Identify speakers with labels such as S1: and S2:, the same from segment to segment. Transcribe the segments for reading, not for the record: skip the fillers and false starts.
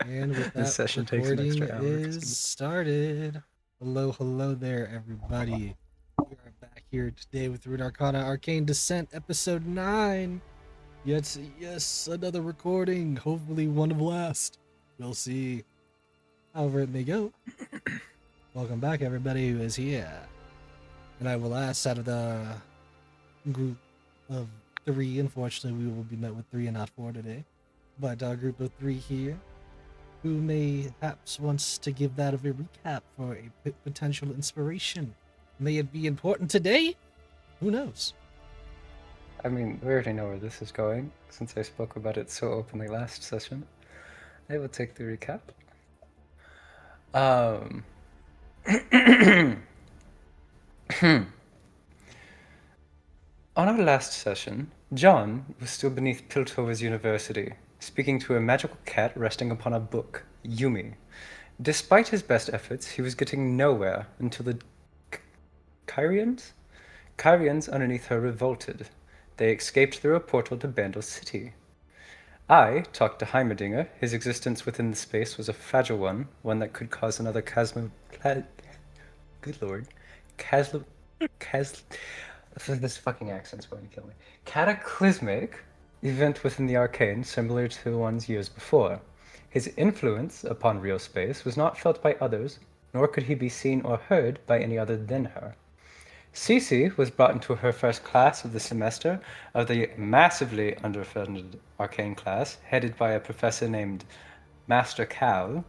S1: And with
S2: This
S1: that,
S2: session takes an
S1: recording
S2: extra hour.
S1: is started. Hello there, everybody. We are back here today with Runarcana Arcane Descent, episode 9. Yes, another recording. Hopefully, one of last. We'll see. However, it may go. Welcome back, everybody who is here. And I will ask out of the group of 3, unfortunately, we will be met with 3 and not 4 today. But a group of 3 here who may perhaps wants to give that a recap for a potential inspiration. May it be important today? Who knows?
S2: I mean, we already know where this is going, since I spoke about it so openly last session. I will take the recap. On our last session, John was still beneath Piltover's university, speaking to a magical cat resting upon a book, Yumi. Despite his best efforts, he was getting nowhere until the Kyrians? Kyrians underneath her revolted. They escaped through a portal to Bandle City. I talked to Heimerdinger. His existence within the space was a fragile one that could cause another good lord. This fucking accent's going to kill me. Cataclysmic event within the arcane, similar to the ones years before. His influence upon real space was not felt by others, nor could he be seen or heard by any other than her. Cece was brought into her first class of the semester of the massively underfunded arcane class, headed by a professor named Master Cal,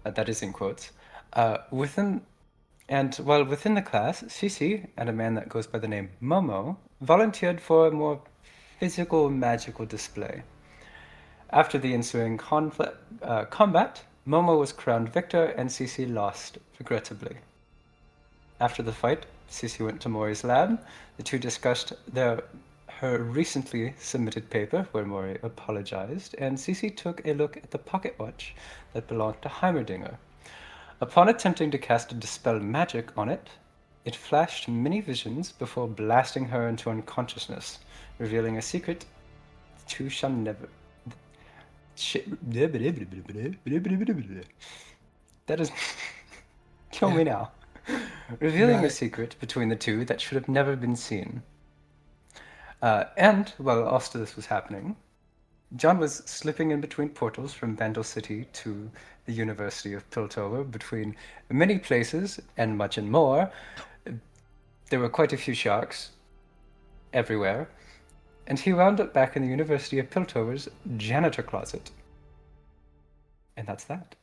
S2: that is in quotes. While within the class, Cece and a man that goes by the name Momo volunteered for a more physical magical display. After the ensuing combat, Momo was crowned victor and Cece lost, regrettably. After the fight, Cece went to Mori's lab. The two discussed her recently submitted paper, where Mori apologized, and Cece took a look at the pocket watch that belonged to Heimerdinger. Upon attempting to cast a dispel magic on it, it flashed many visions before blasting her into unconsciousness, revealing a secret the two shall never. That is. Kill me now. Revealing a secret between the two that should have never been seen. And while all this was happening, John was slipping in between portals from Bandle City to the University of Piltover, between many places and much and more. There were quite a few sharks everywhere, and he wound up back in the University of Piltover's janitor closet. And that's that.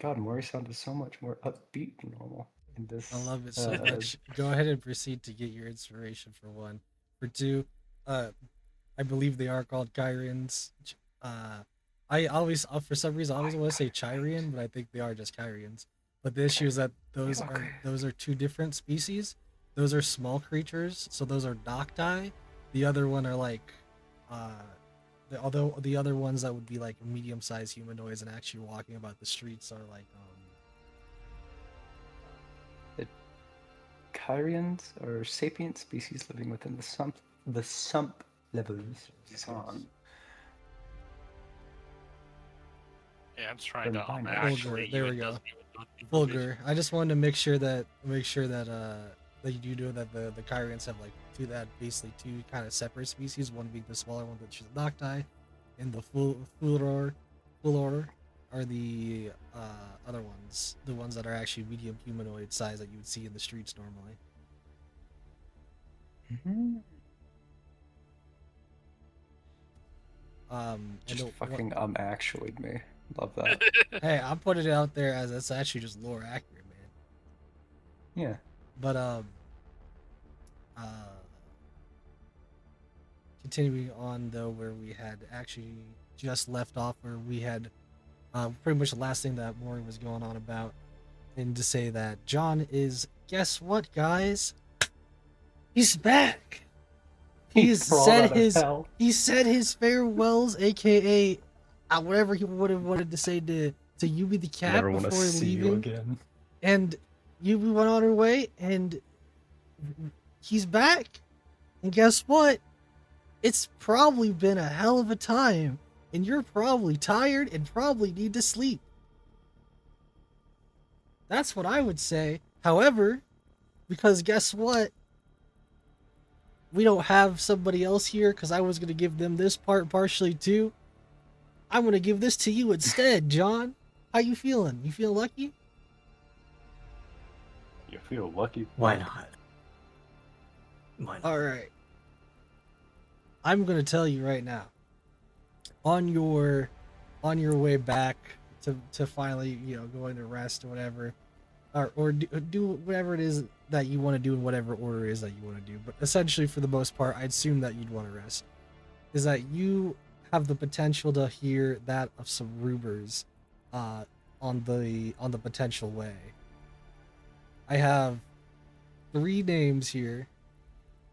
S2: God, Mori sounded so much more upbeat than normal in this.
S1: I love it so much. Go ahead and proceed to get your inspiration for 1. For 2, I believe they are called Kyrians. I always, for some reason, I always want to say Chirian, but I think they are just Kyrians. But the issue is that those are 2 different species. Those are small creatures, so those are Nocti. The other one are like, although the other ones that would be like medium-sized humanoids and actually walking about the streets are like
S2: the Kyrians are sapient species living within the sump levels.
S3: Yeah, I'm trying to
S1: actually. There we go. Vulgar. I just wanted to make sure that that you do know that the Kyrians have like basically 2 kind of separate species. One being the smaller one, which is Nocti, and the Fulor are the other ones, the ones that are actually medium humanoid size that you would see in the streets normally.
S2: Mm-hmm.
S1: Just
S2: fucking actually me. Love that.
S1: Hey, I'm putting it out there as it's actually just lore accurate, man.
S2: Yeah.
S1: But continuing on though, where we had actually just left off, where we had pretty much the last thing that Maury was going on about, and to say that John is, guess what, guys? He's back. He said his farewells, aka whatever he would have wanted to say to Yumi the cat
S2: Never
S1: before
S2: see
S1: leaving.
S2: you again.
S1: And Yumi went on her way, and he's back. And guess what? It's probably been a hell of a time and you're probably tired and probably need to sleep. That's what I would say. However, because guess what? We don't have somebody else here because I was going to give them this part partially too. I'm going to give this to you instead, John. How you feeling? You feel lucky?
S2: You feel lucky.
S3: Why not? Why not?
S1: All right. I'm going to tell you right now. On your way back to finally, going to rest or whatever, or do whatever it is that you want to do in whatever order it is that you want to do. But essentially, for the most part, I'd assume that you'd want to rest. Is that you have the potential to hear that of some rumors, on the potential way. I have 3 names here.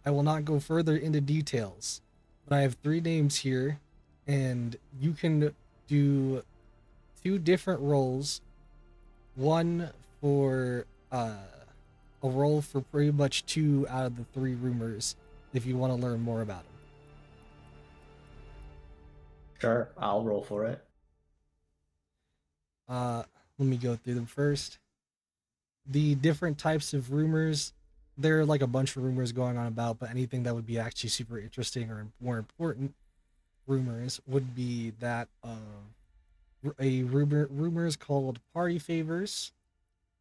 S1: I will not go further into details, but I have 3 names here, and you can do 2 different roles. One for a roll for pretty much 2 out of the 3 rumors if you want to learn more about them.
S3: Sure, I'll roll for it.
S1: Let me go through them first. The different types of rumors, there are like a bunch of rumors going on about, but anything that would be actually super interesting or more important rumors would be that a rumors called party favors,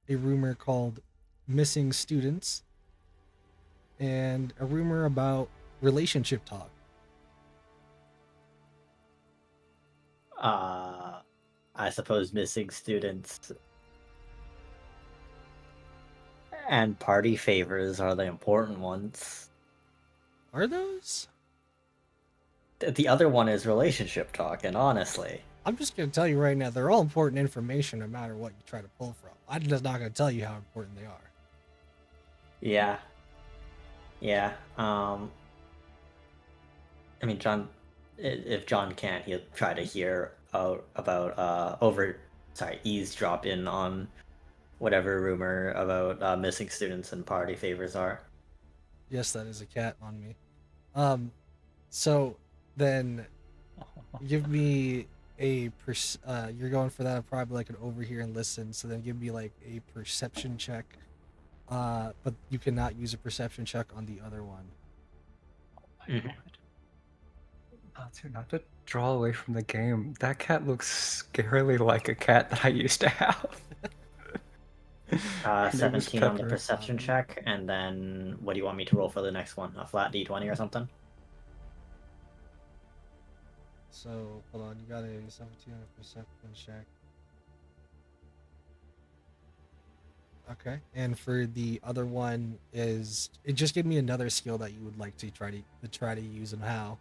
S1: a rumor called missing students, and a rumor about relationship talk.
S3: I suppose missing students and party favors are the important ones.
S1: Are those?
S3: The other one is relationship talk, and honestly,
S1: I'm just going to tell you right now, they're all important information no matter what you try to pull from. I'm just not going to tell you how important they are.
S3: yeah. I mean, John, if John can't, he'll try to hear about eavesdrop in on whatever rumor about missing students and party favors are.
S1: Yes, that is a cat on me. So then give me a you're going for that, probably like an overhear and listen. So then give me like a perception check. But you cannot use a perception check on the other one.
S3: Mhm.
S2: Not to draw away from the game. That cat looks scarily like a cat that I used to have. Her name is
S3: 17 on the
S2: Pepper.
S3: perception check, and then what do you want me to roll for the next one? A flat d20 or something?
S1: So hold on, you got a 17 on a perception check. Okay, and for the other one is it just give me another skill that you would like to try to use and how.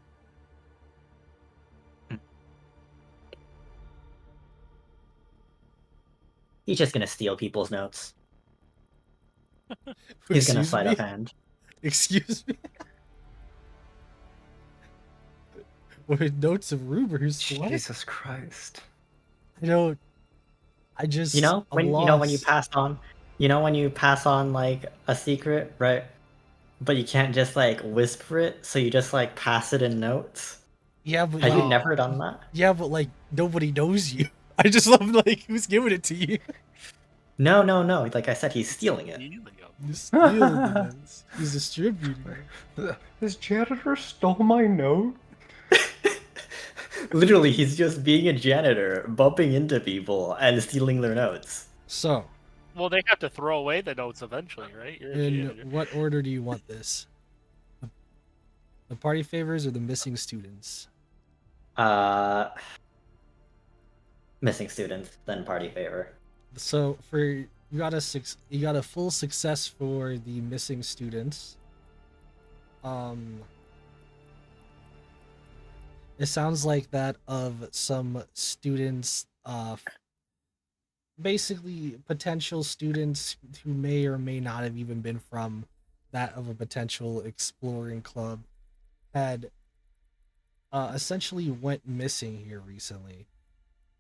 S3: He's just gonna steal people's notes. He's gonna
S1: Excuse
S3: sleight
S1: me?
S3: of hand.
S1: Excuse me. With notes of rumors. What?
S2: Jesus Christ.
S1: I just
S3: You know
S1: I'm
S3: when you
S1: lost.
S3: pass on, when you pass on like a secret, right? But you can't just like whisper it, so you just like pass it in notes.
S1: Yeah, but
S3: Have you never done that?
S1: Yeah, but like nobody knows you. I just love like who's giving it to you.
S3: No. Like I said, he's stealing it.
S1: You stealing this. He's distributing it.
S2: This janitor stole my note?
S3: Literally, he's just being a janitor, bumping into people and stealing their notes.
S1: So,
S4: Well, they have to throw away the notes eventually, right? You're a
S1: in
S4: janitor.
S1: what order do you want this? The party favors or the missing students?
S3: Missing students, then party favor.
S1: So for you got a full success for the missing students. It sounds like that of some students, basically potential students who may or may not have even been from that of a potential exploring club, had essentially went missing here recently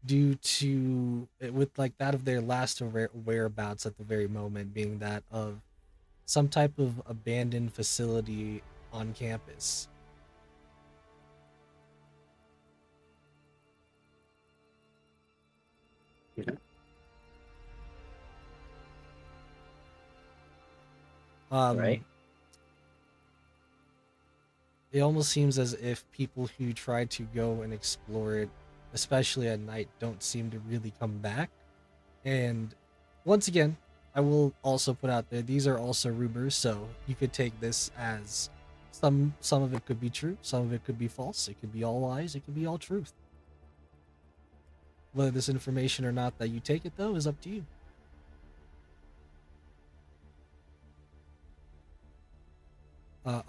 S1: due to with like that of their last whereabouts at the very moment being that of some type of abandoned facility on campus.
S3: Right.
S1: It almost seems as if people who try to go and explore it, especially at night, don't seem to really come back. And once again, I will also put out there, these are also rumors, so you could take this as some of it could be true, some of it could be false, it could be all lies, it could be all truth. Whether this information or not that you take it though is up to you.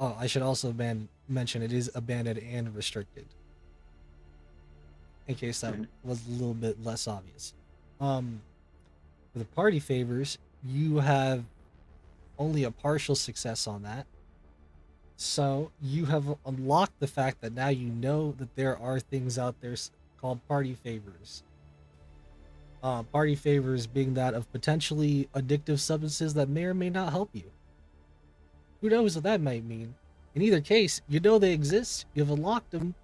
S1: I should also mention it is abandoned and restricted. In case that was a little bit less obvious. For the party favors, you have only a partial success on that. So you have unlocked the fact that now you know that there are things out there called party favors. Party favors being that of potentially addictive substances that may or may not help you. Who knows what that might mean? In either case, you know they exist. You've unlocked them.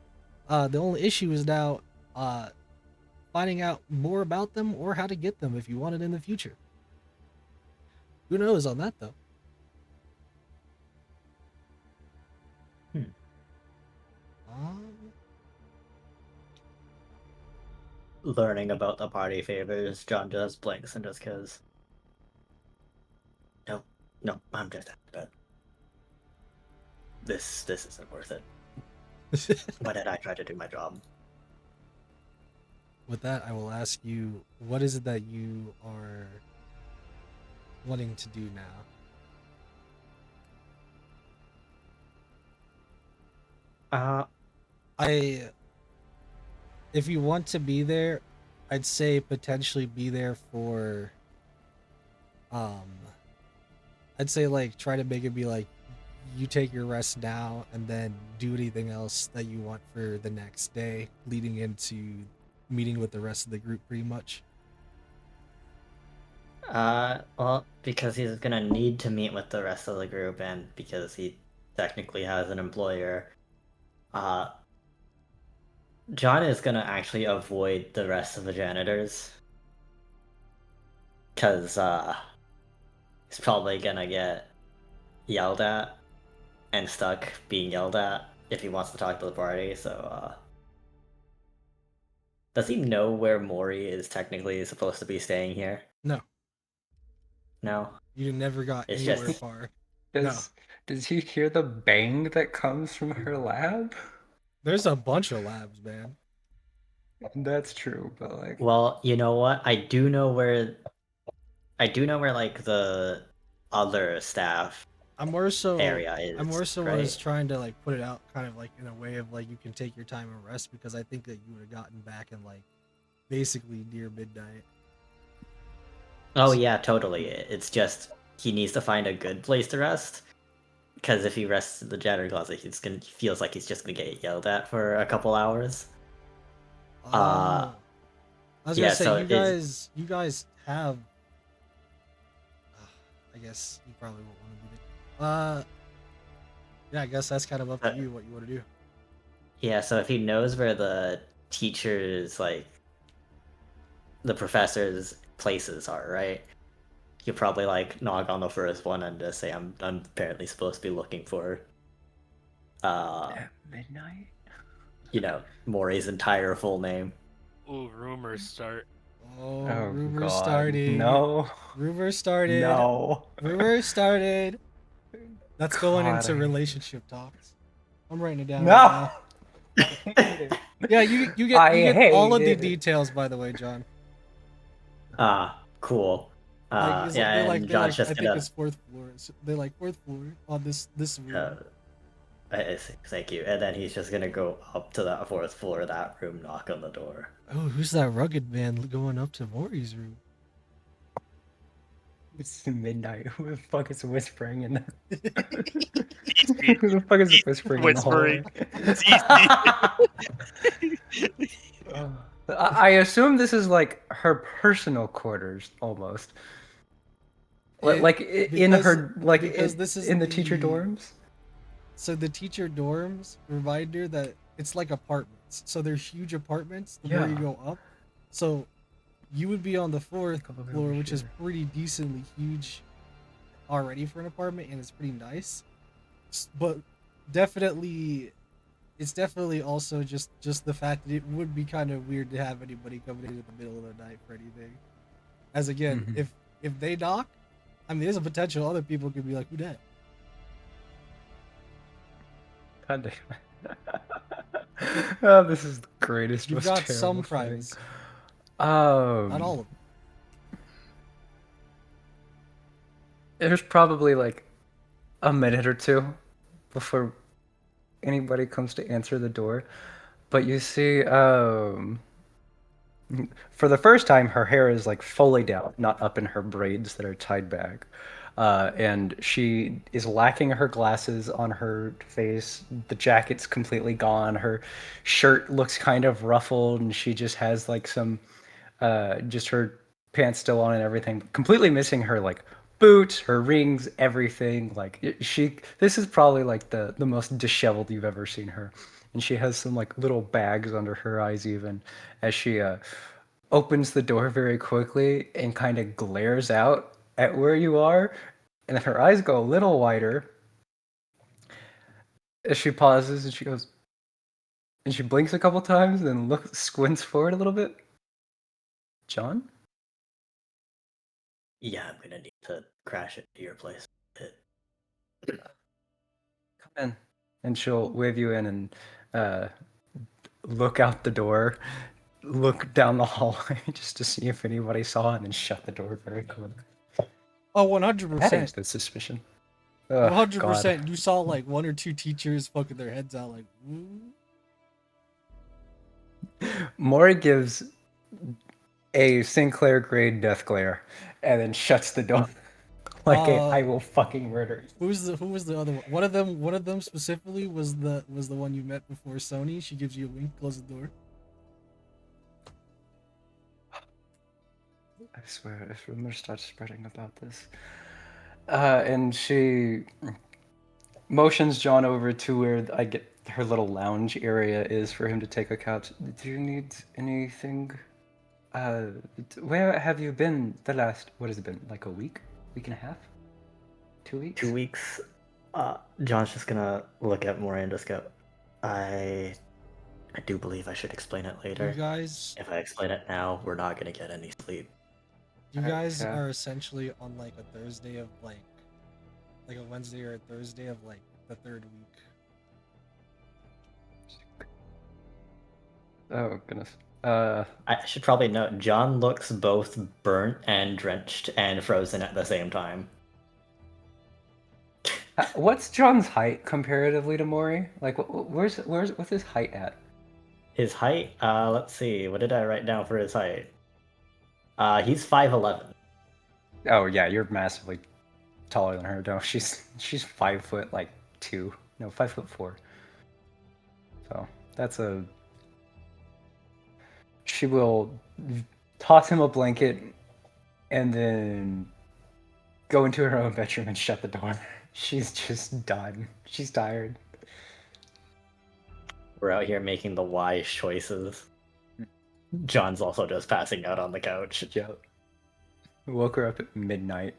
S1: The only issue is now finding out more about them or how to get them if you want it in the future. Who knows on that though?
S3: Learning about the party favors, John just blinks and just goes, No, I'm just but this isn't worth it. Why did I try to do my job?
S1: With that, I will ask you, what is it that you are wanting to do now? If you want to be there, I'd say potentially be there for, I'd say like try to make it be like you take your rest now and then do anything else that you want for the next day, leading into meeting with the rest of the group pretty much.
S3: Well, because he's gonna need to meet with the rest of the group and because he technically has an employer, John is gonna actually avoid the rest of the janitors. Cause, he's probably gonna get yelled at and stuck being yelled at if he wants to talk to the party, so, does he know where Mori is technically supposed to be staying here?
S1: No.
S3: No?
S1: You never got
S3: It's
S1: anywhere
S3: just-
S1: far.
S2: Does he hear the bang that comes from her lab?
S1: There's a bunch of labs, man.
S2: That's true, but like,
S3: Well, you know what? I do know where like the other staff
S1: I'm more so
S3: area is.
S1: I'm more so
S3: right?
S1: was trying to like put it out kind of like in a way of like you can take your time and rest, because I think that you would have gotten back in like basically near midnight.
S3: Oh yeah, totally. It's just he needs to find a good place to rest. Because if he rests in the janitor closet, he feels like he's just gonna get yelled at for a couple hours.
S1: I was
S3: yeah,
S1: gonna say
S3: so
S1: you guys have. I guess you probably won't want to do it. Yeah, I guess that's kind of up to you what you want to do.
S3: Yeah, so if he knows where the teachers, like the professors' places are, right? He'll probably like knock on the first one and just say, "I'm apparently supposed to be looking for,
S2: at midnight."
S3: You know, Maury's entire full name."
S4: Ooh, rumors start.
S1: Oh,
S2: Oh
S1: rumors
S2: God,
S1: starting.
S2: no.
S1: Rumors started.
S2: No.
S1: Rumors started. That's going
S2: God,
S1: into
S2: I-
S1: relationship talks. I'm writing it down
S2: No.
S1: right now. Yeah, you get all of the
S2: hate it.
S1: details, by the way, John.
S3: Cool.
S1: Like,
S3: Yeah,
S1: they're
S3: and John's
S1: I
S3: just
S1: think
S3: gonna.
S1: it's fourth floor. They're like fourth floor on this room.
S3: Thank you. And then he's just gonna go up to that fourth floor of that room, knock on the door.
S1: Oh, who's that rugged man going up to Maury's room?
S2: It's midnight. Who the fuck is whispering in there? Who the fuck is whispering in the hallway? I assume this is like her personal quarters, almost. Like in her, like
S1: because this is
S2: in the teacher dorms.
S1: So the teacher dorms, reminder that it's like apartments. So they're huge apartments the more you
S2: Yeah.
S1: go up. So you would be on the fourth
S2: Couple
S1: floor,
S2: over
S1: which is
S2: here.
S1: pretty decently huge. already for an apartment, and it's pretty nice. But definitely, it's definitely also just the fact that it would be kind of weird to have anybody coming in the middle of the night for anything. As again,
S2: Mhm.
S1: if they knock, I mean, there's a potential other people could be like, "Who dat?"
S2: God damn. Oh, this is the greatest,
S1: You've
S2: most
S1: got
S2: terrible
S1: some
S2: thing.
S1: privacy, not all of them.
S2: There's probably like a minute or two before anybody comes to answer the door. But you see, for the first time, her hair is like fully down, not up in her braids that are tied back. And she is lacking her glasses on her face. The jacket's completely gone. Her shirt looks kind of ruffled, and she just has like some, just her pants still on and everything, completely missing her like boots, her rings, everything. Like this is probably like the most disheveled you've ever seen her. And she has some like little bags under her eyes even as she opens the door very quickly and kind of glares out at where you are, and then her eyes go a little wider as she pauses and she goes, and she blinks a couple times and then looks squints forward a little bit. John?
S3: Yeah, I'm gonna need to crash into your place.
S2: Come in. And she'll wave you in and uh, look out the door, look down the hallway just to see if anybody saw, and then shut the door very quickly.
S1: Oh,
S2: That ain't
S1: 100%.
S2: the suspicion.
S1: One
S2: Oh,
S1: hundred
S2: God.
S1: percent. You saw like one or two teachers fucking their heads out, like,
S2: Maury gives a Sinclair grade death glare and then shuts the door like a I will fucking murder you.
S1: Who was the other one? One of them specifically was the one you met before Sony. She gives you a wink, close the door.
S2: I swear, if rumors start spreading about this. And she motions John over to where I get her little lounge area is for him to take a couch. Do you need anything? Uh, where have you been the last, what has it been, like a week? Week and a half? 2 weeks?
S3: 2 weeks. John's just gonna look at Maury and just go, I do believe I should explain it later.
S1: You guys,
S3: If I explain it now, we're not gonna get any sleep.
S1: you guys
S2: Okay.
S1: are essentially on like a Thursday of like a Wednesday or a Thursday of like the third week.
S2: Oh, goodness.
S3: I should probably note, John looks both burnt and drenched and frozen at the same time.
S2: What's John's height comparatively to Maury? Like, what's his height at?
S3: His height, let's see, what did I write down for his height? He's 5'11".
S2: Oh yeah, you're massively taller than her. No, she's 5 foot like 2. No, 5'4". So that's a. She will toss him a blanket and then go into her own bedroom and shut the door. She's just done. She's tired.
S3: We're out here making the wise choices. John's also just passing out on the couch.
S2: Yep. Woke her up at midnight.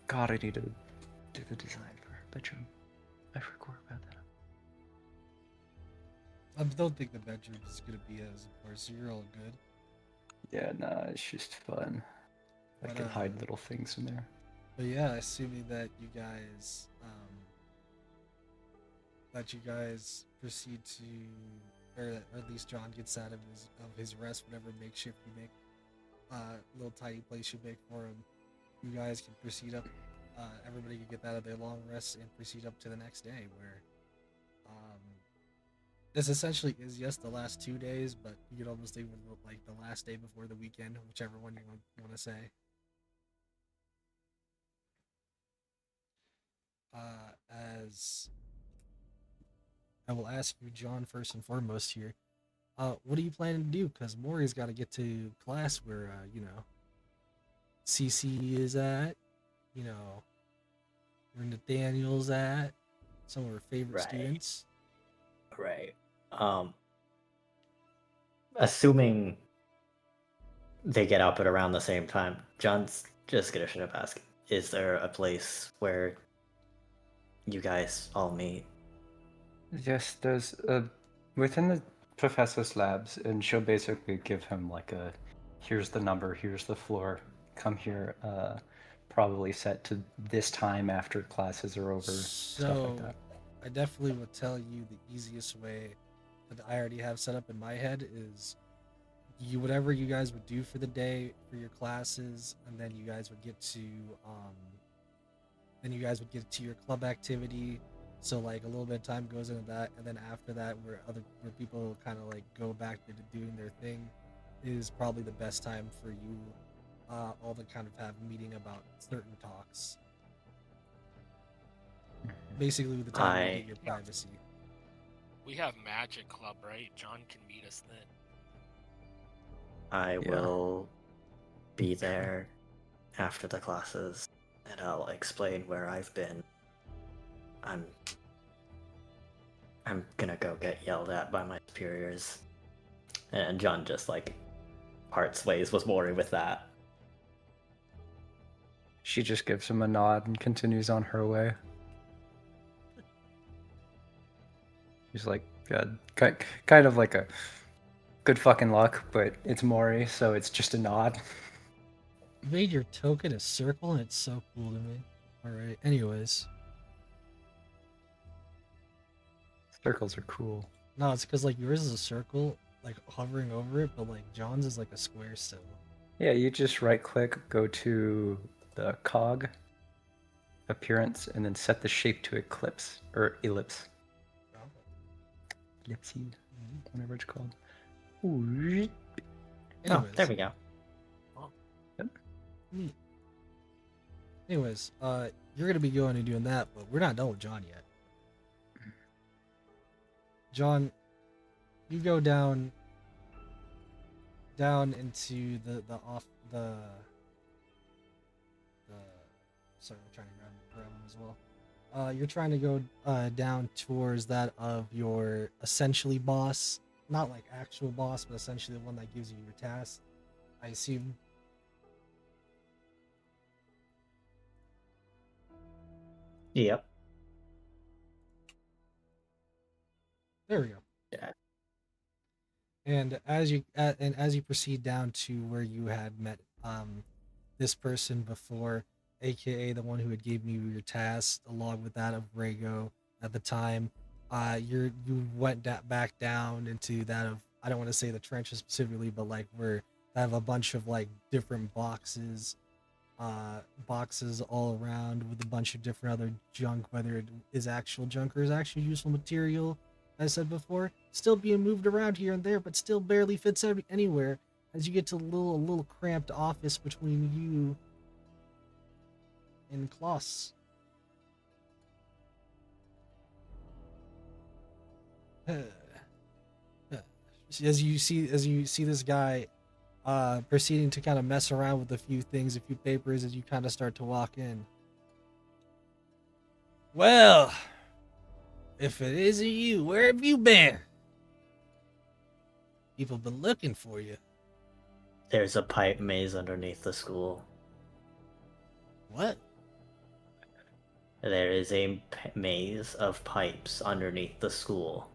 S2: God, I need to do the design for her bedroom. I forgot about that.
S1: I don't think the bedroom is gonna be as worse. So you're all good.
S2: Yeah, nah, it's just fun. I
S1: But,
S2: can hide little things in there.
S1: But yeah, assuming that you guys proceed to, or at least John gets out of his rest, whatever makeshift you make, little tiny place you make for him. You guys can proceed up. Everybody can get out of their long rest and proceed up to the next day, where this essentially is the last 2 days, but you could almost think of it like the last day before the weekend, whichever one you want to say. As I will ask you, John, first and foremost here. What are you planning to do? Because Maury's got to get to class where, CC is at, where Nathaniel's at, some of her favorite
S3: Right.
S1: students.
S3: Right. Assuming they get up at around the same time. John's just gonna straight up ask, is there a place where you guys all meet?
S2: Yes, there's within the professor's labs, and she'll basically give him like a, here's the number, here's the floor, come here, probably set to this time after classes are over, stuff like
S1: So,
S2: that.
S1: I definitely would tell you the easiest way that I already have set up in my head is whatever you guys would do for the day for your classes, and then you guys would get to your club activity. So like a little bit of time goes into that, and then after that, where people kind of like go back to doing their thing, is probably the best time for you all to kind of have a meeting about certain talks. Basically, with the time you get your privacy.
S4: We have Magic Club, right? John can meet us then.
S3: I will be there after the classes, and I'll explain where I've been. I'm gonna go get yelled at by my superiors. And John just like parts ways with Maury with that.
S2: She just gives him a nod and continues on her way. She's like, kind of like a good fucking luck, but it's Maury, so it's just a nod.
S1: You made your token a circle, and it's so cool to me. Alright, anyways.
S2: Circles are cool.
S1: No, it's because like yours is a circle, like hovering over it, but like John's is like a square still.
S2: Yeah, you just right click, go to the cog, appearance, and then set the shape to eclipse, or ellipse. Ellipse, whatever it's called. Ooh.
S3: Oh, there we go.
S1: Anyways, you're gonna be going and doing that, but we're not done with John yet. John, you go down into the sorry, I'm trying to grab him as well. You're trying to go down towards that of your essentially boss, not like actual boss, but essentially the one that gives you your task, I assume.
S3: Yep.
S1: There we go.
S3: Yeah.
S1: And as you proceed down to where you had met this person before, aka the one who had gave you your task, along with that of Rago at the time, you went back down into that of, I don't want to say the trenches specifically, but like where they have a bunch of like different boxes all around with a bunch of different other junk, whether it is actual junk or is actually useful material. As I said before, still being moved around here and there, but still barely fits anywhere. As you get to a little cramped office between you and Klaus. As you see this guy proceeding to kind of mess around with a few things, a few papers, as you kind of start to walk in. Well, if it isn't you, where have you been? People been looking for you.
S3: There's a pipe maze underneath the school.
S1: What?
S3: There is a maze of pipes underneath the school.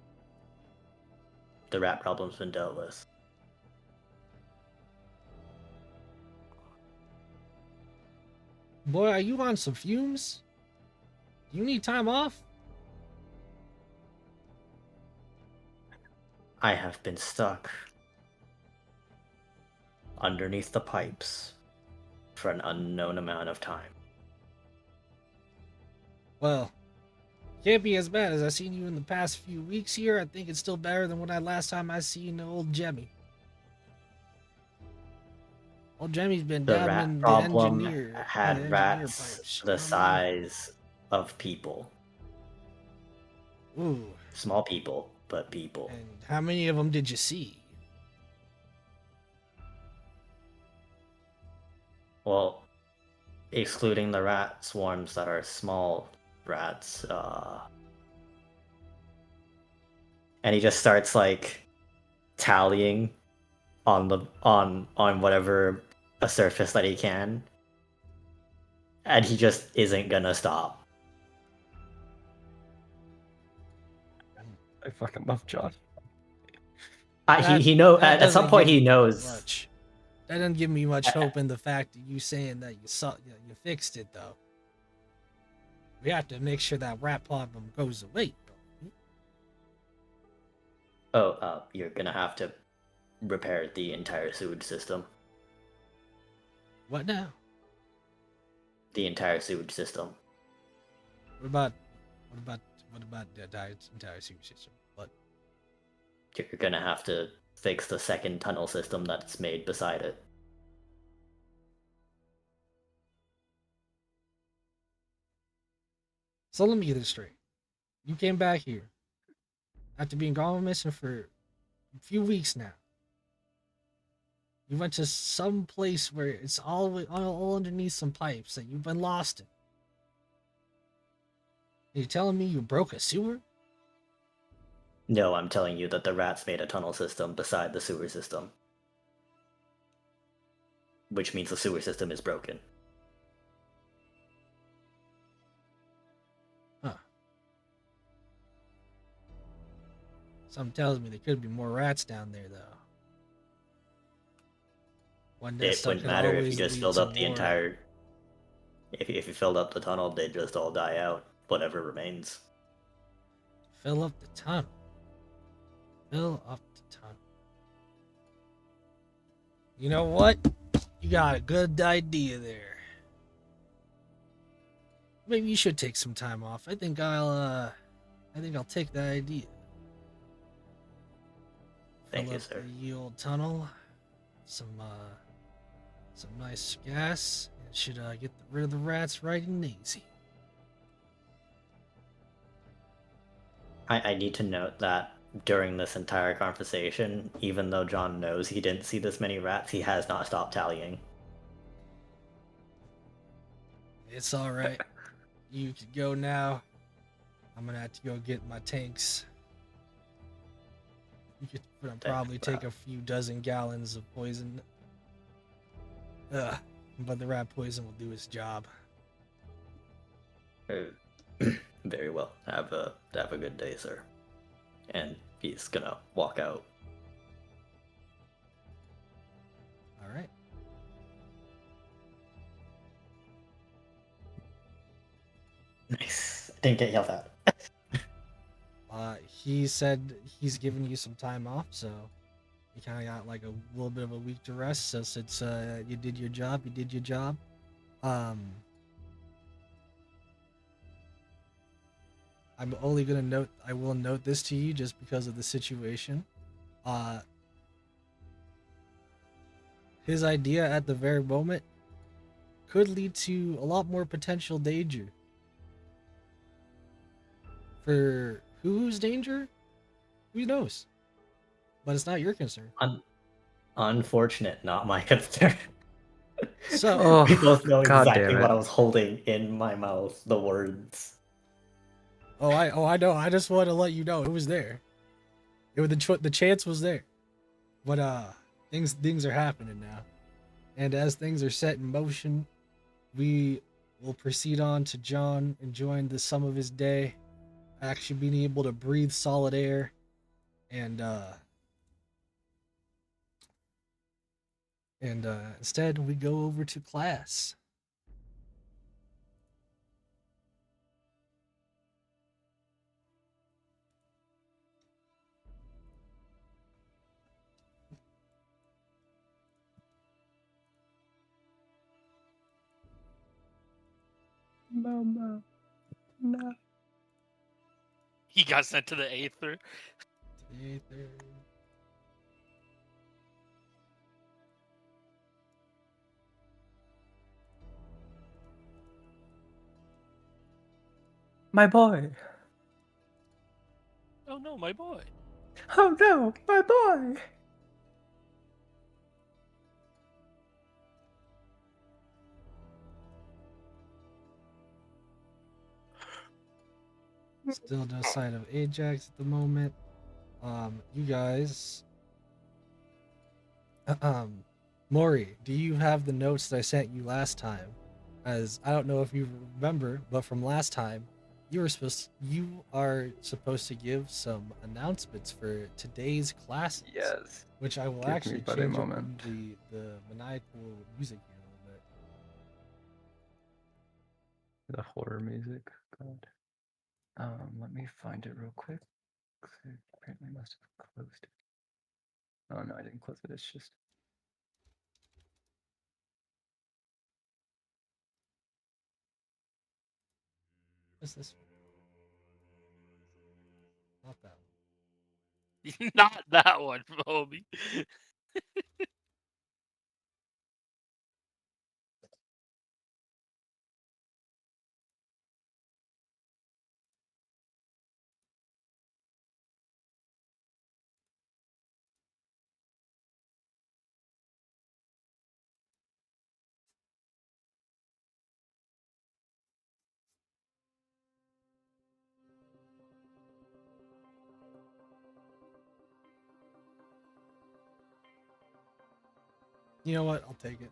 S3: The rat problem's been dealt with.
S1: Boy, are you on some fumes? Do you need time off?
S3: I have been stuck underneath the pipes for an unknown amount of time.
S1: Well, can't be as bad as I seen you in the past few weeks here. I think it's still better than when last time I seen old Jemmy. Old Jemmy's been
S3: The
S1: dabbling
S3: rat
S1: in the
S3: problem
S1: engineer
S3: had rats
S1: pipes.
S3: the size of people.
S1: Ooh.
S3: Small people, but people.
S1: And how many of them did you see?
S3: Well, excluding the rat swarms that are small rats, and he just starts like tallying on the on whatever a surface that he can, and he just isn't gonna stop.
S2: I fucking love John.
S3: He know
S1: That
S3: at some
S1: doesn't
S3: point
S1: give
S3: he
S1: me
S3: knows.
S1: much. That doesn't give me much
S3: I-
S1: hope in the fact that you saying that you fixed it though. We have to make sure that rat problem goes away.
S3: Oh, you're gonna have to repair the entire sewage system.
S1: What now?
S3: The entire sewage system.
S1: What about the entire sewage system? What?
S3: You're gonna have to fix the second tunnel system that's made beside it.
S1: So let me get this straight. You came back here after being gone missing for a few weeks now. You went to some place where it's all underneath some pipes that you've been lost in. Are you telling me you broke a sewer?
S3: No, I'm telling you that the rats made a tunnel system beside the sewer system. Which means the sewer system is broken.
S1: Huh. Something tells me there could be more rats down there, though. One
S3: It
S1: stuff
S3: wouldn't
S1: could
S3: matter if you
S1: always
S3: just
S1: lead
S3: filled
S1: to
S3: up the
S1: more.
S3: entire... If you filled up the tunnel, they'd just all die out. Whatever remains.
S1: Fill up the tunnel. Fill up the tunnel. You know what? You got a good idea there. Maybe you should take some time off. I think I'll take that idea.
S3: Thank
S1: Fill
S3: you,
S1: up
S3: sir.
S1: the old tunnel. Some nice gas. It should get rid of the rats right and easy.
S3: I need to note that during this entire conversation, even though John knows he didn't see this many rats, he has not stopped tallying.
S1: It's all right. You can go now. I'm gonna have to go get my tanks. You could probably take a few dozen gallons of poison. But the rat poison will do its job.
S3: Very well. Have a good day, sir. And he's gonna walk out.
S1: All right.
S3: Nice. Didn't get yelled at.
S1: He said he's giving you some time off, so you kind of got like a little bit of a week to rest. So since you did your job, I'm only gonna note. I will note this to you just because of the situation. His idea at the very moment could lead to a lot more potential danger. For whose danger? Who knows? But it's not your concern.
S3: Unfortunate, not my concern.
S1: So,
S3: We both know
S2: God
S3: exactly
S2: damn it.
S3: what I was holding in my mouth. The words.
S1: I know. I just want to let you know it was there. The chance was there. But things are happening now. And as things are set in motion, we will proceed on to John enjoying the sum of his day, actually being able to breathe solid air, and instead we go over to class.
S2: Mama. No.
S4: He got sent to the Aether.
S2: My boy.
S4: Oh no, my boy.
S2: Oh no, my boy.
S1: Still no sign of Ajax at the moment. You guys Maury, do you have the notes that I sent you last time? As I don't know if you remember, but from last time, you are supposed to give some announcements for today's classes.
S2: Yes.
S1: Which I will
S2: Give me
S1: actually
S2: but a
S1: change up
S2: moment.
S1: the maniacal music here a little bit.
S2: The horror music. God. Let me find it real quick. I apparently must have closed it. Oh no, I didn't close it. It's just.
S1: What's this? Not that one.
S4: Not that one, homie.
S1: You know what? I'll take it.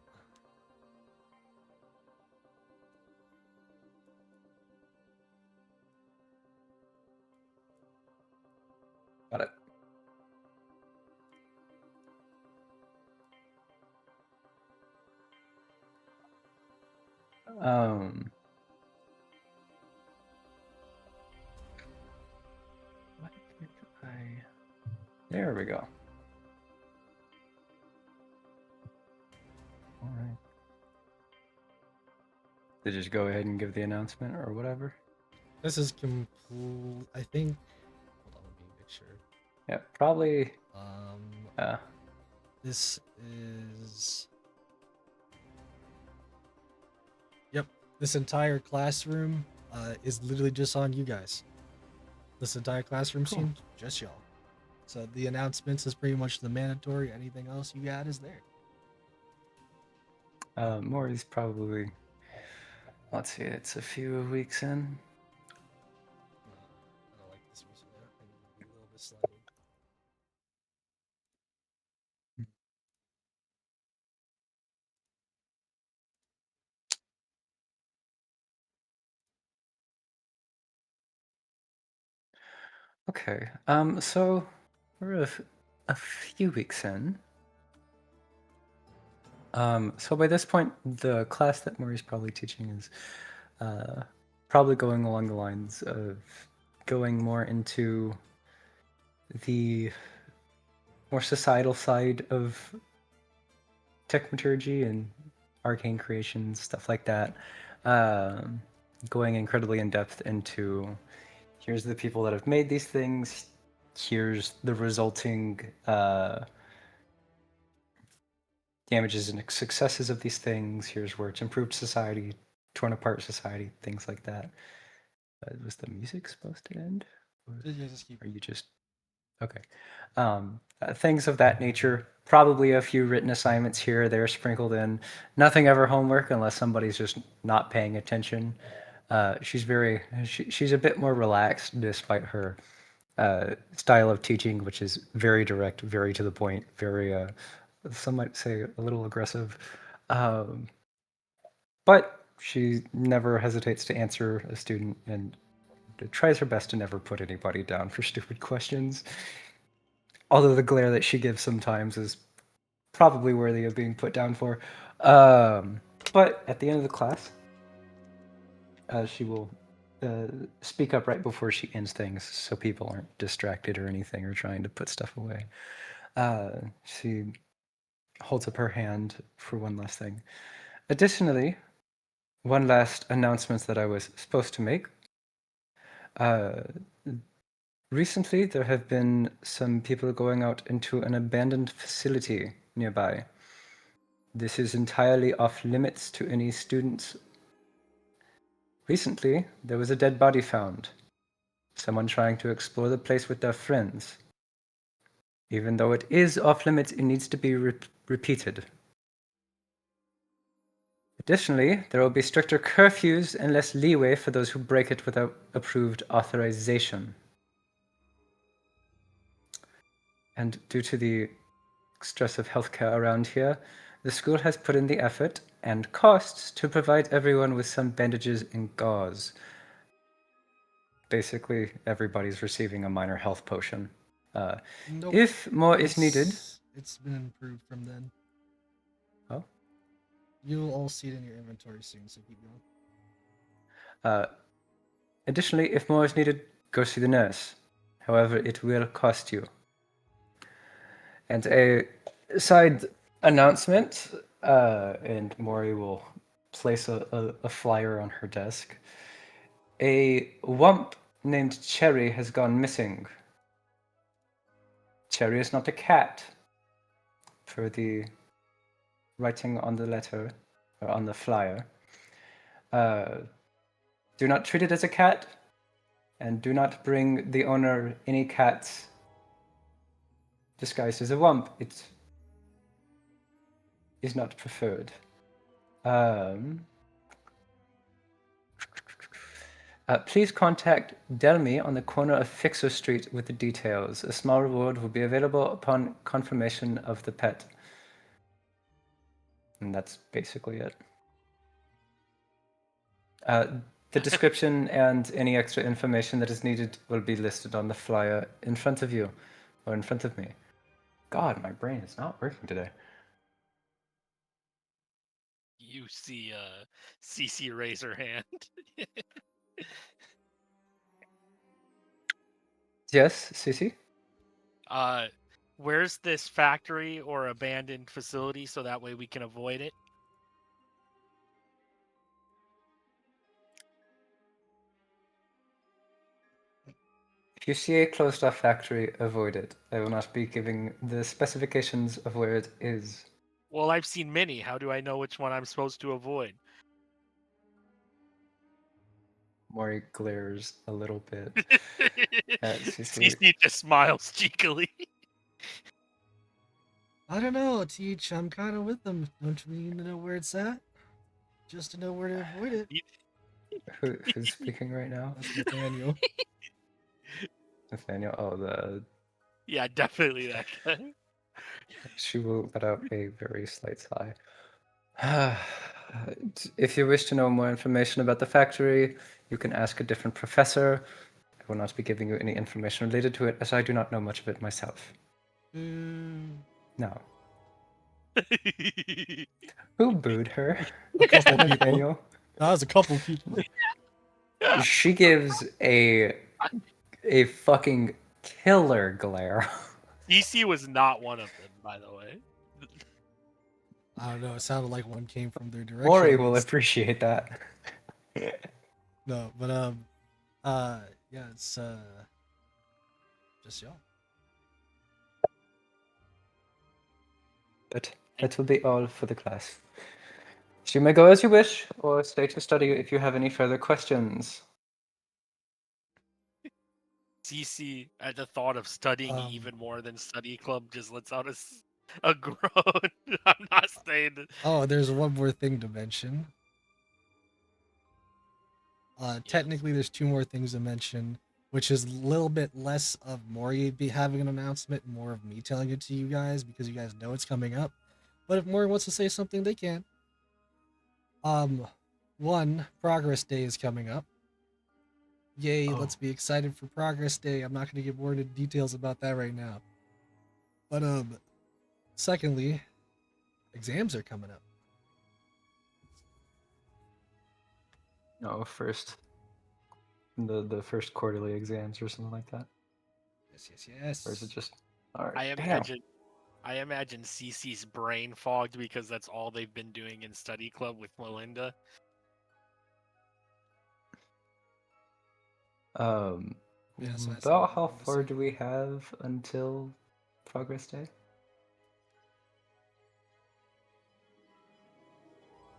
S2: Got it. Why can't I? There we go. All right. Did you just go ahead and give the announcement or whatever?
S1: This is complete. I think. Hold on, let me make sure.
S2: Yeah, probably.
S1: Um, this is. Yep, this entire classroom is literally just on you guys. This entire classroom
S2: Cool.
S1: scene, just y'all. So the announcements is pretty much the mandatory. Anything else you got is there.
S2: Maury's probably. Let's see, it's a few weeks in.
S1: I don't like this music. I need to be a little bit sliding.
S2: Okay. So we're a few weeks in. So by this point, the class that Maury's probably teaching is probably going along the lines of going more into the more societal side of techmaturgy and arcane creations, stuff like that. Going incredibly in depth into here's the people that have made these things, here's the resulting damages and successes of these things, here's where it's improved society, torn apart society, things like that. Was the music supposed to end?
S1: Just keep.
S2: Are you just okay? Things of that nature. Probably a few written assignments here or there sprinkled in. Nothing ever homework unless somebody's just not paying attention. She's a bit more relaxed despite her style of teaching, which is very direct, very to the point, very some might say a little aggressive. But she never hesitates to answer a student and tries her best to never put anybody down for stupid questions. Although the glare that she gives sometimes is probably worthy of being put down for. But at the end of the class, she will speak up right before she ends things so people aren't distracted or anything or trying to put stuff away. She holds up her hand for one last thing. Additionally, one last announcement that I was supposed to make. Recently, there have been some people going out into an abandoned facility nearby. This is entirely off limits to any students. Recently, there was a dead body found. Someone trying to explore the place with their friends. Even though it is off limits, it needs to be repeated. Additionally, there will be stricter curfews and less leeway for those who break it without approved authorization. And due to the stress of healthcare around here, the school has put in the effort and costs to provide everyone with some bandages and gauze. Basically, everybody's receiving a minor health potion.
S1: Nope.
S2: If more is needed,
S1: It's been improved from then.
S2: oh,
S1: You'll all see it in your inventory soon, so keep going.
S2: additionally, if more is needed, go see the nurse. However, it will cost you. And a side announcement, and Maury will place a flyer on her desk. A wump named Cherry has gone missing. Cherry is not a cat, per the writing on the letter, or on the flyer. Do not treat it as a cat, and do not bring the owner any cats disguised as a wump. It is not preferred. Please contact Delmy on the corner of Fixer Street with the details. A small reward will be available upon confirmation of the pet. And that's basically it. The description and any extra information that is needed will be listed on the flyer in front of you, or in front of me. God, my brain is not working today.
S4: You see CC raise her hand.
S2: Yes, Cece?
S4: Where's this factory or abandoned facility so that way we can avoid it?
S2: If you see a closed-off factory, avoid it. I will not be giving the specifications of where it is.
S4: Well, I've seen many. How do I know which one I'm supposed to avoid?
S2: Maury glares a little bit at Cece.
S4: CC just smiles cheekily.
S1: I don't know, Teach. I'm kind of with them. Don't we need to know where it's at? Just to know where to avoid it.
S2: Who's speaking right now?
S1: That's Nathaniel.
S2: Nathaniel. Oh, the
S4: Yeah, definitely that guy.
S2: she will let out a very slight sigh. If you wish to know more information about the factory, you can ask a different professor. I will not be giving you any information related to it, as I do not know much of it myself. No. Who booed her?
S1: A couple people.
S2: Nathaniel.
S1: That was a couple people.
S2: She gives a fucking killer glare.
S4: CC was not one of them, by the way.
S1: I don't know. It sounded like one came from their direction.
S2: Maury will appreciate that.
S1: No, but yeah, it's just y'all.
S2: But that will be all for the class. So you may go as you wish, or stay to study if you have any further questions.
S4: CC, at the thought of studying
S1: Um,
S4: even more than study club, just lets out a groan. I'm not saying that.
S1: Oh, there's one more thing to mention. Technically, there's two more things to mention, which is a little bit less of Maury be having an announcement, more of me telling it to you guys because you guys know it's coming up. But if Maury wants to say something, they can. One, Progress Day is coming up. Yay,
S2: Oh.
S1: let's be excited for Progress Day. I'm not going to get more into details about that right now. But secondly, exams are coming up.
S2: No, first the first quarterly exams or something like that.
S1: Yes.
S2: Or is it just all right?
S4: I imagine CC's brain fogged because that's all they've been doing in study club with Melinda.
S1: Yeah, so that's
S2: About
S1: all
S2: how
S1: I'm gonna
S2: far
S1: say.
S2: do we have until Progress Day?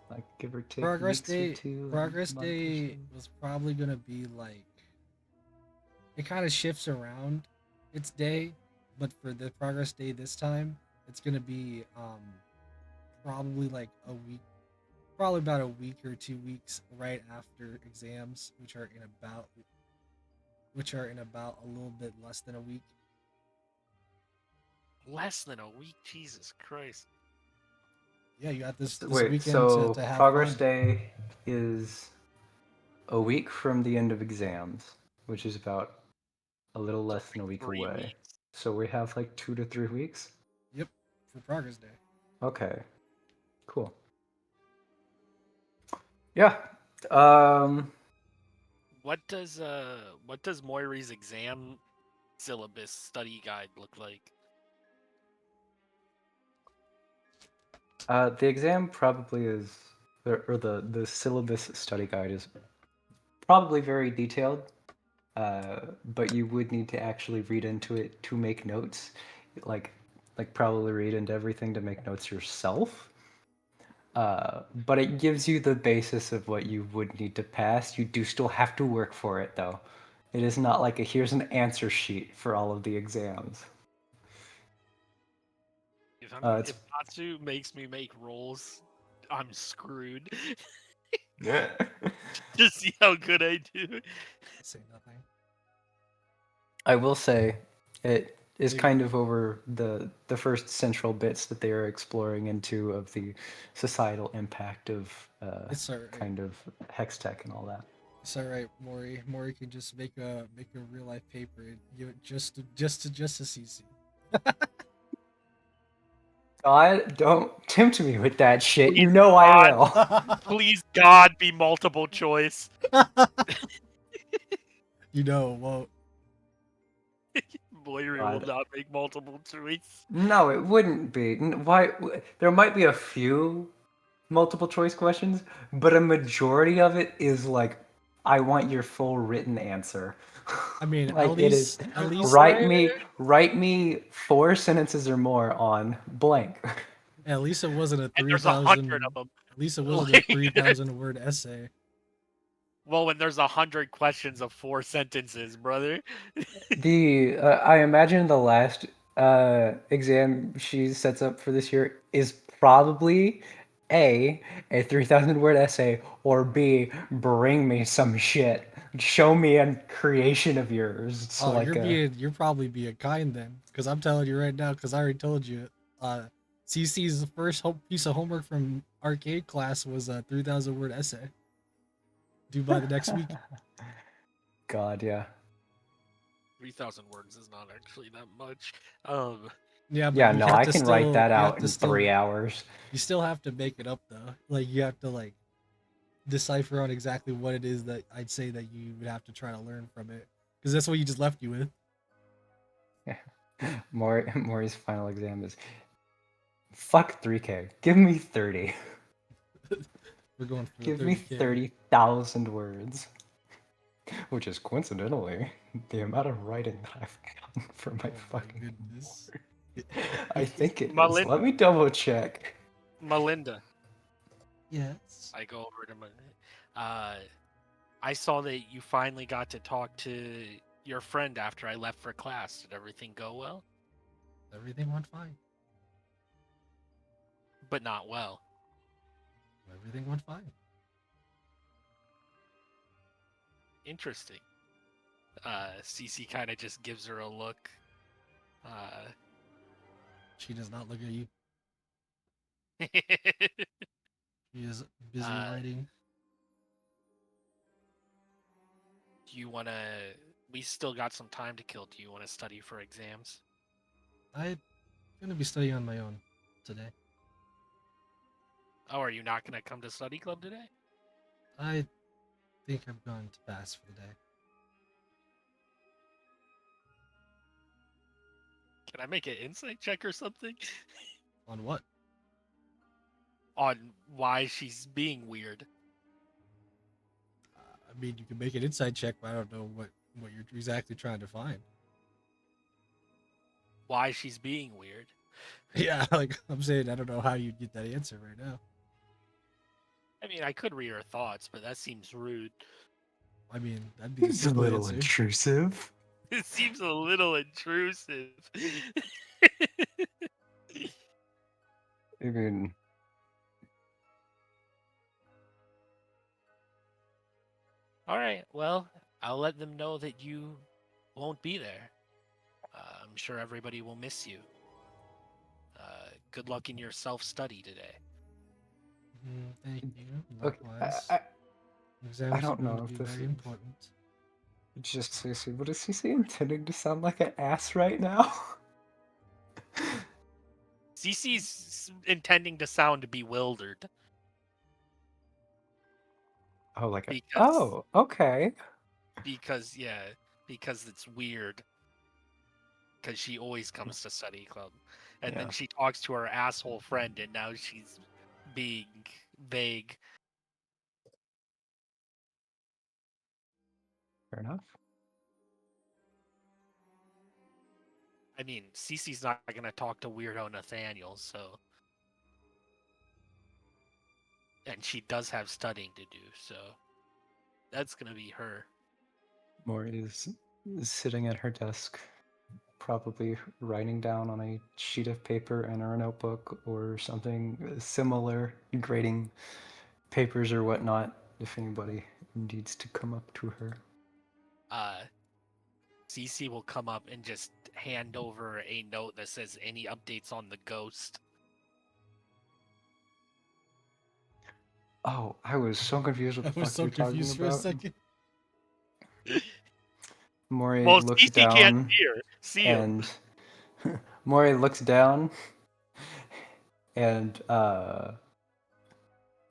S2: Like give or take.
S1: Progress
S2: weeks or
S1: Day.
S2: two,
S1: Progress
S2: month or
S1: Day
S2: so?
S1: was probably gonna be like. It kind of shifts around its day, but for the Progress Day this time, it's gonna be probably like a week, probably about a week or 2 weeks right after exams, which are in about a little bit less than a week.
S4: Less than a week, Jesus Christ.
S1: Yeah, you got this
S2: Wait,
S1: weekend
S2: so
S1: to have
S2: Progress
S1: fun.
S2: Day is a week from the end of exams, which is about a little
S4: So
S2: less than a week
S4: 3
S2: away.
S4: weeks.
S2: So we have like 2 to 3 weeks.
S1: Yep, for Progress Day.
S2: Okay, cool. Yeah. Um,
S4: What does Moiri's exam syllabus study guide look like?
S2: the exam probably is, or the syllabus study guide is probably very detailed, but you would need to actually read into it to make notes, like probably read into everything to make notes yourself. But it gives you the basis of what you would need to pass. You do still have to work for it, though. It is not like here's an answer sheet for all of the exams. It's
S4: If Natsu makes me make rolls, I'm screwed.
S2: yeah.
S4: To see how good I do.
S1: Say nothing.
S2: I will say, it is
S1: Big-
S2: kind of over the first central bits that they are exploring into of the societal impact of
S1: It's alright.
S2: kind of hex tech and all that.
S1: It's alright, Mori. Mori can just make a real life paper and give it just to CC.
S2: God, don't tempt me with that shit. You know I will.
S4: Please, God, be multiple choice.
S1: You know, well,
S4: Moiri will
S2: God.
S4: not make multiple choice.
S2: No, it wouldn't be. Why? There might be a few multiple choice questions, but a majority of it is like, I want your full written answer.
S1: I mean,
S2: Like
S1: at
S2: it is.
S1: least
S2: Write me 4 sentences or more on blank.
S1: at least it wasn't a
S4: And there's 100
S1: 3,000.
S4: of them.
S1: At least it wasn't a 3,000 word essay.
S4: Well, when there's 100 questions of 4 sentences, brother.
S2: The I imagine the last exam she sets up for this year is probably a 3,000 word essay, or B, bring me some shit. Show me a creation of yours. It's
S1: Oh,
S2: like a
S1: you're probably being kind then, because I'm telling you right now, because I already told you, CC's first piece of homework from arcade class was a 3,000 word essay, due by the next week.
S2: God, yeah.
S4: 3,000 words is not actually that much.
S1: Yeah, but
S2: Yeah,
S1: you
S2: no,
S1: have
S2: I
S1: to
S2: can write
S1: still
S2: that
S1: you have
S2: out
S1: to
S2: in
S1: still
S2: 3 hours.
S1: you still have to make it up though. Like you have to like decipher on exactly what it is that I'd say that you would have to try to learn from it, because that's what you just left you with.
S2: Maury's final exam is fuck 3K. Give me 30.
S1: We're going for the
S2: Give me
S1: 30K.
S2: 30,000 words. Which is coincidentally the amount of writing that I've done for my fucking.
S1: Goodness.
S2: I think it is.
S4: Melinda.
S2: Let me double check.
S4: Melinda.
S1: Yes.
S4: I go over to Melinda. I saw that you finally got to talk to your friend after I left for class. Did everything go well?
S1: Everything went fine.
S4: But not well.
S1: Everything went fine.
S4: Interesting. Cece kind of just gives her a look.
S1: She does not look at you. She is busy writing.
S4: Do you want to... We still got some time to kill. Do you want to study for exams?
S1: I'm gonna be studying on my own today.
S4: Oh, are you not going to come to study club today?
S1: I think I'm going to pass for the day.
S4: Can I make an insight check or something?
S1: On what?
S4: On why she's being weird.
S1: I mean, you can make an inside check, but I don't know what you're exactly trying to find.
S4: Why she's being weird.
S1: Yeah, like I'm saying, I don't know how you'd get that answer right now.
S4: I mean, I could read her thoughts, but that seems rude.
S1: I mean, that'd be the
S2: It's a
S1: simple
S2: little
S1: answer.
S2: intrusive.
S4: It seems a little intrusive.
S2: I mean,
S4: All right, well, I'll let them know that you won't be there. I'm sure everybody will miss you. good luck in your self-study today.
S1: Thank you.
S2: Okay,
S1: Likewise.
S2: I
S1: Exams
S2: don't
S1: are going
S2: know
S1: to
S2: if
S1: be
S2: this
S1: very
S2: is
S1: important.
S2: just Cece, but is Cece intending to sound like an ass right now?
S4: Cece's intending to sound bewildered
S2: Oh,
S4: because
S2: okay.
S4: because it's weird. Because she always comes to study club, and then
S2: Yeah.
S4: she talks to her asshole friend, and now she's being vague.
S2: Fair enough.
S4: I mean, Cece's not gonna talk to weirdo Nathaniel, so. And she does have studying to do, so that's gonna be her.
S2: Mori is sitting at her desk, probably writing down on a sheet of paper and or a notebook or something similar, grading papers or whatnot, if anybody needs to come up to her.
S4: Cece will come up and just hand over a note that says any updates on the ghost.
S2: Oh, I was so confused what
S1: I
S2: the
S1: was
S2: fuck
S1: so
S2: you're talking
S1: confused for a
S2: about.
S1: second.
S2: Mori
S4: Well,
S2: looks
S4: Cece can't
S2: down
S4: see him.
S2: and Mori looks down and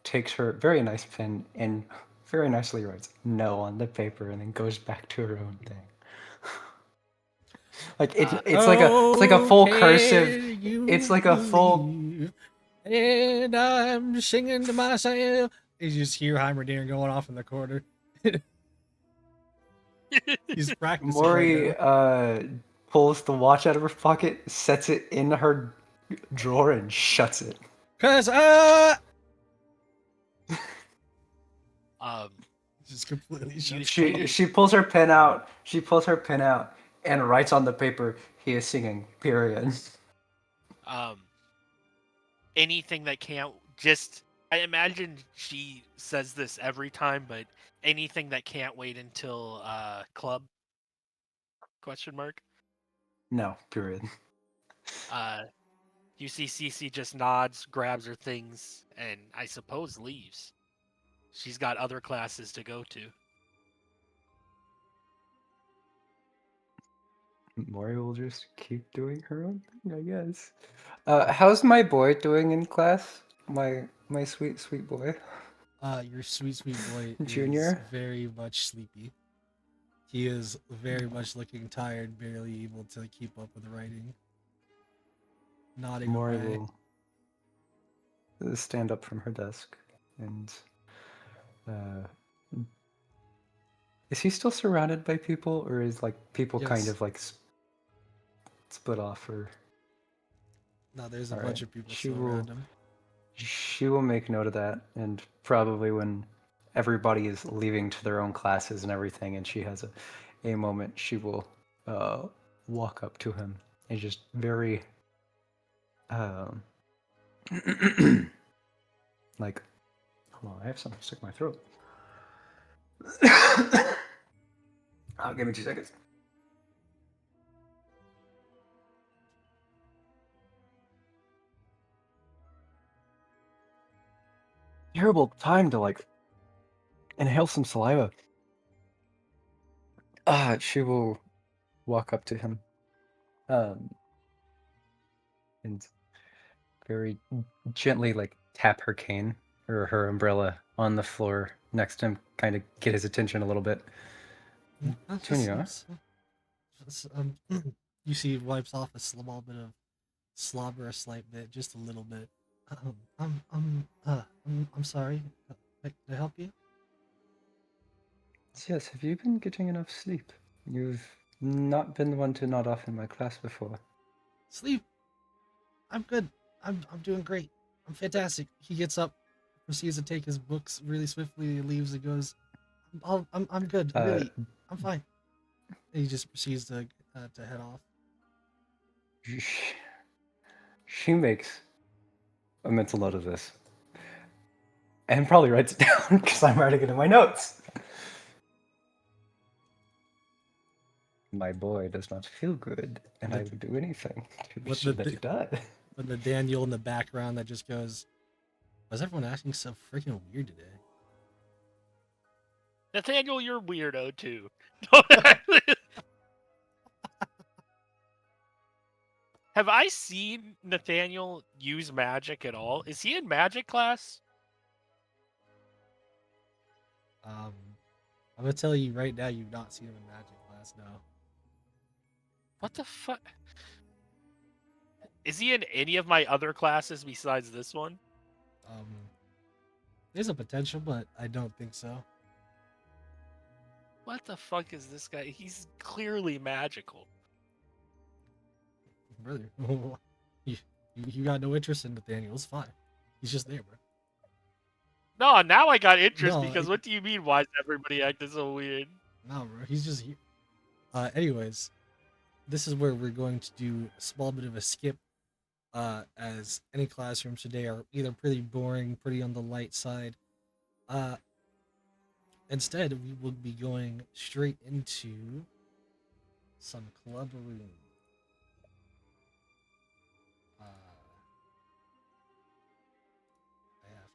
S2: takes her very nice pen and very nicely writes no on the paper and then goes back to her own thing. Like it's like a full cursive. It's like a full.
S1: Believe, and I'm singing to myself. You just hear Heimerdinger going off in the corner. He's practicing
S2: Mori
S1: right now.
S2: pulls the watch out of her pocket, sets it in her drawer, and shuts it.
S1: Cause just completely shuts
S2: She pulls her pen out. She pulls her pen out and writes on the paper, "He is singing." Period.
S4: Anything that can't just. I imagine she says this every time, but anything that can't wait until club? Question mark.
S2: No. Period.
S4: You see Cece just nods, grabs her things, and I suppose leaves. She's got other classes to go to.
S2: Mori will just keep doing her own thing, I guess. How's my boy doing in class? My sweet sweet boy.
S1: your sweet boy is
S2: Junior?
S1: very much sleepy. He is very much looking tired, barely able to keep up with the writing. Nodding
S2: Mori
S1: away.
S2: will stand up from her desk and is he still surrounded by people, or is like people kind
S1: Yes.
S2: of like split off? Or
S1: No, there's a
S2: All
S1: bunch
S2: right.
S1: of people
S2: She
S1: still
S2: will
S1: around him.
S2: she will make note of that, and probably when everybody is leaving to their own classes and everything, and she has a moment, she will walk up to him and just very like, hold on, I have something stuck in my throat. Give me 2 seconds. Terrible time to like inhale some saliva. She will walk up to him, and very gently like tap her cane or her umbrella on the floor next to him, kind of get his attention a little bit. Junior,
S1: You see, he wipes off a small bit of slobber, a slight bit, just a little bit. I'm sorry. Can I help you?
S2: yes, have you been getting enough sleep? You've not been the one to nod off in my class before.
S1: Sleep. I'm good. I'm doing great. I'm fantastic. He gets up, proceeds to take his books really swiftly, leaves and goes, I'm good. Really, I'm fine. And he just proceeds to head off.
S2: She makes a mental note of this and probably writes it down because I'm writing it in my notes. My boy does not feel good, and I would do anything to be sure that he does.
S1: But the Daniel in the background that just goes, "Why is everyone acting so freaking weird today?"
S4: Nathaniel, you're weirdo too. Have I seen Nathaniel use magic at all? Is he in magic class?
S1: I'm gonna tell you right now, you've not seen him in magic class, no.
S4: What the fuck? Is he in any of my other classes besides this one?
S1: Um, there's a potential, but I don't think so.
S4: What the fuck is this guy? He's clearly magical.
S1: Brother, you got no interest in Nathaniel. It's fine. He's just there, bro.
S4: No, now I got interest
S1: No,
S4: because what do you mean? Why is everybody acting so weird?
S1: No, bro. He's just here. Anyways, this is where we're going to do a small bit of a skip. As any classrooms today are either pretty boring, pretty on the light side. Uh, Instead, we will be going straight into some club room. I have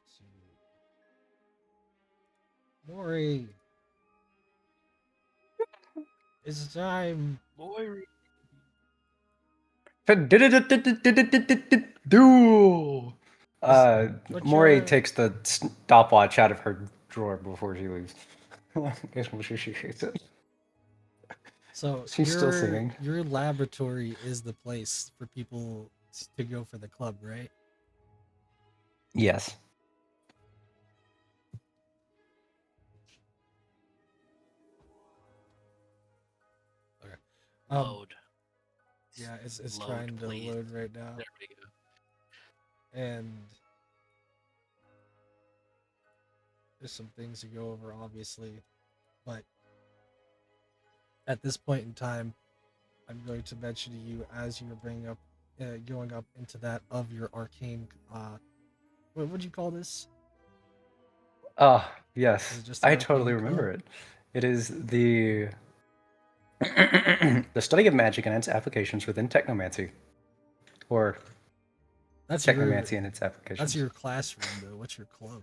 S1: to. Maury, it's time.
S4: Boy,
S2: Duel.
S1: What
S2: Mori
S1: your
S2: takes the stopwatch out of her drawer before she leaves. Guess what she hates it.
S1: So
S2: She's still singing.
S1: your laboratory is the place for people to go for the club, right?
S2: Yes.
S1: Okay.
S4: load.
S1: Yeah, it's
S4: Load,
S1: trying to
S4: please.
S1: load right now,
S4: There we go.
S1: and there's some things to go over, obviously, but at this point in time, I'm going to mention to you as you're bringing up, going up into that of your arcane. What would you call this?
S2: Ah,
S1: Is
S2: yes.
S1: it just the
S2: I
S1: arcane
S2: totally
S1: club?
S2: remember it. It is the the study of magic and its applications within technomancy, or
S1: That's
S2: technomancy and its applications.
S1: That's your classroom, though. What's your club?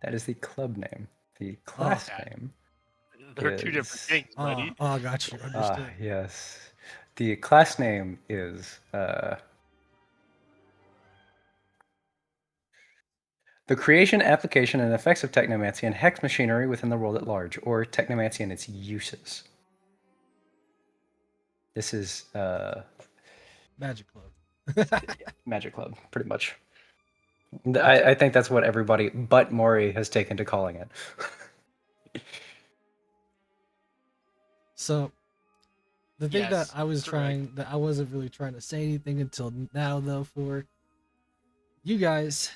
S2: That is the club name. The class
S4: Okay.
S2: name.
S4: They're two different things, buddy.
S1: Oh, got you. Understood.
S2: Yes. The class name is the creation, application, and effects of technomancy and hex machinery within the world at large, or technomancy and its uses. This is
S1: Magic Club.
S2: Magic Club, pretty much. I think that's what everybody but Maury has taken to calling it.
S1: So, the thing
S4: Yes,
S1: that I was
S4: correct.
S1: that I wasn't really trying to say anything until now, though, for you guys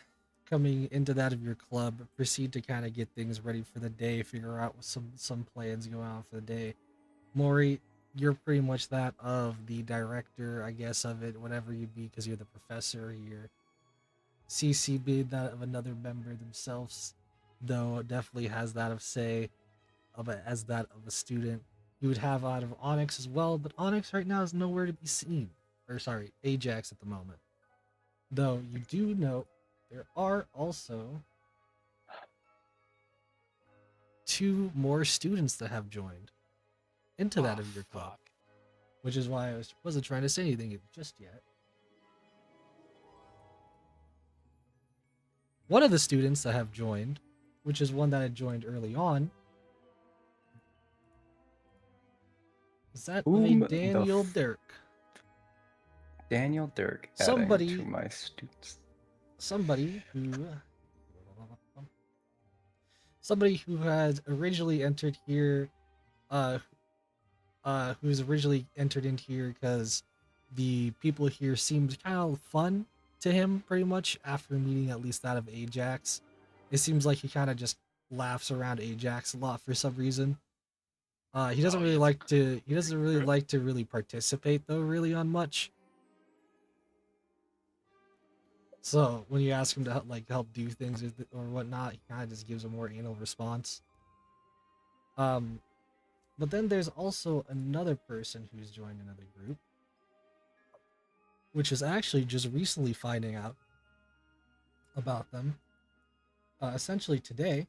S1: coming into that of your club, proceed to kind of get things ready for the day, figure out what some plans going on for the day. Maury, you're pretty much that of the director, I guess, of it, whatever you be, because you're the professor here. CC being that of another member themselves, though definitely has that of say of as that of a student. You would have out of Onyx as well, but Onyx right now is nowhere to be seen. Or sorry, Ajax at the moment. Though you do know there are also 2 more students that have joined into that of your club,
S4: Fuck.
S1: which is why I wasn't trying to say anything just yet. One of the students that have joined, which is one that had joined early on, is that of a Daniel Dirk.
S2: Daniel Dirk adding
S1: Somebody
S2: to my students.
S1: somebody who has originally entered here, who's originally entered in here because the people here seemed kind of fun to him, pretty much after meeting at least that of Ajax. It seems like he kind of just laughs around Ajax a lot for some reason. He doesn't really like to. He doesn't really like to really participate though, really on much. So when you ask him to help do things or whatnot, he kind of just gives a more anal response. But then there's also another person who's joined another group. which is actually just recently finding out about them. Essentially today,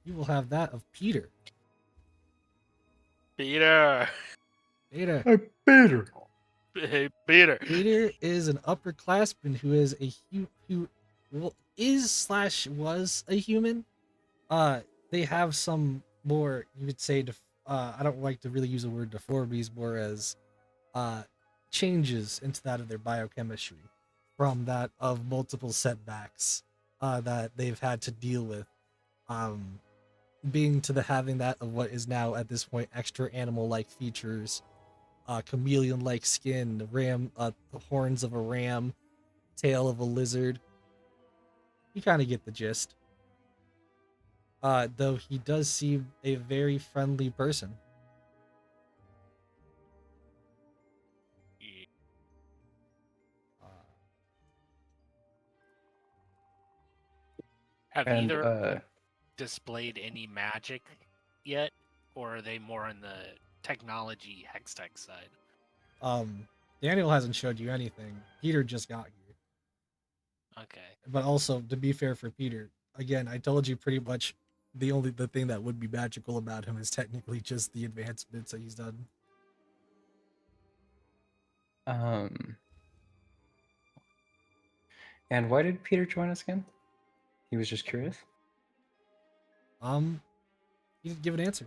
S1: you will have that of Peter.
S4: Peter.
S1: Peter.
S2: I better.
S4: Hey, Peter.
S1: Peter is an upperclassman who is who is slash was a human. They have some more, you would say, I don't like to really use the word deformities, more as uh changes into that of their biochemistry from that of multiple setbacks that they've had to deal with. Um, being to the having that of what is now at this point extra animal-like features, chameleon-like skin, the horns of a ram, tail of a lizard. You kind of get the gist. Though he does seem a very friendly person. Uh,
S4: Have
S2: And
S4: either displayed any magic yet, or are they more on the technology hextech side?
S1: Daniel hasn't showed you anything. Peter just got here.
S4: Okay.
S1: But also, to be fair for Peter, again, I told you pretty much the thing that would be magical about him is technically just the advancements that he's done.
S2: And why did Peter join us again? He was just curious.
S1: He didn't give an answer.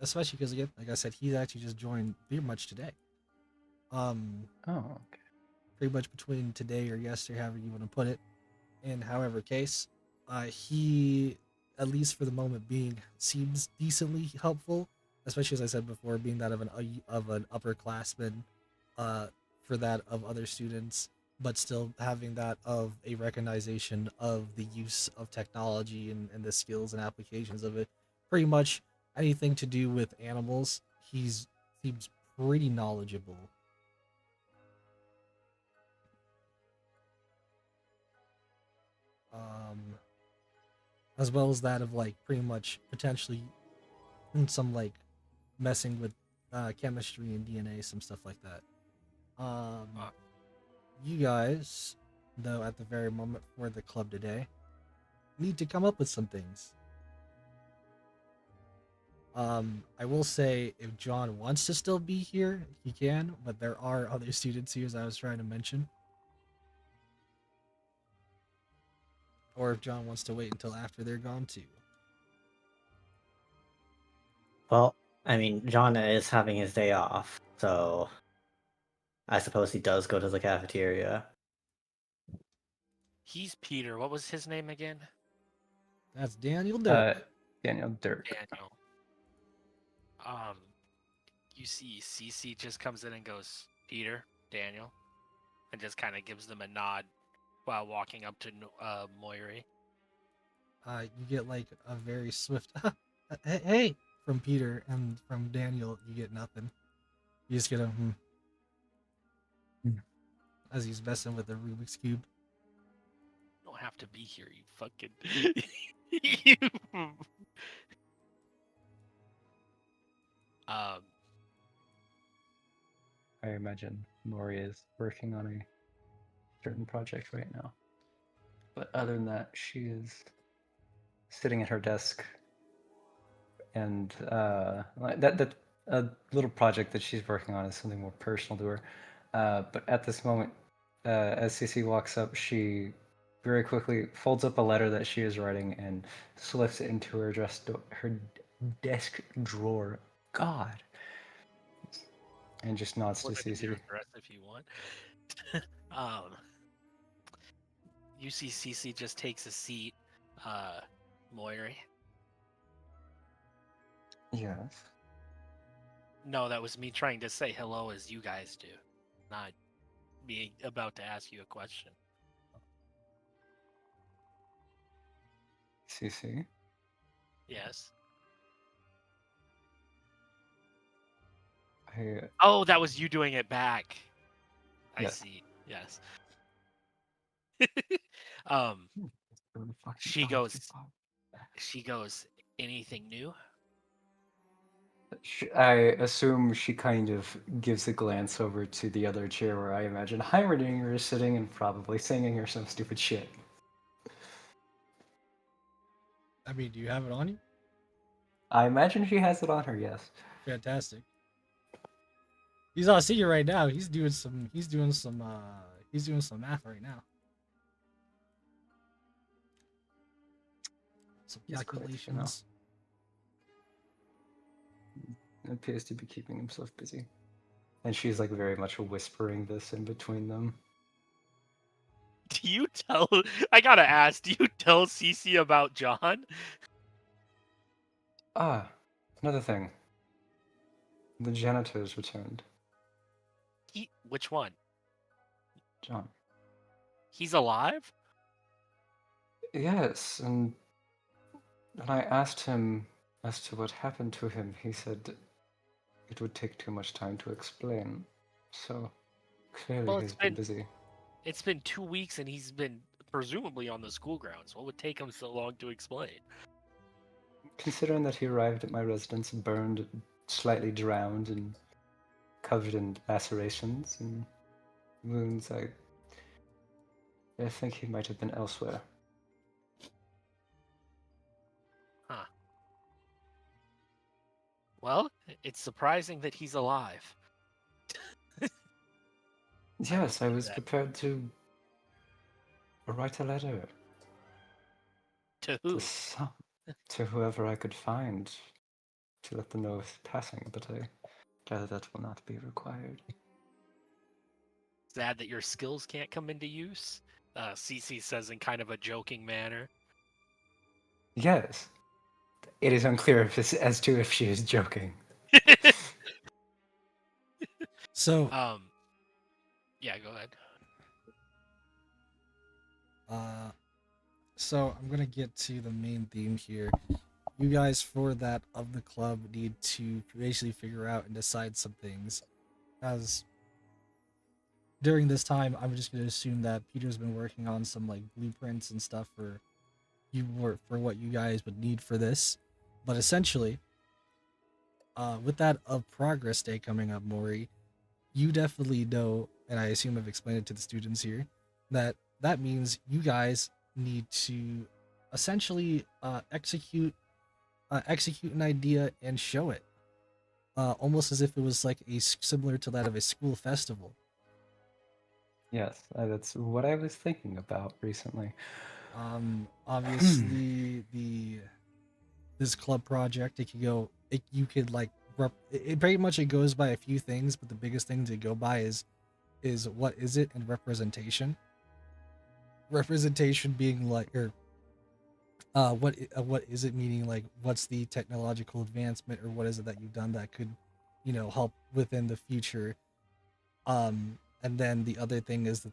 S1: Especially because again, like I said, he's actually just joined pretty much today.
S2: Oh, okay.
S1: Pretty much between today or yesterday, however you want to put it. In however case, he, at least for the moment being, seems decently helpful. Especially as I said before, being that of an upperclassman, for that of other students, but still having that of a recognition of the use of technology and the skills and applications of it. Pretty much anything to do with animals, he's seems pretty knowledgeable. Um, as well as that of like pretty much potentially some like messing with chemistry and DNA, some stuff like that. You guys, though, at the very moment for the club today, need to come up with some things. I will say if John wants to still be here, he can, but there are other students here as I was trying to mention. Or if John wants to wait until after they're gone too.
S3: Well, I mean, John is having his day off, so I suppose he does go to the cafeteria.
S4: He's Peter. What was his name again?
S1: That's Daniel Dirk.
S2: Daniel Dirk.
S4: Daniel. You see Cece just comes in and goes, Peter, Daniel, and just kind of gives them a nod while walking up to Moiri.
S1: You get like a very swift hey from Peter, and from Daniel you get nothing. You just get a as he's messing with the Rubik's Cube.
S4: You don't have to be here, you fucking you.
S2: I imagine Maury is working on a certain project right now. But other than that, she is sitting at her desk, and that a little project that she's working on is something more personal to her. But at this moment, as CC walks up, she very quickly folds up a letter that she is writing and slips it into her her desk drawer. God. And just nods to
S4: Flip it into your
S2: CC.
S4: dress if you want. You see Cece just takes a seat, Moiri.
S2: Yes.
S4: No, that was me trying to say hello as you guys do, not me about to ask you a question.
S2: CC.
S4: Yes.
S2: I,
S4: Oh, that was you doing it back. I
S2: Yes.
S4: see. Yes. um, she goes. She goes. Anything new?
S2: I assume she kind of gives a glance over to the other chair where I imagine Heimerdinger is sitting and probably singing or some stupid shit.
S1: I mean, do you have it on you?
S2: I imagine she has it on her, yes.
S1: Fantastic. He's on senior right now. He's doing some. He's doing some. He's doing some math right now. Some
S2: He's quick,
S1: calculations.
S2: Appears to be keeping himself busy. And she's like very much whispering this in between them.
S4: Do you tell? I gotta ask. Do you tell Cece about John?
S2: Ah, another thing. The janitor's returned.
S4: Which one?
S2: John.
S4: He's alive?
S2: Yes, and when I asked him as to what happened to him, he said it would take too much time to explain. So, clearly
S4: Well,
S2: he's been busy.
S4: it's been 2 weeks and he's been presumably on the school grounds. What would take him so long to explain?
S2: Considering that he arrived at my residence burned, slightly drowned, and covered in lacerations and wounds, I think he might have been elsewhere.
S4: Huh. Well, it's surprising that he's alive.
S2: Yes, I was prepared to write a letter
S4: To who?
S2: to whoever I could find to let them know of his passing, but I gather that will not be required.
S4: Sad that your skills can't come into use? Cece says in kind of a joking manner.
S2: Yes. It is unclear as to if she is joking.
S1: So,
S4: yeah, go ahead.
S1: So I'm gonna get to the main theme here. You guys, for that of the club, need to basically figure out and decide some things. As during this time, I'm just gonna assume that Peter's been working on some like blueprints and stuff for what you guys would need for this. But essentially, with that of progress day coming up, Maury, you definitely know, and I assume I've explained it to the students here, that that means you guys need to essentially execute an idea and show it, almost as if it was like similar to that of a school festival.
S2: Yes, that's what I was thinking about recently.
S1: Obviously, this club project, you could like it pretty much it goes by a few things, but the biggest thing to go by is what is it and representation. Representation being like, or what is it, meaning like what's the technological advancement, or what is it that you've done that could help within the future. And then the other thing is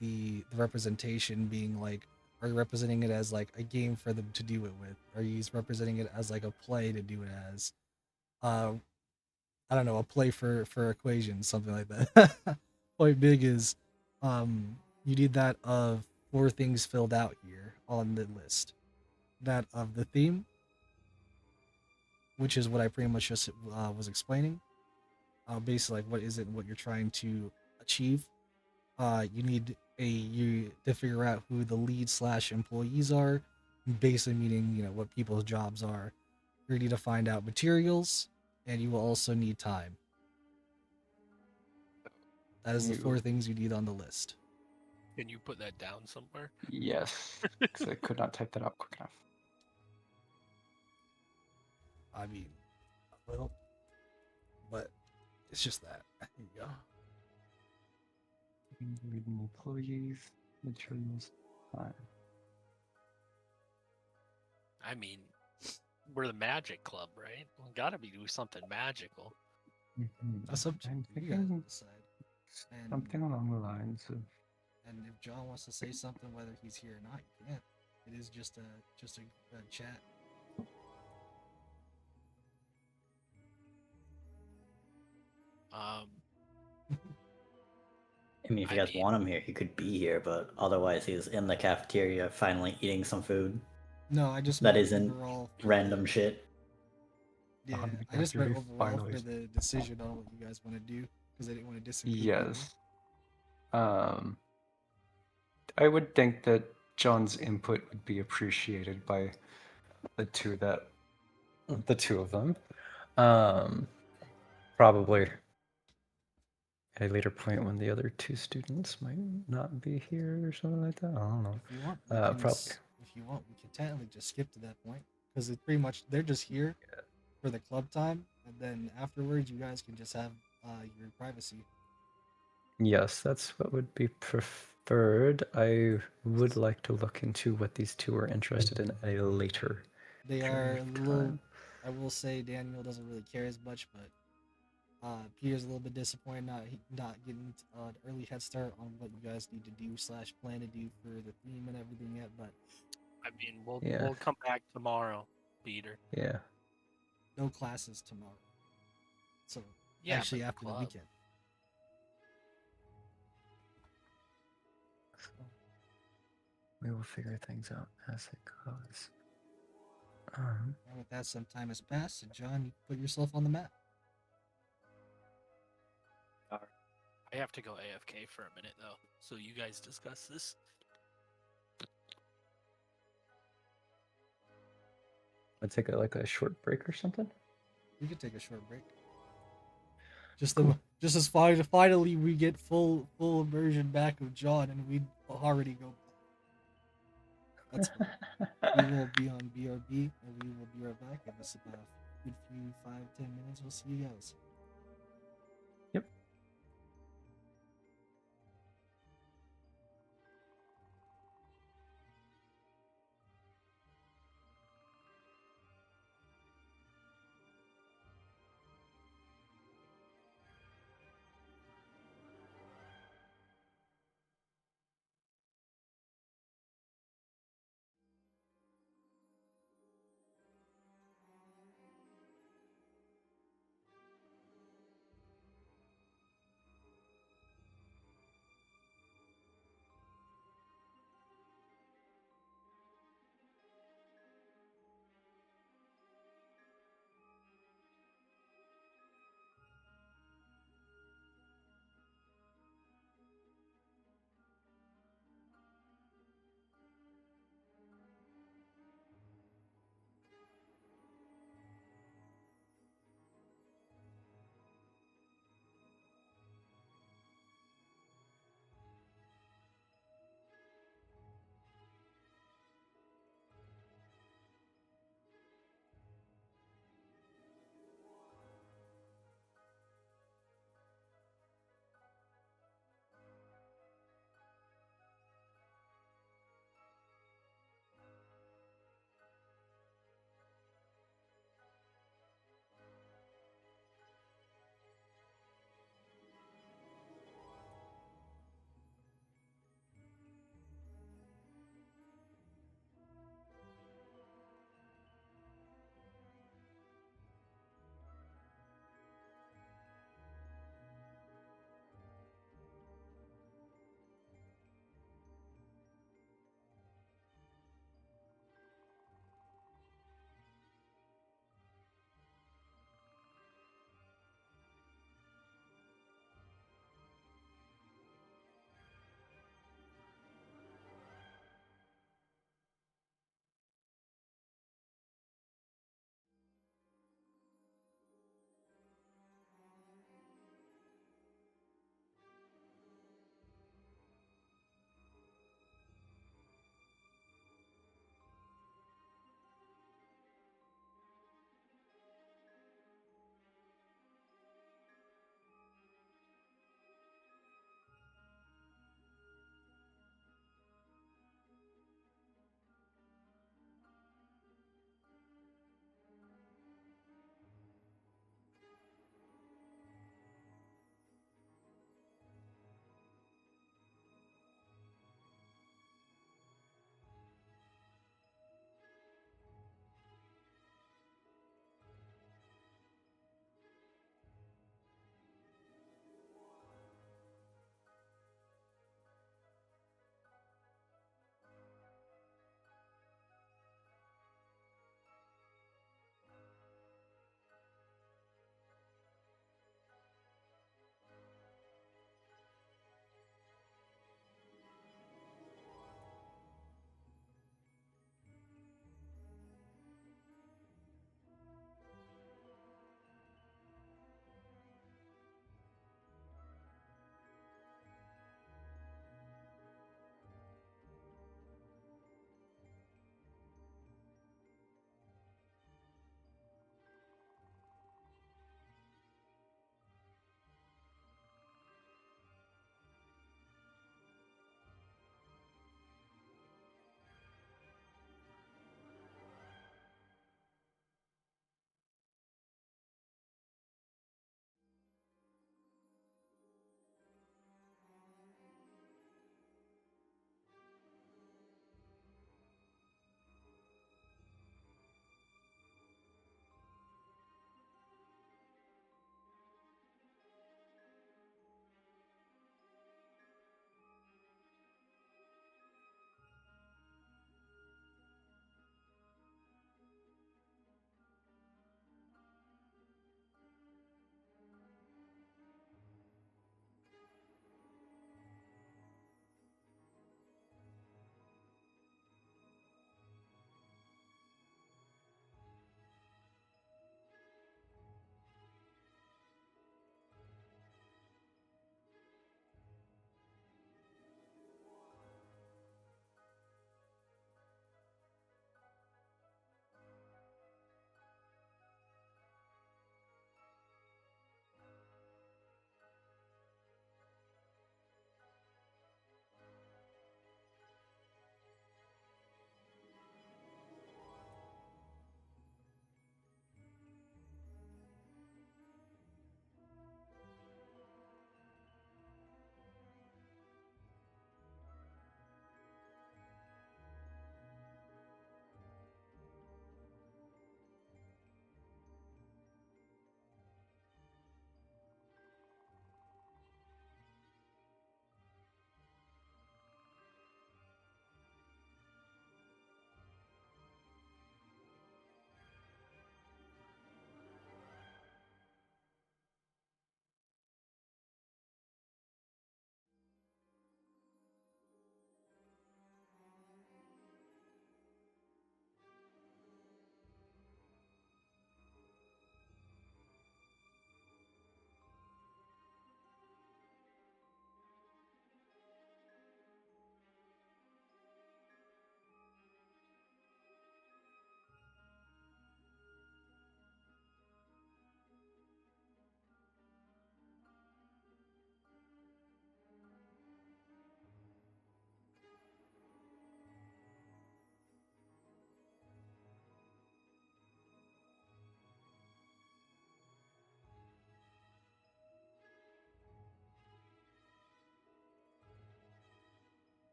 S1: the representation being like, are you representing it as like a game for them to do it with? Are you representing it as like a play to do it as? I don't know, a play for equations, something like that. Point big is, you need that of 4 things filled out here on the list. That of the theme, which is what I pretty much just was explaining. Basically, like what is it and what you're trying to achieve. You need you to figure out who the lead / employees are, basically meaning what people's jobs are. You need to find out materials, and you will also need time. That is the 4 things you need on the list.
S4: Can you put that down somewhere?
S2: Yes, because I could not type that out quick enough.
S1: I mean, well, but it's just that. There you go.
S2: Employees, materials, time.
S4: I mean, we're the magic club, right? We gotta be doing something magical.
S1: That's up to
S2: I'm
S1: you guys to
S2: thinking
S1: decide. And,
S2: something along the lines of
S1: and if John wants to say something, whether he's here or not, you can. It is just a chat.
S3: mean, if you guys want him here, he could be here, but otherwise he's in the cafeteria finally eating some food.
S1: No, I just
S3: That
S1: meant
S3: isn't
S1: overall
S3: random shit.
S1: Yeah,
S2: the
S1: I just meant
S2: cafeteria
S1: overall for
S2: finally-
S1: the decision on what you guys want to do because I didn't want to disinclude
S2: Yes. I would think that John's input would be appreciated by the two of them. Probably at a later point when the other two students might not be here or something like that. I don't know.
S1: If you want,
S2: Probably.
S1: if you want, we can technically just skip to that point because it's pretty much they're just here for the club time, and then afterwards you guys can just have your privacy.
S2: Yes, that's what would be preferred. I would like to look into what these two are interested in at a later.
S1: They are a
S2: period of
S1: little.
S2: time.
S1: I will say Daniel doesn't really care as much, but Peter's a little bit disappointed not getting an early head start on what you guys need to do / plan to do for the theme and everything yet. But
S4: I mean,
S2: Yeah.
S4: we'll come back tomorrow, Peter.
S2: Yeah.
S1: no classes tomorrow, so
S4: Yeah,
S1: actually
S4: but
S1: after the
S4: club.
S1: weekend.
S2: So we will figure things out as it goes.
S1: And with that, some time has passed, and John, you put yourself on the map.
S4: I have to go AFK for a minute though, so you guys discuss this.
S2: I'd take a short break or something.
S1: We could take a short break.
S2: Cool.
S1: Just as finally we get full immersion back of John, and we already go. That's fine. We will be on BRB, and we will be right back. Give us about a good few 5-10 minutes. We'll see you guys.
S2: Yep.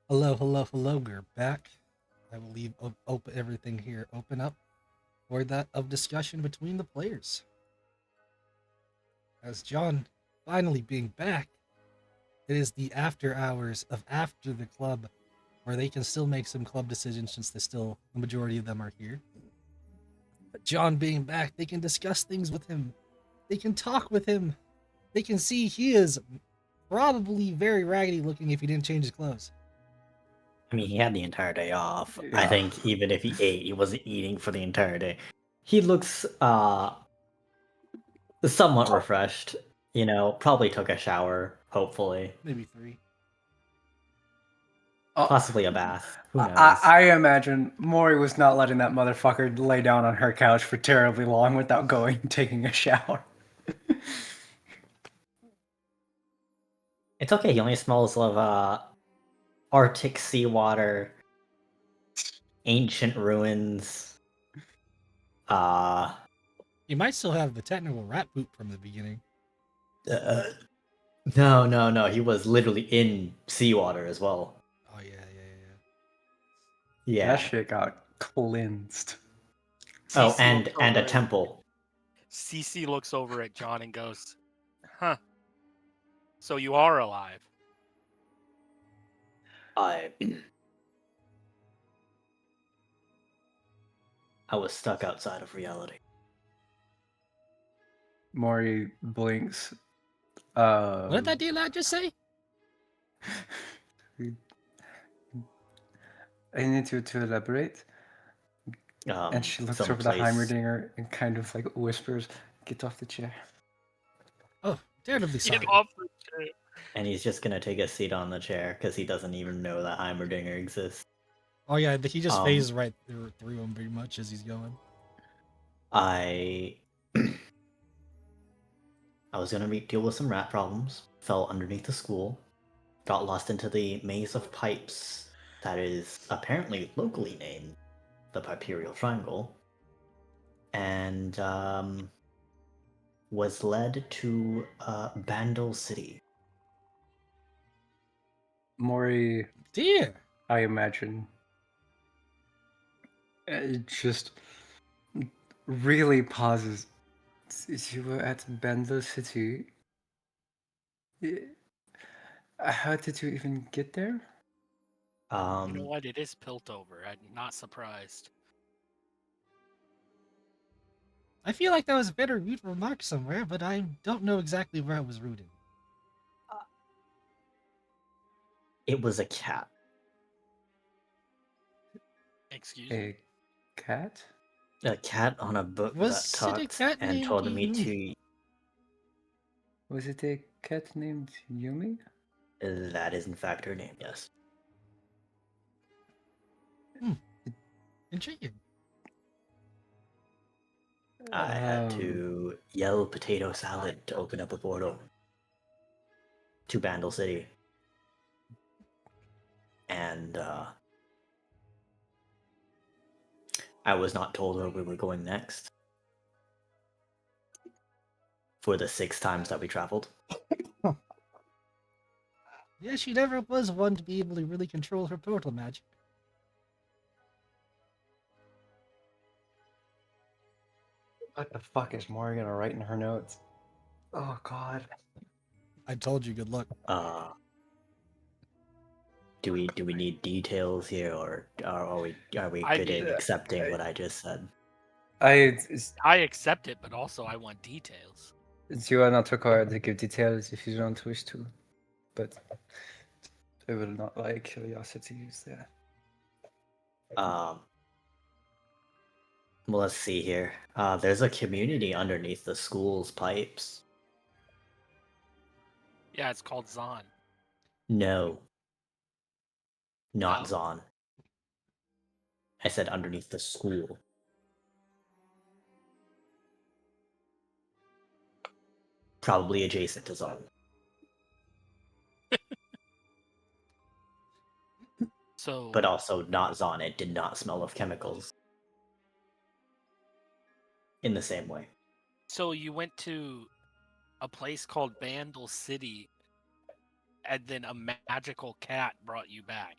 S1: Hello, hello, hello. We're back. I will leave open everything here open up for that of discussion between the players. As John finally being back, it is the after hours of after the club, where they can still make some club decisions since the majority of them are here. But John being back, they can discuss things with him. They can talk with him. They can see he is probably very raggedy looking if he didn't change his clothes.
S3: I mean, he had the entire day off. I
S2: Yeah.
S3: think even if he ate, he wasn't eating for the entire day. He looks somewhat refreshed. Probably took a shower, hopefully.
S1: Maybe 3.
S3: Possibly a bath. Who knows?
S2: I imagine Maury was not letting that motherfucker lay down on her couch for terribly long without going and taking a shower.
S3: It's okay, he only smells of Arctic seawater, ancient ruins.
S1: He might still have the technical rat poop from the beginning.
S3: No. He was literally in seawater as well.
S1: Oh yeah.
S3: Yeah.
S2: That shit got cleansed.
S3: Oh,
S4: CC
S3: and
S4: looks
S3: a
S4: over-
S3: temple.
S4: CC looks over at John and goes, "Huh. So you are alive."
S3: I was stuck outside of reality.
S2: Maury blinks.
S1: What did that dear lad just say?
S2: I need you to elaborate. And she looks over the
S3: someplace-
S2: Heimerdinger and kind of like whispers, "Get off the chair."
S1: Oh, terribly sorry.
S4: Get off the chair.
S3: And he's just gonna take a seat on the chair because he doesn't even know that Heimerdinger exists.
S1: Oh yeah, he just
S3: Um,
S1: phases right through him pretty much as he's going.
S3: I was gonna deal with some rat problems. Fell underneath the school. Got lost into the maze of pipes that is apparently locally named the Piperial Triangle. And was led to Bandle City.
S2: Maury,
S1: Dear.
S2: I imagine, it just really pauses. You were at Bandle City. How did you even get there?
S4: You know what? It is Piltover. I'm not surprised.
S1: I feel like that was a better root remark somewhere, but I don't know exactly where it was rooted.
S3: It was a cat.
S4: Excuse me.
S2: A cat?
S3: A cat on a book
S1: Was
S3: that
S1: it a
S3: talked
S1: cat
S3: and
S1: named
S3: told me
S1: Yumi?
S2: Was it a cat named Yumi?
S3: that is in fact her name, yes.
S1: Intriguing.
S3: I had to yell potato salad to open up a portal to Bandle City. And I was not told where we were going next. For the 6 times that we traveled.
S1: Yeah, she never was one to be able to really control her portal magic.
S2: What the fuck is Maury gonna write in her notes? Oh god.
S1: I told you, good luck.
S3: Do we need details here, or are we
S4: I
S3: good
S4: mean,
S3: at accepting what I just said?
S4: I accept it, but also I want details.
S2: You are not required to give details if you don't wish to, but I will not lie. Curiosity is there.
S3: Well, let's see here. There's a community underneath the school's pipes.
S4: Yeah, it's called Zon.
S3: No. Not
S4: No?
S3: Zon. I said underneath the school. Probably adjacent to Zon.
S4: So,
S3: But also not Zon. It did not smell of chemicals. In the same way.
S4: so you went to a place called Bandle City, and then a magical cat brought you back.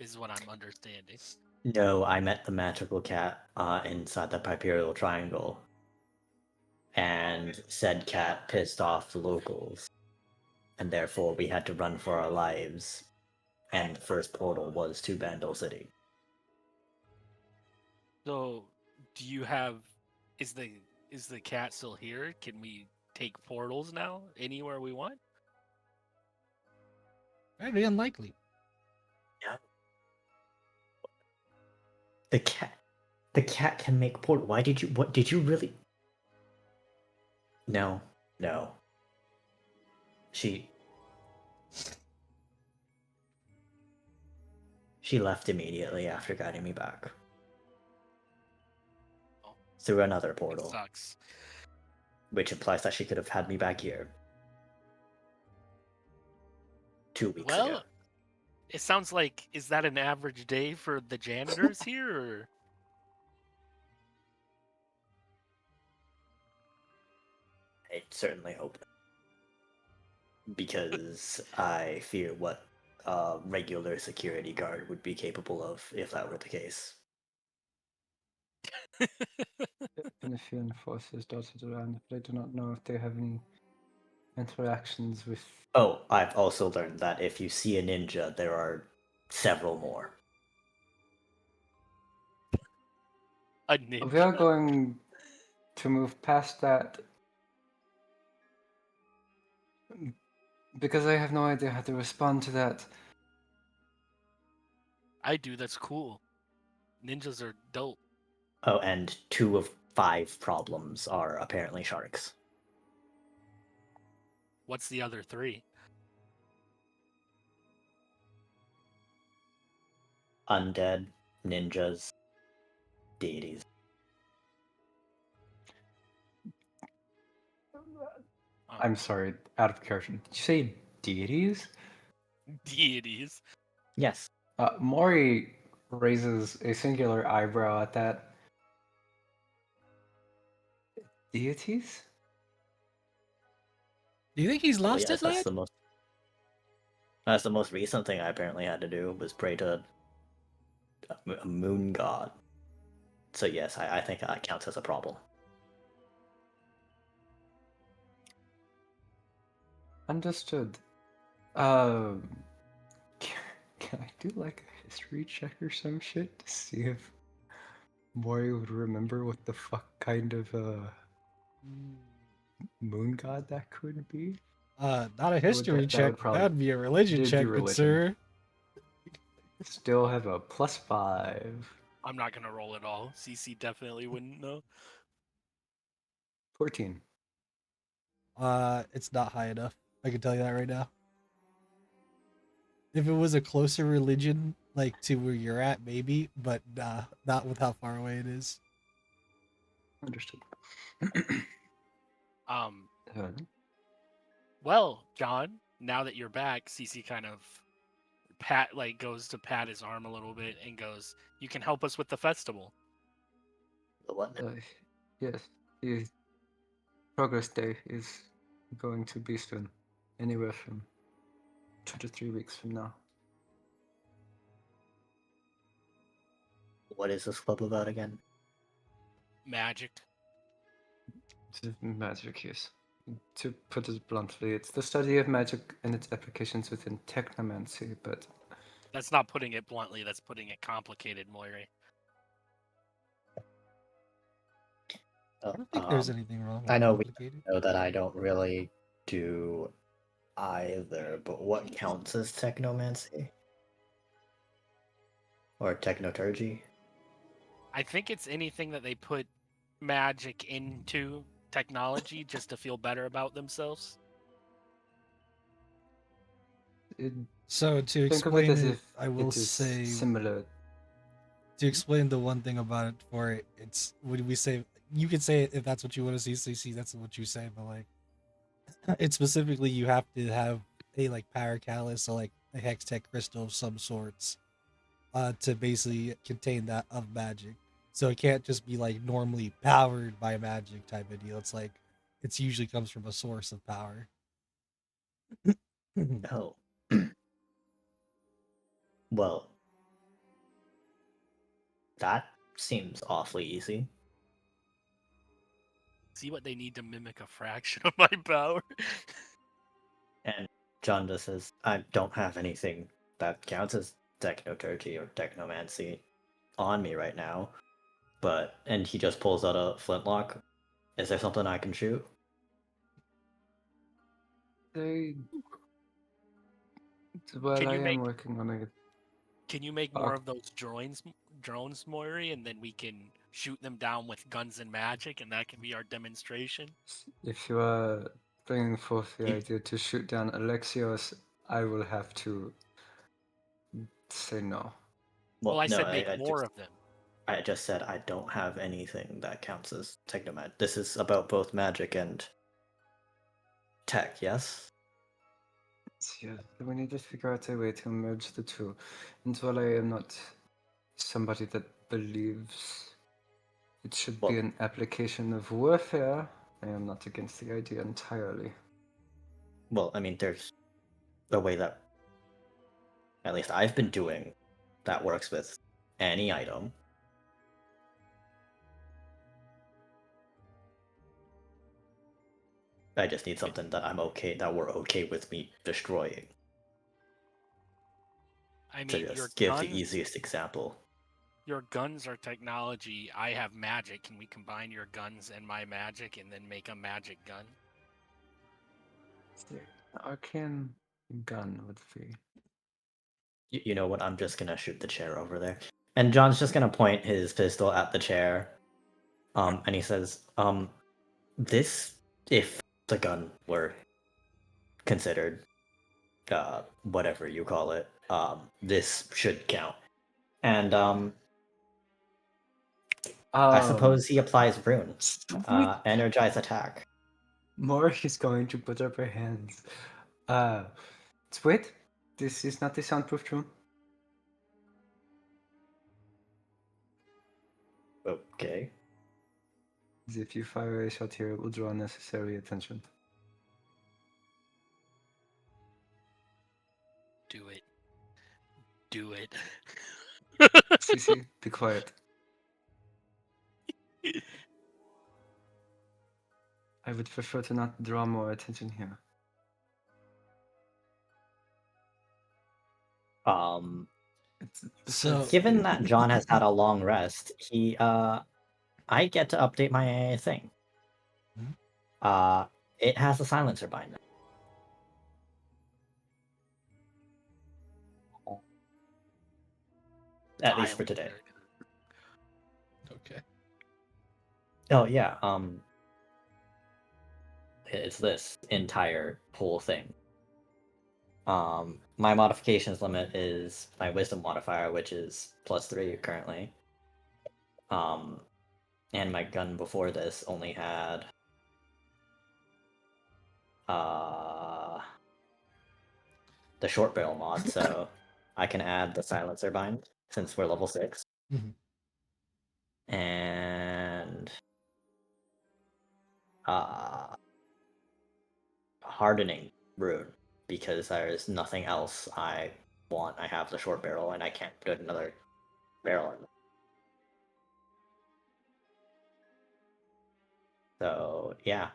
S4: is what I'm understanding.
S3: No, I met the magical cat inside the Piperial Triangle. And said cat pissed off the locals. And therefore we had to run for our lives. And the first portal was to Bandle City.
S4: So, do you have? Is the cat still here? Can we take portals now anywhere we want?
S1: Very unlikely.
S3: Yeah. The cat can make portal. Why did you? What did you really? No. She left immediately after guiding me back.
S4: Oh.
S3: Through another
S4: It
S3: portal.
S4: sucks.
S3: Which implies that she could have had me back here 2 weeks ago.
S4: Well, it sounds like, is that an average day for the janitors here? Or?
S3: I certainly hope not. Because I fear what a regular security guard would be capable of if that were the case.
S2: Benefian forces dotted around, but I do not know if they have any interactions with.
S3: Oh, I've also learned that if you see a ninja, there are several more.
S4: A ninja?
S2: We are going to move past that because I have no idea how to respond to that.
S4: I do. That's cool. Ninjas are dope.
S3: Oh, and 2 of 5 problems are apparently sharks.
S4: What's the other 3?
S3: Undead, ninjas, deities.
S2: I'm sorry, out of character. Did you say deities?
S4: Deities.
S3: Yes.
S2: Mori raises a singular eyebrow at that. Deities?
S1: Do you think he's
S3: Well,
S1: lost
S3: yes,
S1: it, lad?
S3: that's the most recent thing I apparently had to do was pray to a moon god. So yes, I think that counts as a problem.
S2: Understood. Can I do like a history check or some shit to see if Mori would remember what the fuck kind of moon god that could be?
S1: Not a history
S2: that
S1: check.
S2: would probably
S1: That'd be a religion
S2: do
S1: check, good
S2: religion.
S1: sir.
S2: Still have a +5.
S4: I'm not gonna roll at all. CC definitely wouldn't know.
S2: 14.
S1: It's not high enough. I can tell you that right now. If it was a closer religion, like to where you're at, maybe, but nah, not with how far away it is.
S2: Understood.
S4: Well, John, now that you're back, CC kind of goes to pat his arm a little bit and goes, "You can help us with the festival."
S3: The what?
S2: Yes, the progress day is going to be soon. Anywhere from 2 to 3 weeks from now.
S3: What is this club about again?
S4: Magic.
S2: It's magic, yes. To put it bluntly, it's the study of magic and its applications within technomancy, but
S4: That's not putting it bluntly. That's putting it complicated, Moiri.
S1: I don't think there's anything wrong with
S3: I know
S1: complicated.
S3: know that I don't really do either, but what counts as technomancy? Or technoturgy?
S4: I think it's anything that they put magic into technology just to feel better about themselves.
S1: So to
S2: think of it
S1: explain
S2: as
S1: it,
S2: if
S1: I will
S2: it is
S1: say
S2: similar.
S1: to explain the one thing about it for it, it's when we say you could say it if that's what you want to see, CC, that's what you say, but like it's specifically you have to have a like power callus or like a hex tech crystal of some sorts to basically contain that of magic. So it can't just be like normally powered by magic type of deal. It's like it's usually comes from a source of power.
S3: Oh. Well, That seems awfully easy.
S4: See what they need to mimic a fraction of my power.
S3: And John just says, I don't have anything that counts as technoturgy or technomancy on me right now. And he just pulls out a flintlock. Is there something I can shoot?
S2: Well,
S4: Can
S2: I
S4: you
S2: am
S4: make-
S2: working on it.
S4: Can you make more of those drones, Moiri, and then we can shoot them down with guns and magic, and that can be our demonstration?
S2: If you are bringing forth the idea to shoot down Alexios, I will have to say no.
S4: Well, I
S3: no,
S4: said make more
S3: just,
S4: of them.
S3: I just said I don't have anything that counts as technomat. This is about both magic and tech, yes?
S2: Yeah, we need to figure out a way to merge the two. And while I am not somebody that believes it should be an application of warfare, I am not against the idea entirely.
S3: Well, I mean, there's a way that, at least I've been doing, that works with any item. I just need something that we're okay with me destroying.
S4: I
S3: To
S4: mean,
S3: just give the easiest example.
S4: Your guns are technology. I have magic. Can we combine your guns and my magic and then make a magic gun?
S2: Arcane gun would be.
S3: You know what? I'm just gonna shoot the chair over there. And John's just gonna point his pistol at the chair. And he says, this, if the gun were considered, whatever you call it, this should count. And, I suppose he applies rune. Energize attack.
S2: Mori is going to put up her hands. Wait, this is not the soundproof room.
S3: Okay.
S2: If you fire a shot here, it will draw unnecessary attention.
S4: Do it. Do it.
S2: Cece, be quiet. I would prefer to not draw more attention here.
S1: So
S3: Given that John has had a long rest, I get to update my thing. It has a silencer bind. At least for today.
S1: Okay.
S3: Oh yeah, it's this entire whole thing. My modifications limit is my wisdom modifier, which is +3 currently. And my gun before this only had the short barrel mod, so I can add the silencer bind since we're level 6.
S1: Mhm.
S3: And hardening rune, because there's nothing else I want. I have the short barrel and I can't put another barrel in. So yeah.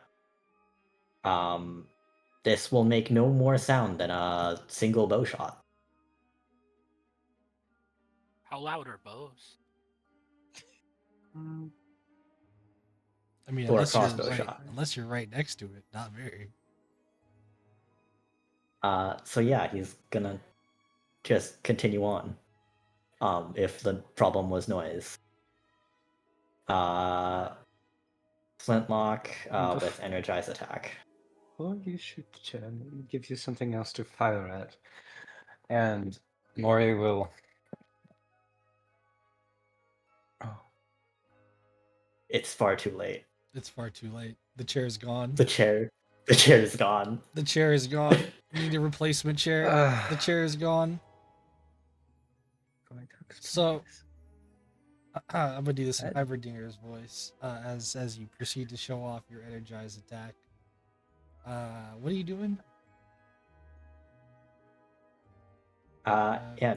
S3: This will make no more sound than a single bow shot.
S4: How loud are bows?
S1: I mean,
S3: Or a
S1: unless you're
S3: crossbow
S1: right,
S3: shot.
S1: unless you're right next to it, not very.
S3: So yeah, he's gonna just continue on. If the problem was noise. Flintlock with energize attack.
S2: Before you shoot the chair, let me give you something else to fire at. And Mori will. Oh.
S3: It's far too late.
S1: It's far too late. The chair's gone.
S3: The chair is gone.
S1: The chair is gone. You need a replacement chair. The chair is gone. So I'm gonna do this in Iverdinger's voice as you proceed to show off your energized attack. What are you doing?
S3: Yeah.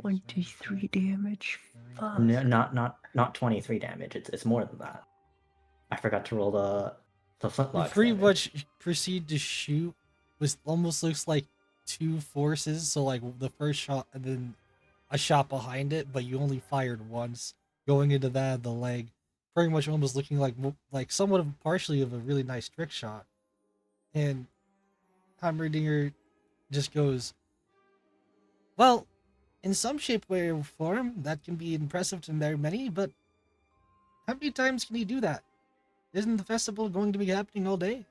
S2: 23 damage.
S3: No, not 23 damage. It's more than that. I forgot to roll the
S1: You
S3: flintlock
S1: pretty
S3: damage.
S1: much proceed to shoot. Which almost looks like two forces. So like the first shot and then a shot behind it, but you only fired once. Going into that, the leg, pretty much almost looking like somewhat of partially of a really nice trick shot. And Heimerdinger just goes, well, in some shape, way, or form, that can be impressive to very many, but how many times can you do that? Isn't the festival going to be happening all day?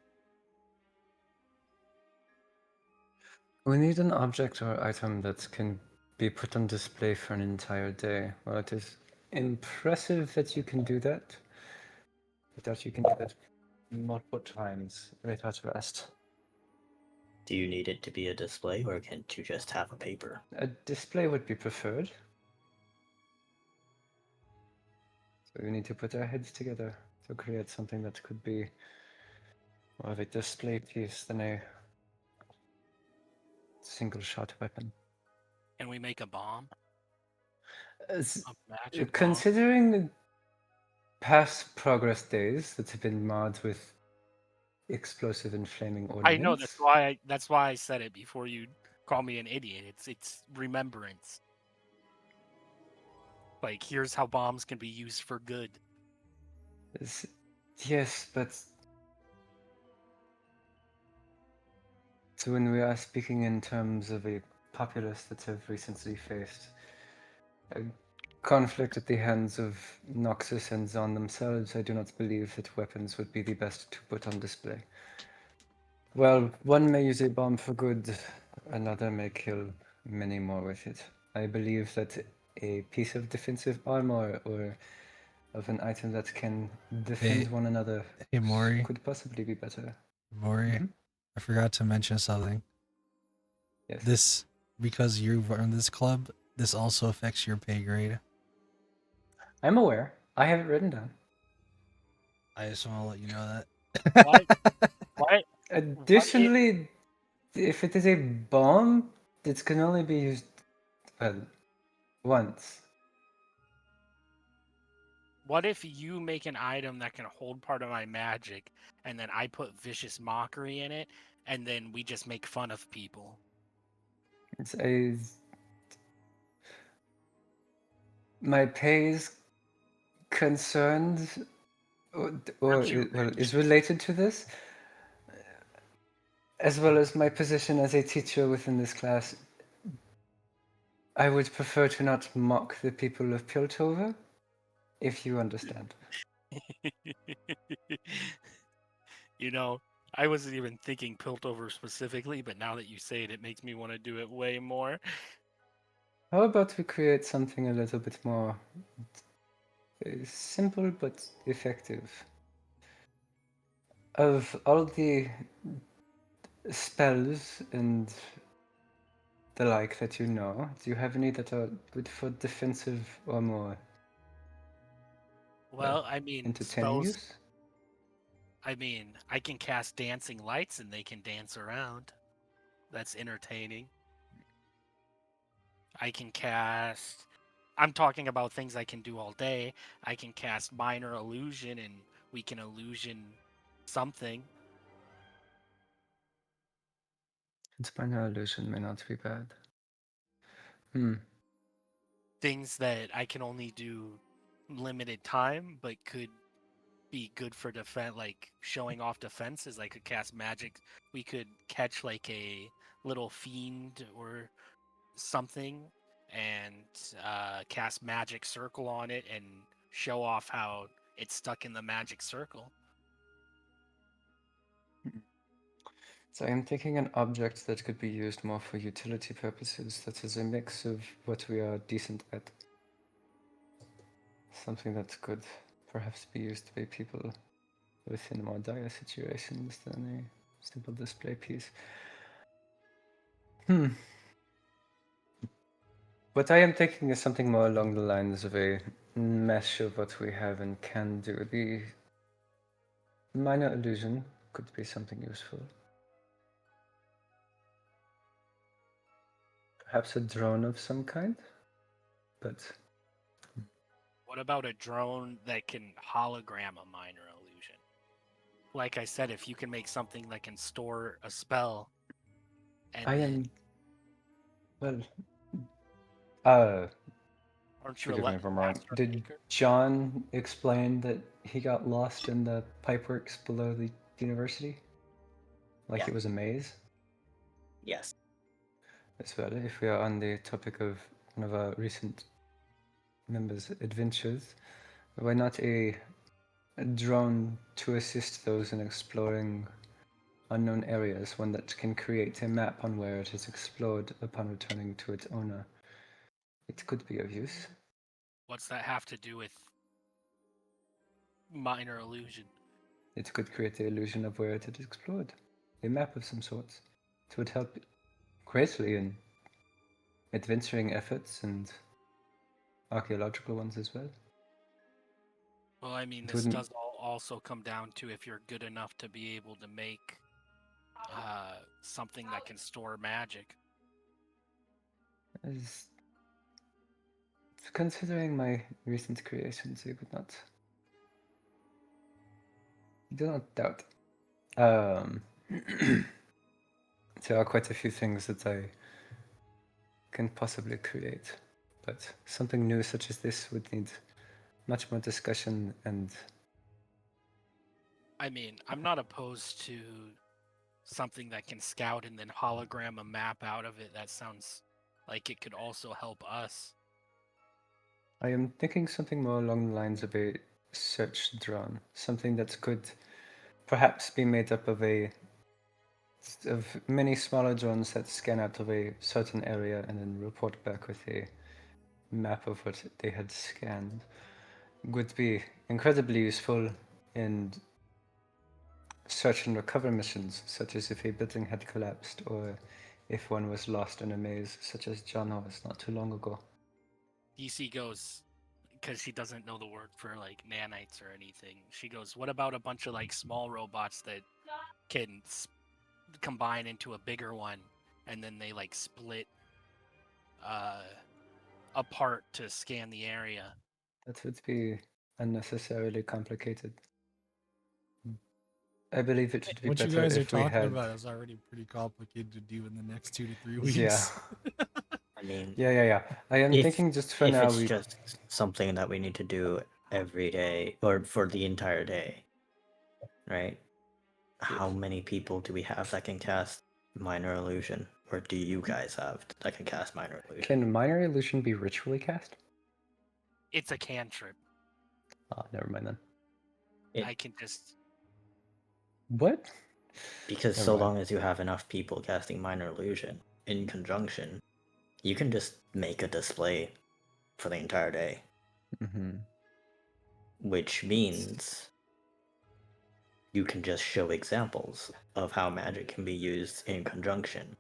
S2: We need an object or item that can be put on display for an entire day. Well, it is impressive that you can do that, but that you can do that multiple times without rest.
S3: Do you need it to be a display, or can't you just have a paper?
S2: A display would be preferred. So we need to put our heads together to create something that could be more of a display piece than a single shot weapon.
S4: Can we make a bomb?
S2: As,
S4: A magic bomb?
S2: considering past progress days that have been marred with explosive and flaming ordnance.
S4: I know that's why I said it before you call me an idiot. It's remembrance. Like, here's how bombs can be used for good.
S2: Yes, but so when we are speaking in terms of a populace that have recently faced a conflict at the hands of Noxus and Zon themselves, I do not believe that weapons would be the best to put on display. Well, one may use a bomb for good, another may kill many more with it. I believe that a piece of defensive armor or of an item that can defend one another
S1: Hey, Maury.
S2: could possibly be better.
S1: Maury, I forgot to mention something.
S2: Yes.
S1: This, because you run this club, this also affects your pay grade.
S2: I'm aware. I have it written down.
S1: I just want to let you know that.
S4: What?
S2: Additionally, if it is a bomb, it can only be used once.
S4: What if you make an item that can hold part of my magic, and then I put vicious mockery in it, and then we just make fun of people?
S2: It's a my pay is concerned, or is related to this, as well as my position as a teacher within this class. I would prefer to not mock the people of Piltover, if you understand.
S4: You know, I wasn't even thinking Piltover specifically, but now that you say it, it makes me want to do it way more.
S2: How about we create something a little bit more simple but effective? Of all the spells and the like that you know, do you have any that are good for defensive or more
S4: Well, I mean,
S2: entertaining
S4: spells.
S2: use?
S4: I mean, I can cast dancing lights and they can dance around. That's entertaining. I can cast. I'm talking about things I can do all day. I can cast minor illusion and we can illusion something.
S2: Its minor illusion may not be bad.
S4: Things that I can only do limited time, but could be good for defense, like showing off defenses. I could cast magic. We could catch like a little fiend or something and cast magic circle on it and show off how it's stuck in the magic circle.
S2: So I'm thinking an object that could be used more for utility purposes, that is a mix of what we are decent at. Something that could perhaps be used by people within more dire situations than a simple display piece. What I am thinking is something more along the lines of a mesh of what we have and can do. The minor illusion could be something useful. Perhaps a drone of some kind, but
S4: What about a drone that can hologram a minor illusion? Like I said, if you can make something that can store a spell, and
S2: I
S4: then
S2: am
S4: aren't you a
S2: forgive me if I'm wrong.
S4: master
S2: Did
S4: maker?
S2: John explain that he got lost in the pipeworks below the university? Like
S3: Yeah.
S2: it was a maze?
S3: Yes.
S2: As well, if we are on the topic of one of our recent members' adventures, why not a drone to assist those in exploring unknown areas, one that can create a map on where it is explored upon returning to its owner? It could be of use.
S4: What's that have to do with minor illusion?
S2: It could create the illusion of where it is explored. A map of some sorts. It would help greatly in adventuring efforts and archaeological ones as well.
S4: Well, I mean,
S2: It
S4: this
S2: wouldn't.
S4: does also come down to if you're good enough to be able to make something that can store magic.
S2: As considering my recent creations, I would not. Do not doubt. There are quite a few things that I can possibly create, but something new such as this would need much more discussion and.
S4: I mean, I'm not opposed to something that can scout and then hologram a map out of it. That sounds like it could also help us.
S2: I am thinking something more along the lines of a search drone, something that could perhaps be made up of many smaller drones that scan out of a certain area and then report back with a map of what they had scanned. Would be incredibly useful in search and recover missions, such as if a building had collapsed or if one was lost in a maze, such as John was not too long ago.
S4: DC goes, because she doesn't know the word for like nanites or anything. She goes, "What about a bunch of like small robots that can combine into a bigger one, and then they like split apart to scan the area?"
S2: That would be unnecessarily complicated. I believe it would be
S1: What you
S2: better
S1: guys are
S2: if we
S1: talking
S2: had.
S1: about is already pretty complicated to do in the next 2 to 3
S2: Yeah.
S1: weeks.
S3: I mean,
S2: Yeah. I am thinking just for
S3: if
S2: now
S3: it's
S2: we.
S3: just something that we need to do every day or for the entire day, right? How many people do we have that can cast minor illusion, or do you guys have that can cast minor illusion?
S2: Can minor illusion be ritually cast?
S4: It's a cantrip.
S2: Never mind then.
S4: I can just
S2: What?
S3: Because
S2: Never
S3: so
S2: mind.
S3: long as you have enough people casting minor illusion in conjunction, you can just make a display for the entire day.
S2: Mm-hmm.
S3: Which means you can just show examples of how magic can be used in conjunction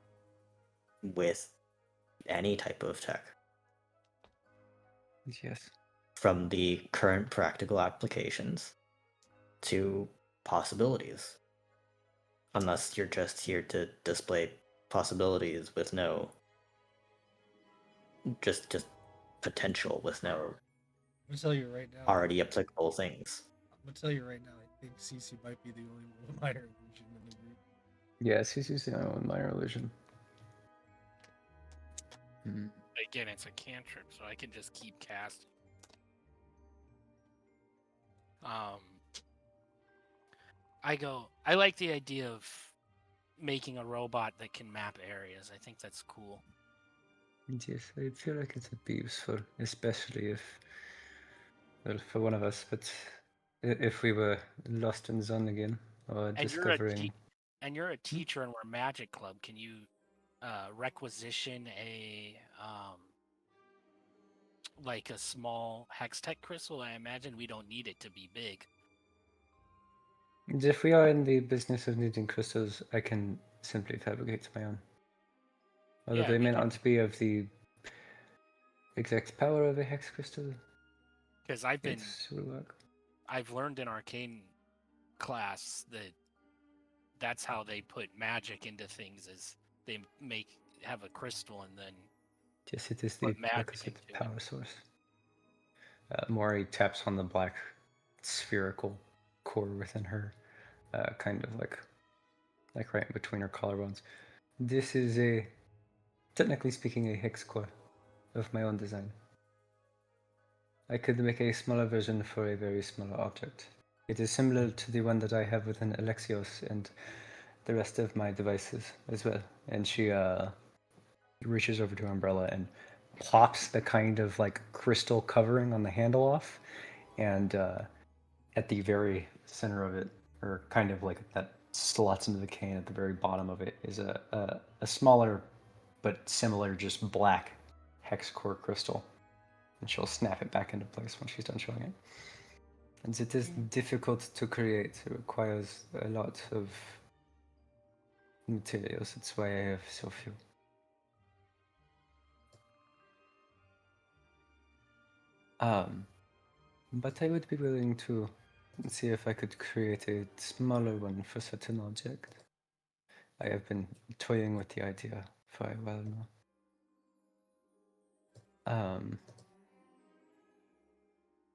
S3: with any type of tech.
S2: Yes.
S3: From the current practical applications to possibilities. Unless you're just here to display possibilities with no just potential with no
S1: I'm gonna tell you right now.
S3: already applicable things.
S1: I'm gonna tell you right now. I think CC might be the only one with minor illusion in the group.
S2: Yes, he's using minor illusion. Mm.
S4: again, it's a cantrip, so I can just keep casting. I like the idea of making a robot that can map areas. I think that's cool.
S2: Yes, I feel like it would be useful, especially if, well, for one of us, but if we were lost in Zone again, or
S4: And
S2: discovering.
S4: you're a teacher and we're Magic Club. Can you requisition a like a small hex tech crystal? I imagine we don't need it to be big.
S2: If we are in the business of needing crystals, I can simply fabricate my own. Although
S4: Yeah,
S2: they
S4: we
S2: may not be of the exact power of a hex crystal.
S4: because I've learned in Arcane class that that's how they put magic into things, is they have a crystal and then
S2: Yes, it is the
S4: put magic
S2: requisite
S4: into it.
S2: power source. Mori taps on the black spherical core within her, kind of like right in between her collarbones. This is technically speaking, a hex core of my own design. I could make a smaller version for a very smaller object. It is similar to the one that I have within Alexios and the rest of my devices as well. And she reaches over to her umbrella and plops the kind of like crystal covering on the handle off, and at the very center of it, or kind of like that slots into the cane at the very bottom of it, is a smaller but similar, just black hex core crystal. And she'll snap it back into place when she's done showing it. And it is difficult to create. It requires a lot of materials. That's why I have so few. But I would be willing to see if I could create a smaller one for such an object. I have been toying with the idea for a while now.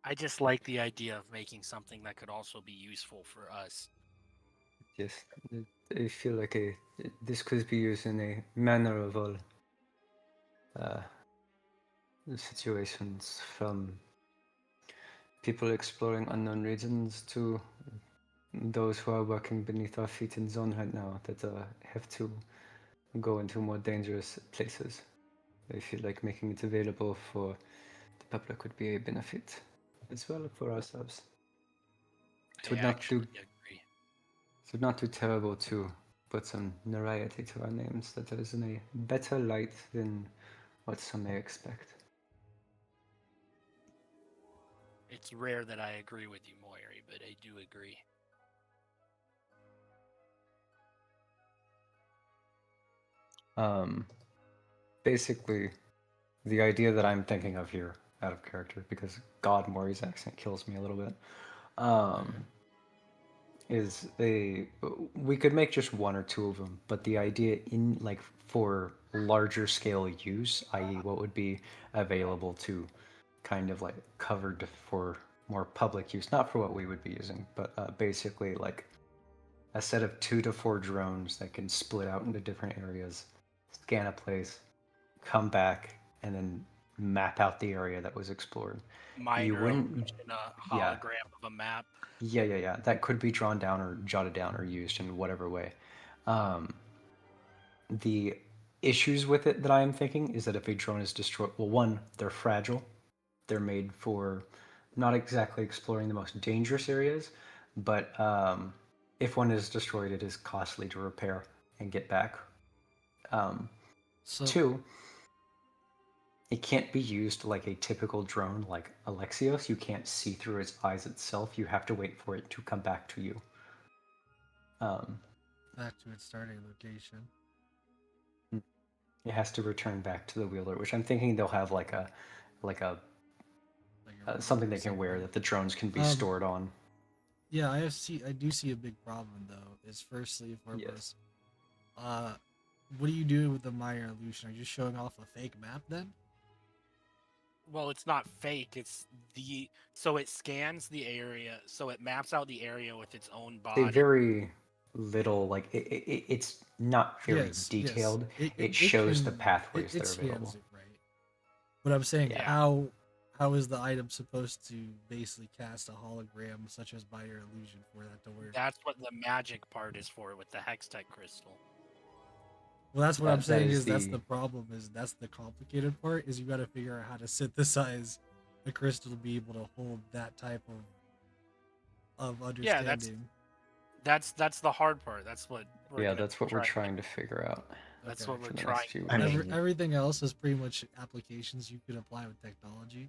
S4: I just like the idea of making something that could also be useful for us.
S2: Yes, I feel like this could be used in a manner of all situations, from people exploring unknown regions to those who are working beneath our feet in zone right now that have to go into more dangerous places. I feel like making it available for the public would be a benefit as well for ourselves. It would not do
S4: agree.
S2: It would not do terrible to put some notoriety to our names that is in a better light than what some may expect.
S4: It's rare that I agree with you, Moiri, but I do agree.
S2: Basically, the idea that I'm thinking of here, out of character, because God, Maury's accent kills me a little bit, is we could make just one or two of them, but the idea in like for larger scale use, i.e., what would be available to kind of like covered for more public use, not for what we would be using, but basically like a set of 2 to 4 drones that can split out into different areas, scan a place, come back, and then map out the area that was explored.
S4: Minor
S2: wouldn't-
S4: illusion, a
S2: yeah.
S4: hologram of a map.
S2: Yeah. That could be drawn down or jotted down or used in whatever way. The issues with it that I am thinking is that if a drone is destroyed, well, one, they're fragile. They're made for not exactly exploring the most dangerous areas, but if one is destroyed, it is costly to repair and get back. Two, it can't be used like a typical drone like Alexios. You can't see through its eyes itself. You have to wait for it to come back to you.
S1: Back to its starting location.
S2: It has to return back to the wielder, which I'm thinking they'll have like a something they can wear that the drones can be stored on.
S1: Yeah, I do see a big problem though. Is firstly and foremost, what do you do with the minor illusion? Are you just showing off a fake map then?
S4: Well, it's not fake. It's so it scans the area, so it maps out the area with its own body.
S2: They very little, like it's not very detailed.
S1: Yes.
S2: It shows the pathways that are available.
S1: It, right? But I'm saying,
S4: Yeah.
S1: how is the item supposed to basically cast a hologram such as minor illusion for that to work?
S4: That's what the magic part is for with the Hextech crystal.
S1: Well, that's what I'm saying is that's the problem, is that's the complicated part, is you got to figure out how to synthesize a crystal to be able to hold that type of understanding.
S4: Yeah, that's the hard part. That's what
S2: we're trying to figure out.
S4: That's
S1: Okay.
S4: what we're trying.
S1: Everything else is pretty much applications you could apply with technology.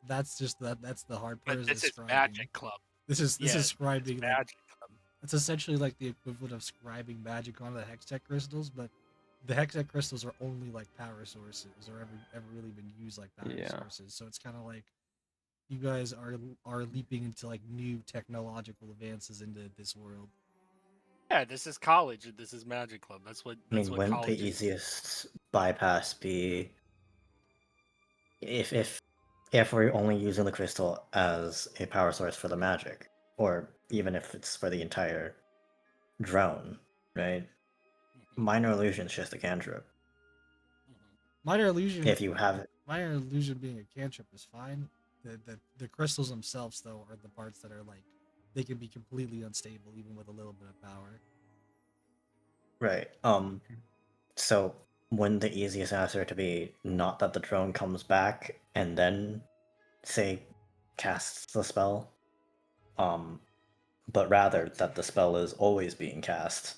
S1: That's just that's the hard part.
S4: But this is Magic Club.
S1: This is scribing.
S4: Magic Club.
S1: It's essentially like the equivalent of scribing magic onto the Hextech crystals, but the Hextech crystals are only like power sources, or ever really been used like power sources. So it's kind of like you guys are leaping into like new technological advances into this world.
S3: Yeah, this is college and this is Magic Club. That's what. That's what
S5: wouldn't the easiest bypass be if
S3: if we're only using the crystal as a power source for the magic, or even if it's for the entire drone, right? Minor illusion is just a cantrip.
S1: Minor illusion.
S3: If you have
S1: Minor illusion being a cantrip is fine. The crystals themselves though are the parts that are like they can be completely unstable even with a little bit of power.
S3: right, so wouldn't the easiest answer to be not that the drone comes back and then say casts the spell, but rather that the spell is always being cast,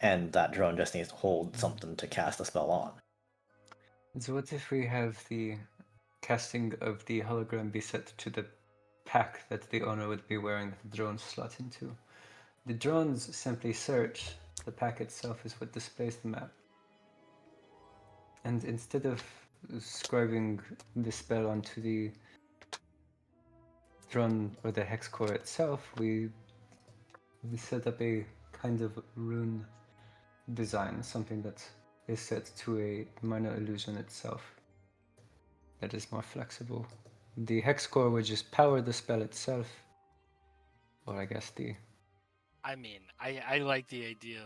S3: and that drone just needs to hold something to cast the spell on.
S2: So what if we have the casting of the hologram be set to the pack that the owner would be wearing the drone slot into? The drones simply search, the pack itself is what displays the map. And instead of scribing the spell onto the drone or the hex core itself, we set up a kind of rune design, something that is set to a minor illusion itself that is more flexible. The hex core would just power the spell itself, or I guess the.
S4: I mean, I like the idea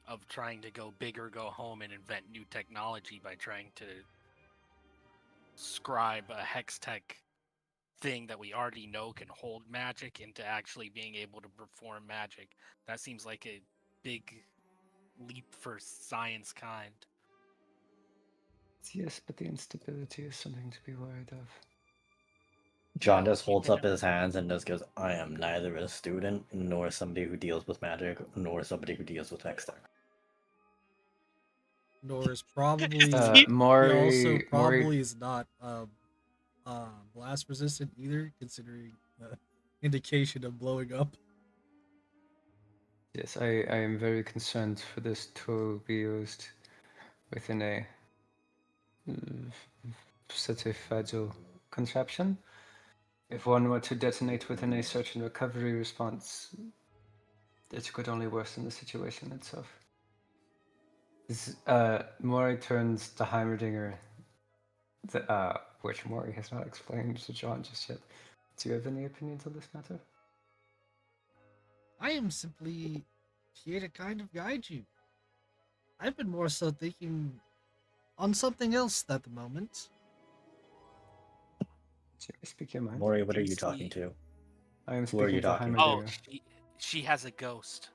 S4: of trying to go big or go home and invent new technology by trying to scribe a hex tech thing that we already know can hold magic into actually being able to perform magic. That seems like a big leap for science kind.
S2: Yes, but the instability is something to be worried of.
S3: John
S4: Well,
S3: just holds up his hands and just goes, I am neither a student, nor somebody who deals with magic, nor somebody who deals with hex tech.
S1: Nor is probably he also
S2: Maury
S1: probably is not blast resistant either, considering the indication of blowing up.
S2: Yes, I am very concerned for this to be used within a such a fragile contraption. If one were to detonate within a search and recovery response, it could only worsen the situation itself. Maury turns to Heimerdinger, which Maury has not explained to John just yet. Do you have any opinions on this matter?
S1: I am simply here to kind of guide you. I've been more so thinking on something else at the moment.
S2: Speak your mind.
S3: Maury, what are you talking to?
S2: I am
S3: Who are you
S2: speaking to
S3: talking to?
S4: Oh,
S2: Heimerdinger.
S4: she has a ghost.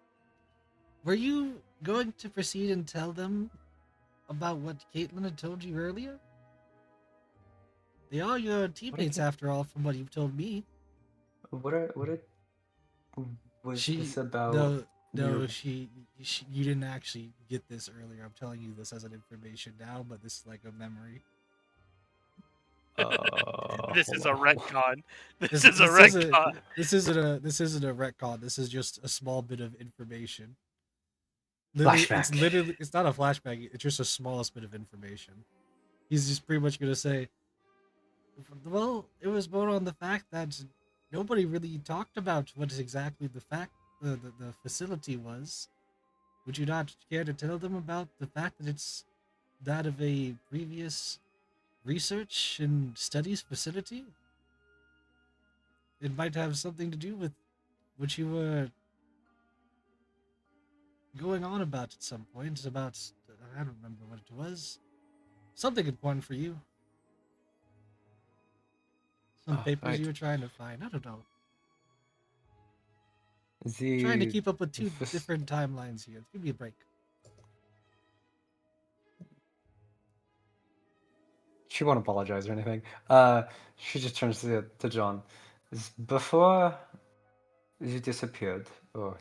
S1: Were you going to proceed and tell them about what Caitlin had told you earlier? They are your teammates, after all, from what you've told me.
S2: What was this about?
S1: No, she, you didn't actually get this earlier. I'm telling you this as an information now, but this is like a memory.
S4: This is a retcon. This
S1: This
S4: is a retcon.
S1: this isn't a retcon. This is just a small bit of information.
S3: Flashback.
S1: It's not a flashback. It's just the smallest bit of information. He's just pretty much gonna say, well, it was more on the fact that nobody really talked about what exactly the facility was. Would you not care to tell them about the fact that it's that of a previous research and studies facility? It might have something to do with what you were going on about at some point. About, I don't remember what it was. Something important for you. Some papers
S2: right.
S1: you were trying to find. I don't know.
S2: The
S1: Trying to keep up with two different timelines here. Give me a break.
S2: She won't apologize or anything. She just turns to John. Before you disappeared, or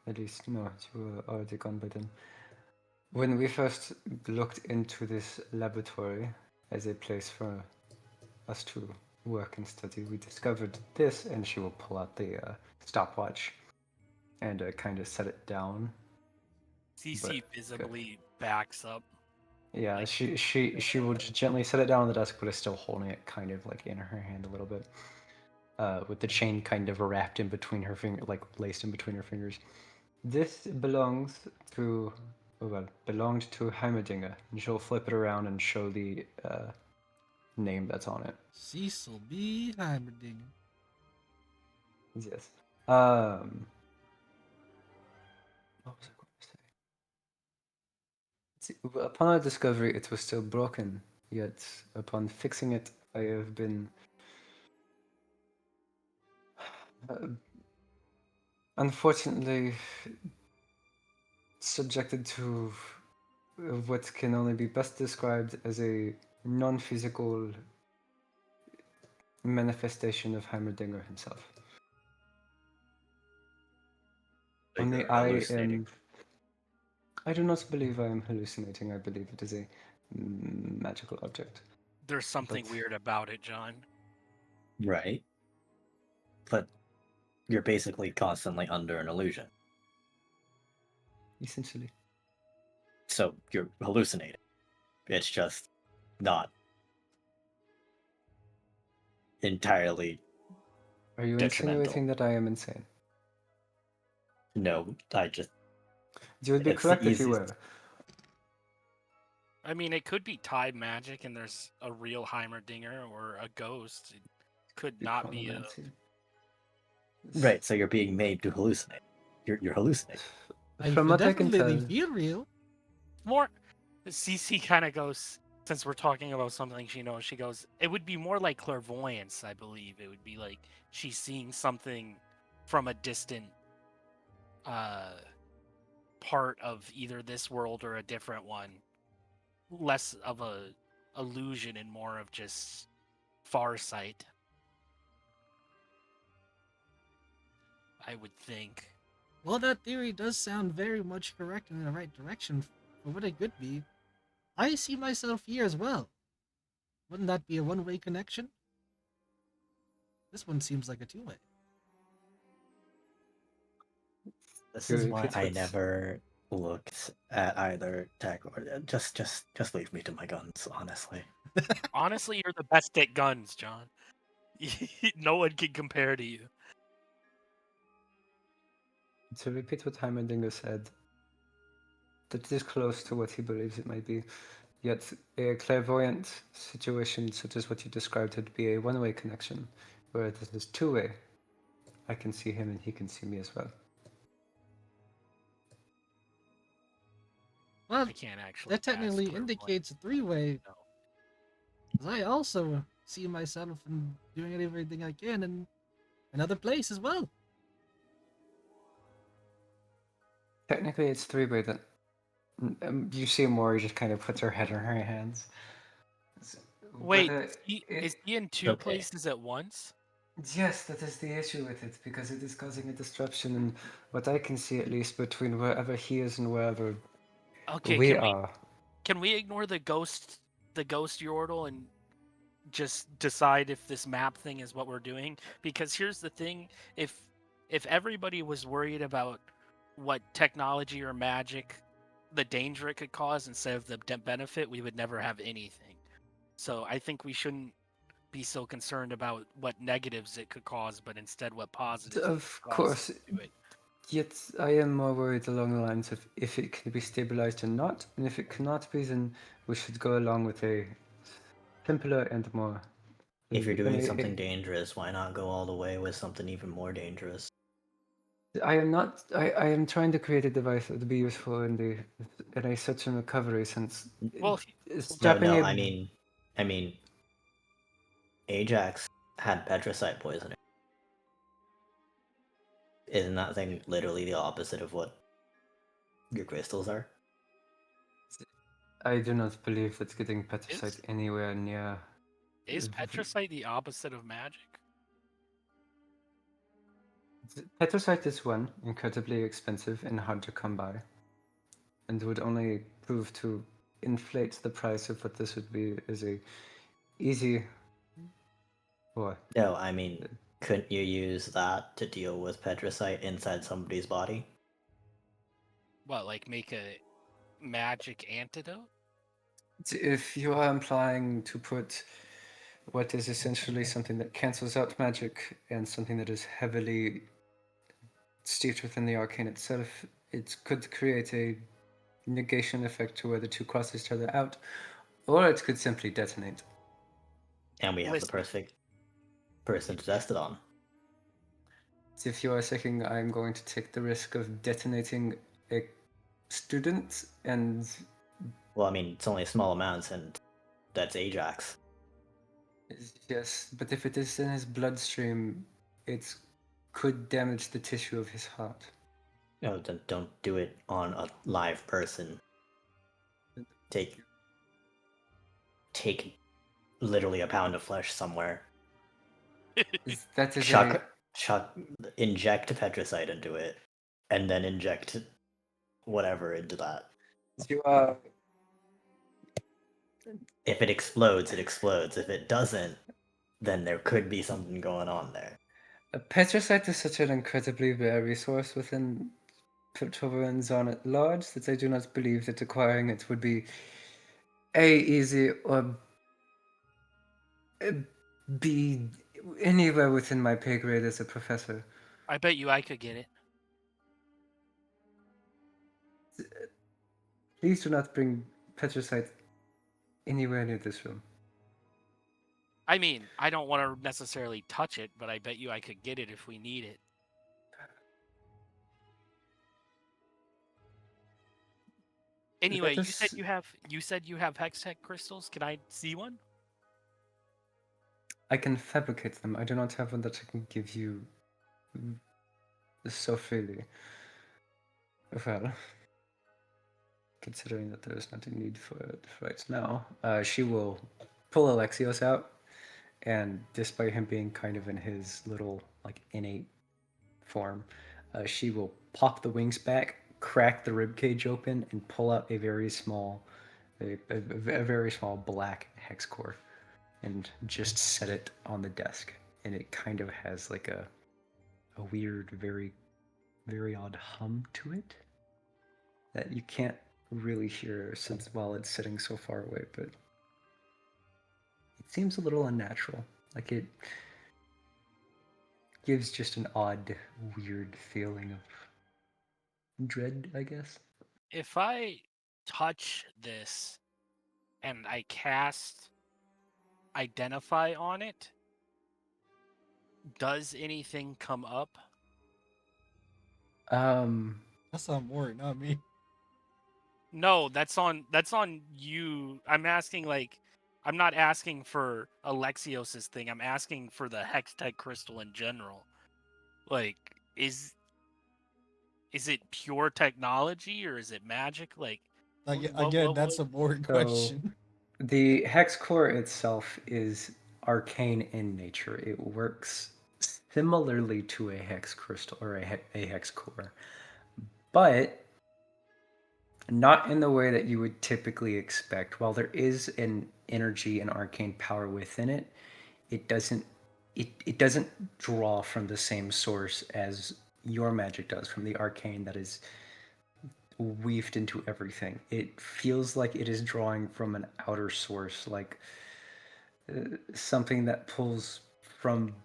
S2: at least no, you were already gone by then. When we first looked into this laboratory as a place for us to work and study, we discovered this, and she will pull out the stopwatch and kind of set it down.
S4: CC visibly backs up.
S2: Yeah,
S4: Like-
S2: she will just gently set it down on the desk, but is still holding it kind of like in her hand a little bit, with the chain kind of wrapped in between her finger, like laced in between her fingers. This belongs to, belonged to Heimerdinger, and she'll flip it around and show the name that's on it.
S1: Cecil B. Heimerdinger.
S2: Yes. What was I going to say? Upon our discovery, it was still broken. Yet, upon fixing it, I have been unfortunately subjected to what can only be best described as a non-physical manifestation of Heimerdinger himself.
S3: So
S2: Only
S3: you're
S2: I
S3: hallucinating.
S2: I do not believe I am hallucinating. I believe it is a magical object.
S4: There's something
S2: But-
S4: weird about it, John.
S3: Right. But you're basically constantly under an illusion.
S2: Essentially.
S3: So you're hallucinating. It's just not entirely.
S2: Are you
S3: Detrimental.
S2: insinuating that I am insane?
S3: No, I just.
S2: You would be
S3: It's the
S2: correct if you
S3: easiest-
S2: were.
S4: I mean, it could be time magic, and there's a real Heimerdinger or a ghost. It could not be a.
S2: Chronomancy.
S3: Right, so you're being made to hallucinate. You're hallucinating.
S2: From what I can
S1: definitely
S2: tell,
S1: feel real.
S4: More. CC kind of goes, since we're talking about something she knows, she goes, it would be more like clairvoyance, I believe. It would be like she's seeing something from a distant part of either this world or a different one. Less of a illusion and more of just far sight. I would think.
S1: Well, that theory does sound very much correct and in the right direction for what it could be. I see myself here as well. Wouldn't that be a one-way connection? This one seems like a two-way.
S3: This
S2: You're
S3: is
S2: a
S3: why
S2: pit
S3: I
S2: wits.
S3: never looked at either tech or just leave me to my guns, honestly.
S4: Honestly, you're the best at guns, John. No one can compare to you.
S2: to repeat what Heimerdinger said, that is close to what he believes it might be. Yet a clairvoyant situation such as what you described would be a one-way connection, where this is two-way. I can see him and he can see me as well.
S1: Well,
S4: I can't actually.
S1: that
S4: cast
S1: technically
S4: clairvoyance.
S1: indicates a three-way.
S4: No.
S1: 'Cause I also see myself in doing everything I can in another place as well.
S2: Technically, it's three-way. That you see Mori just kind of puts her head in her hands.
S4: Wait,
S2: Whether
S4: is he in two
S3: Okay.
S4: places at once?
S2: Yes, that is the issue with it, because it is causing a disruption in what I can see, at least, between wherever he is and wherever
S4: Okay,
S2: we are.
S4: can we ignore the ghost yordle and just decide if this map thing is what we're doing? Because here's the thing, if everybody was worried about what technology or magic, the danger it could cause instead of the benefit, we would never have anything. So I think we shouldn't be so concerned about what negatives it could cause, but instead what positives it
S2: Of
S4: could cause
S2: course,
S4: to it.
S2: yet I am more worried along the lines of if it can be stabilized or not, and if it cannot be, then we should go along with a simpler and more.
S3: If you're doing
S2: and
S3: something dangerous, why not go all the way with something even more dangerous?
S2: I am not. I am trying to create a device that would be useful in a search and recovery sense.
S4: Well,
S2: Strapping
S3: No,
S2: a
S3: I mean, Ajax had petricite poisoning. Isn't that thing literally the opposite of what your crystals are?
S2: I do not believe that getting petricite anywhere near.
S4: is petricite the opposite of magic?
S2: Petricite is one, incredibly expensive and hard to come by, and would only prove to inflate the price of what this would be as a easy. What?
S3: No, I mean, couldn't you use that to deal with petricite inside somebody's body?
S4: What, like make a magic antidote?
S2: If you are implying to put what is essentially something that cancels out magic and something that is heavily steeped within the arcane itself, it could create a negation effect to where the two cross each other out, or it could simply detonate.
S3: And we have the
S4: Listen.
S3: perfect person to test it on.
S2: If you are thinking I'm going to take the risk of detonating a student and
S3: Well, I mean, it's only small amounts, and that's Ajax.
S2: yes, but if it is in his bloodstream, it could damage the tissue of his heart.
S3: No, then don't do it on a live person. Take literally a pound of flesh somewhere.
S2: That is
S3: Inject petricite into it, and then inject whatever into that. If it explodes, it explodes. If it doesn't, then there could be something going on there.
S2: Petricite is such an incredibly rare resource within Piltover Zone at large that I do not believe that acquiring it would be A, easy, or B, anywhere within my pay grade as a professor.
S4: I bet you I could get it.
S2: Please do not bring Petricite anywhere near this room.
S4: I mean, I don't want to necessarily touch it, but I bet you I could get it if we need it. Anyway, you said you have Hextech crystals. Can I see one?
S2: I can fabricate them. I do not have one that I can give you so freely. Well, considering that there is not a need for it right now, she will pull Alexios out, and despite him being kind of in his little like innate form, she will pop the wings back, crack the rib cage open, and pull out a very small black hex core, and just set it on the desk. And it kind of has like a weird, very, very odd hum to it that you can't really hear since while it's sitting so far away, but it seems a little unnatural. Like it gives just an odd, weird feeling of dread, I guess.
S4: If I touch this and I cast identify on it, does anything come up?
S1: That's on Mori, not me.
S4: No, that's on you. I'm asking I'm not asking for Alexios's thing. I'm asking for the Hextech crystal in general. Like, is it pure technology or is it magic? Like,
S1: Again, that's a Mori question.
S2: The hex core itself is arcane in nature. It works similarly to a hex crystal or a hex core, but not in the way that you would typically expect. While there is an energy and arcane power within it, it doesn't draw from the same source as your magic does, from the arcane that is weaved into everything. It feels like it is drawing from an outer source, like something that pulls from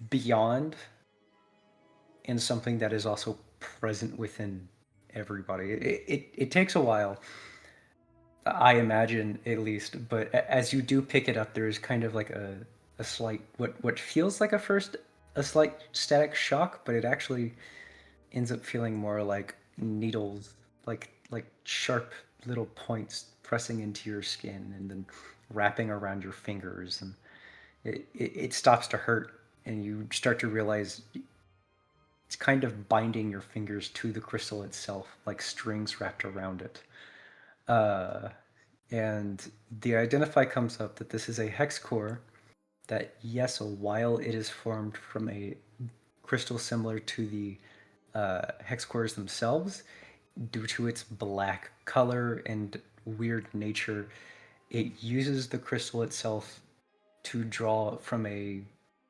S2: beyond, and something that is also present within everybody. It takes a while, I imagine, at least, but as you do pick it up, there is kind of like a slight, what feels like a slight static shock, but it actually ends up feeling more like needles, like sharp little points pressing into your skin and then wrapping around your fingers, and it stops to hurt, and you start to realize it's kind of binding your fingers to the crystal itself, like strings wrapped around it. And the identify comes up that this is a hex core that, yes, while it is formed from a crystal similar to the hex cores themselves, due to its black color and weird nature, it uses the crystal itself to draw from a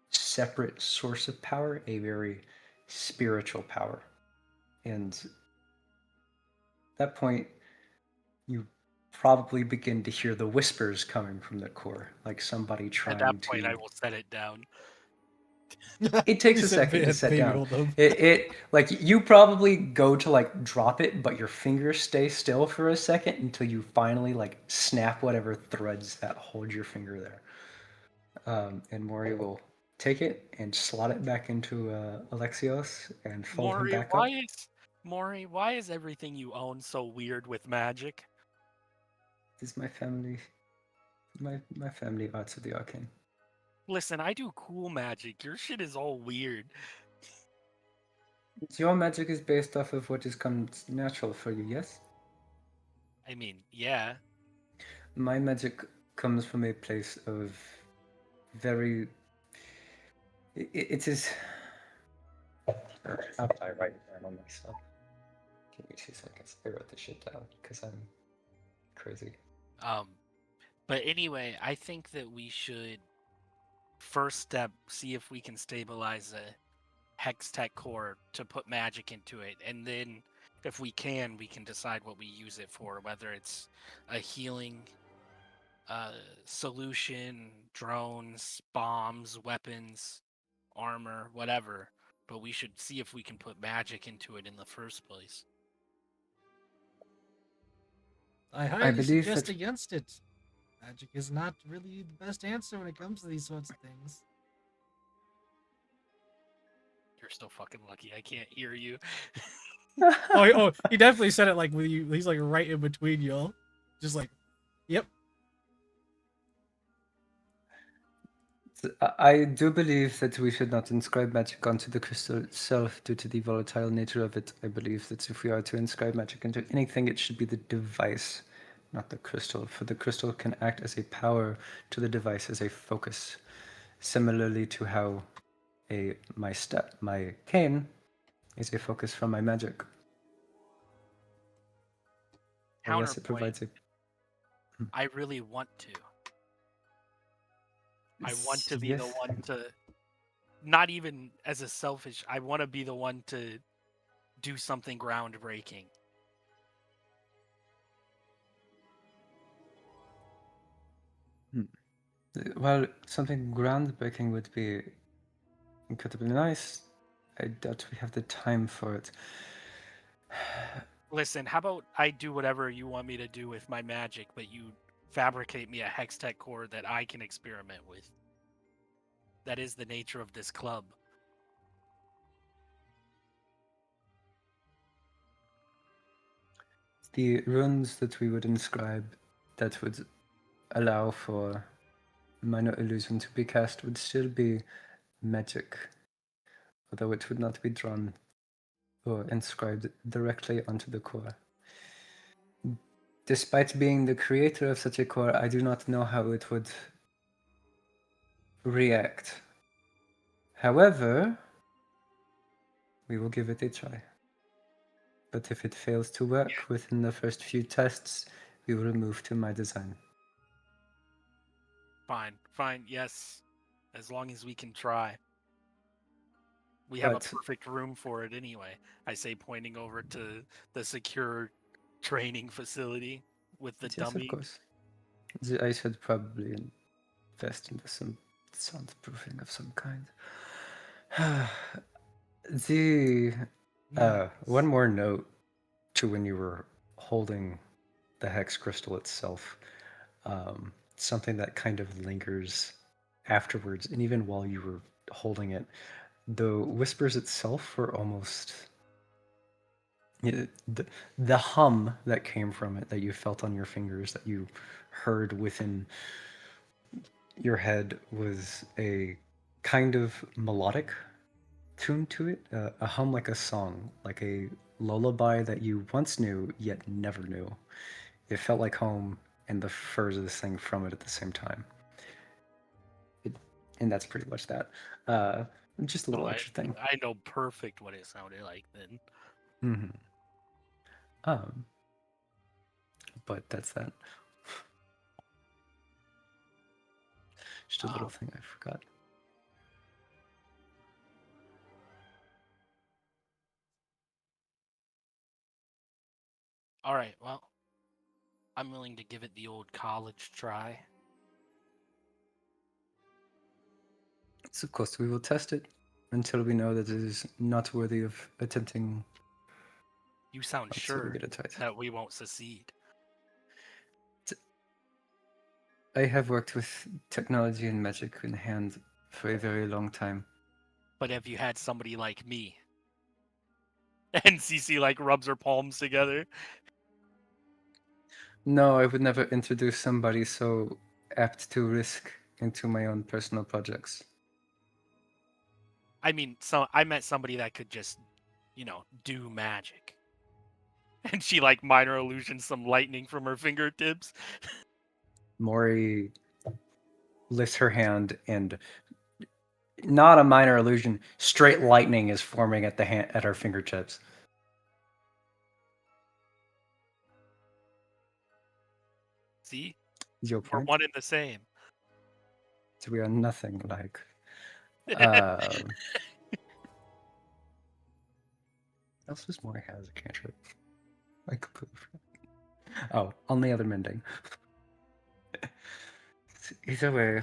S2: separate source of power, a very spiritual power. And at that point, you probably begin to hear the whispers coming from the core, like somebody trying to...
S4: At that point, I will set it down.
S2: It takes a second to set down. It like you probably go to like drop it, but your fingers stay still for a second until you finally like snap whatever threads that hold your finger there. And Mori will take it and slot it back into Alexios and fold him back up.
S4: Maury, why is everything you own so weird with magic?
S2: This is my family. My family arts of the arcane.
S4: Listen, I do cool magic. Your shit is all weird.
S2: Your magic is based off of what is comes natural for you, yes?
S4: I mean, yeah.
S2: My magic comes from a place of very. It is. How about I write it down on myself? Give me 2 seconds. I wrote this shit down because I'm crazy.
S4: But anyway, I think that we should first step see if we can stabilize a hex tech core to put magic into it, and then if we can decide what we use it for, whether it's a healing solution, drones, bombs, weapons, armor, whatever. But we should see if we can put magic into it in the first place.
S1: I highly
S2: believe
S1: suggest
S2: that-
S1: against it. Magic is not really the best answer when it comes to these sorts of things.
S4: You're so fucking lucky. I can't hear you.
S1: Oh, he definitely said it like with you. He's like right in between y'all, just like, yep.
S2: I do believe that we should not inscribe magic onto the crystal itself due to the volatile nature of it. I believe that if we are to inscribe magic into anything, it should be the device, not the crystal. For the crystal can act as a power to the device as a focus. Similarly to how my cane is a focus from my magic. And yes, it provides a.
S4: I really want to. I want to be the
S2: Yes.
S4: one to, not even as a selfish, I want to be the one to do something groundbreaking.
S2: Well, something groundbreaking would be incredibly nice. I doubt we have the time for it.
S4: Listen, how about I do whatever you want me to do with my magic, but you fabricate me a hex tech core that I can experiment with. That is the nature of this club.
S2: The runes that we would inscribe that would allow for minor illusion to be cast would still be magic, although it would not be drawn or inscribed directly onto the core. Despite being the creator of such a core, I do not know how it would react. However, we will give it a try. But if it fails to work within the first few tests, we will move to my design.
S4: Fine, yes. As long as we can try. We have
S2: But-
S4: a perfect room for it anyway. I say, pointing over to the secure training facility with the
S2: Yes,
S4: dummy.
S2: of course. I should probably invest into some soundproofing of some kind. One more note to when you were holding the hex crystal itself. Something that kind of lingers afterwards, and even while you were holding it, the whispers itself were almost the hum that came from it, that you felt on your fingers, that you heard within your head, was a kind of melodic tune to it, a hum like a song, like a lullaby that you once knew yet never knew. It felt like home and the furthest thing from it at the same time. And that's pretty much that. Just a little extra thing.
S4: I know perfect what it sounded like then.
S2: Mm-hmm. But that's that. Just a little thing I forgot.
S4: All right, well, I'm willing to give it the old college try.
S2: So of course we will test it until we know that it is not worthy of attempting.
S4: You sound
S2: until
S4: sure
S2: we get it right.
S4: that we won't succeed.
S2: I have worked with technology and magic in hand for a very long time.
S4: But have you had somebody like me? And Cece like rubs her palms together.
S2: No, I would never introduce somebody so apt to risk into my own personal projects.
S4: I mean, so I met somebody that could just, do magic. And she like minor illusions some lightning from her fingertips.
S2: Mori lifts her hand and not a minor illusion, straight lightning is forming at her fingertips.
S4: See?
S2: Your
S4: We're
S2: point?
S4: one and the same.
S2: So we are nothing like. Else does Mori has a cantrip? I completely forgot. Oh, only other mending. Either way,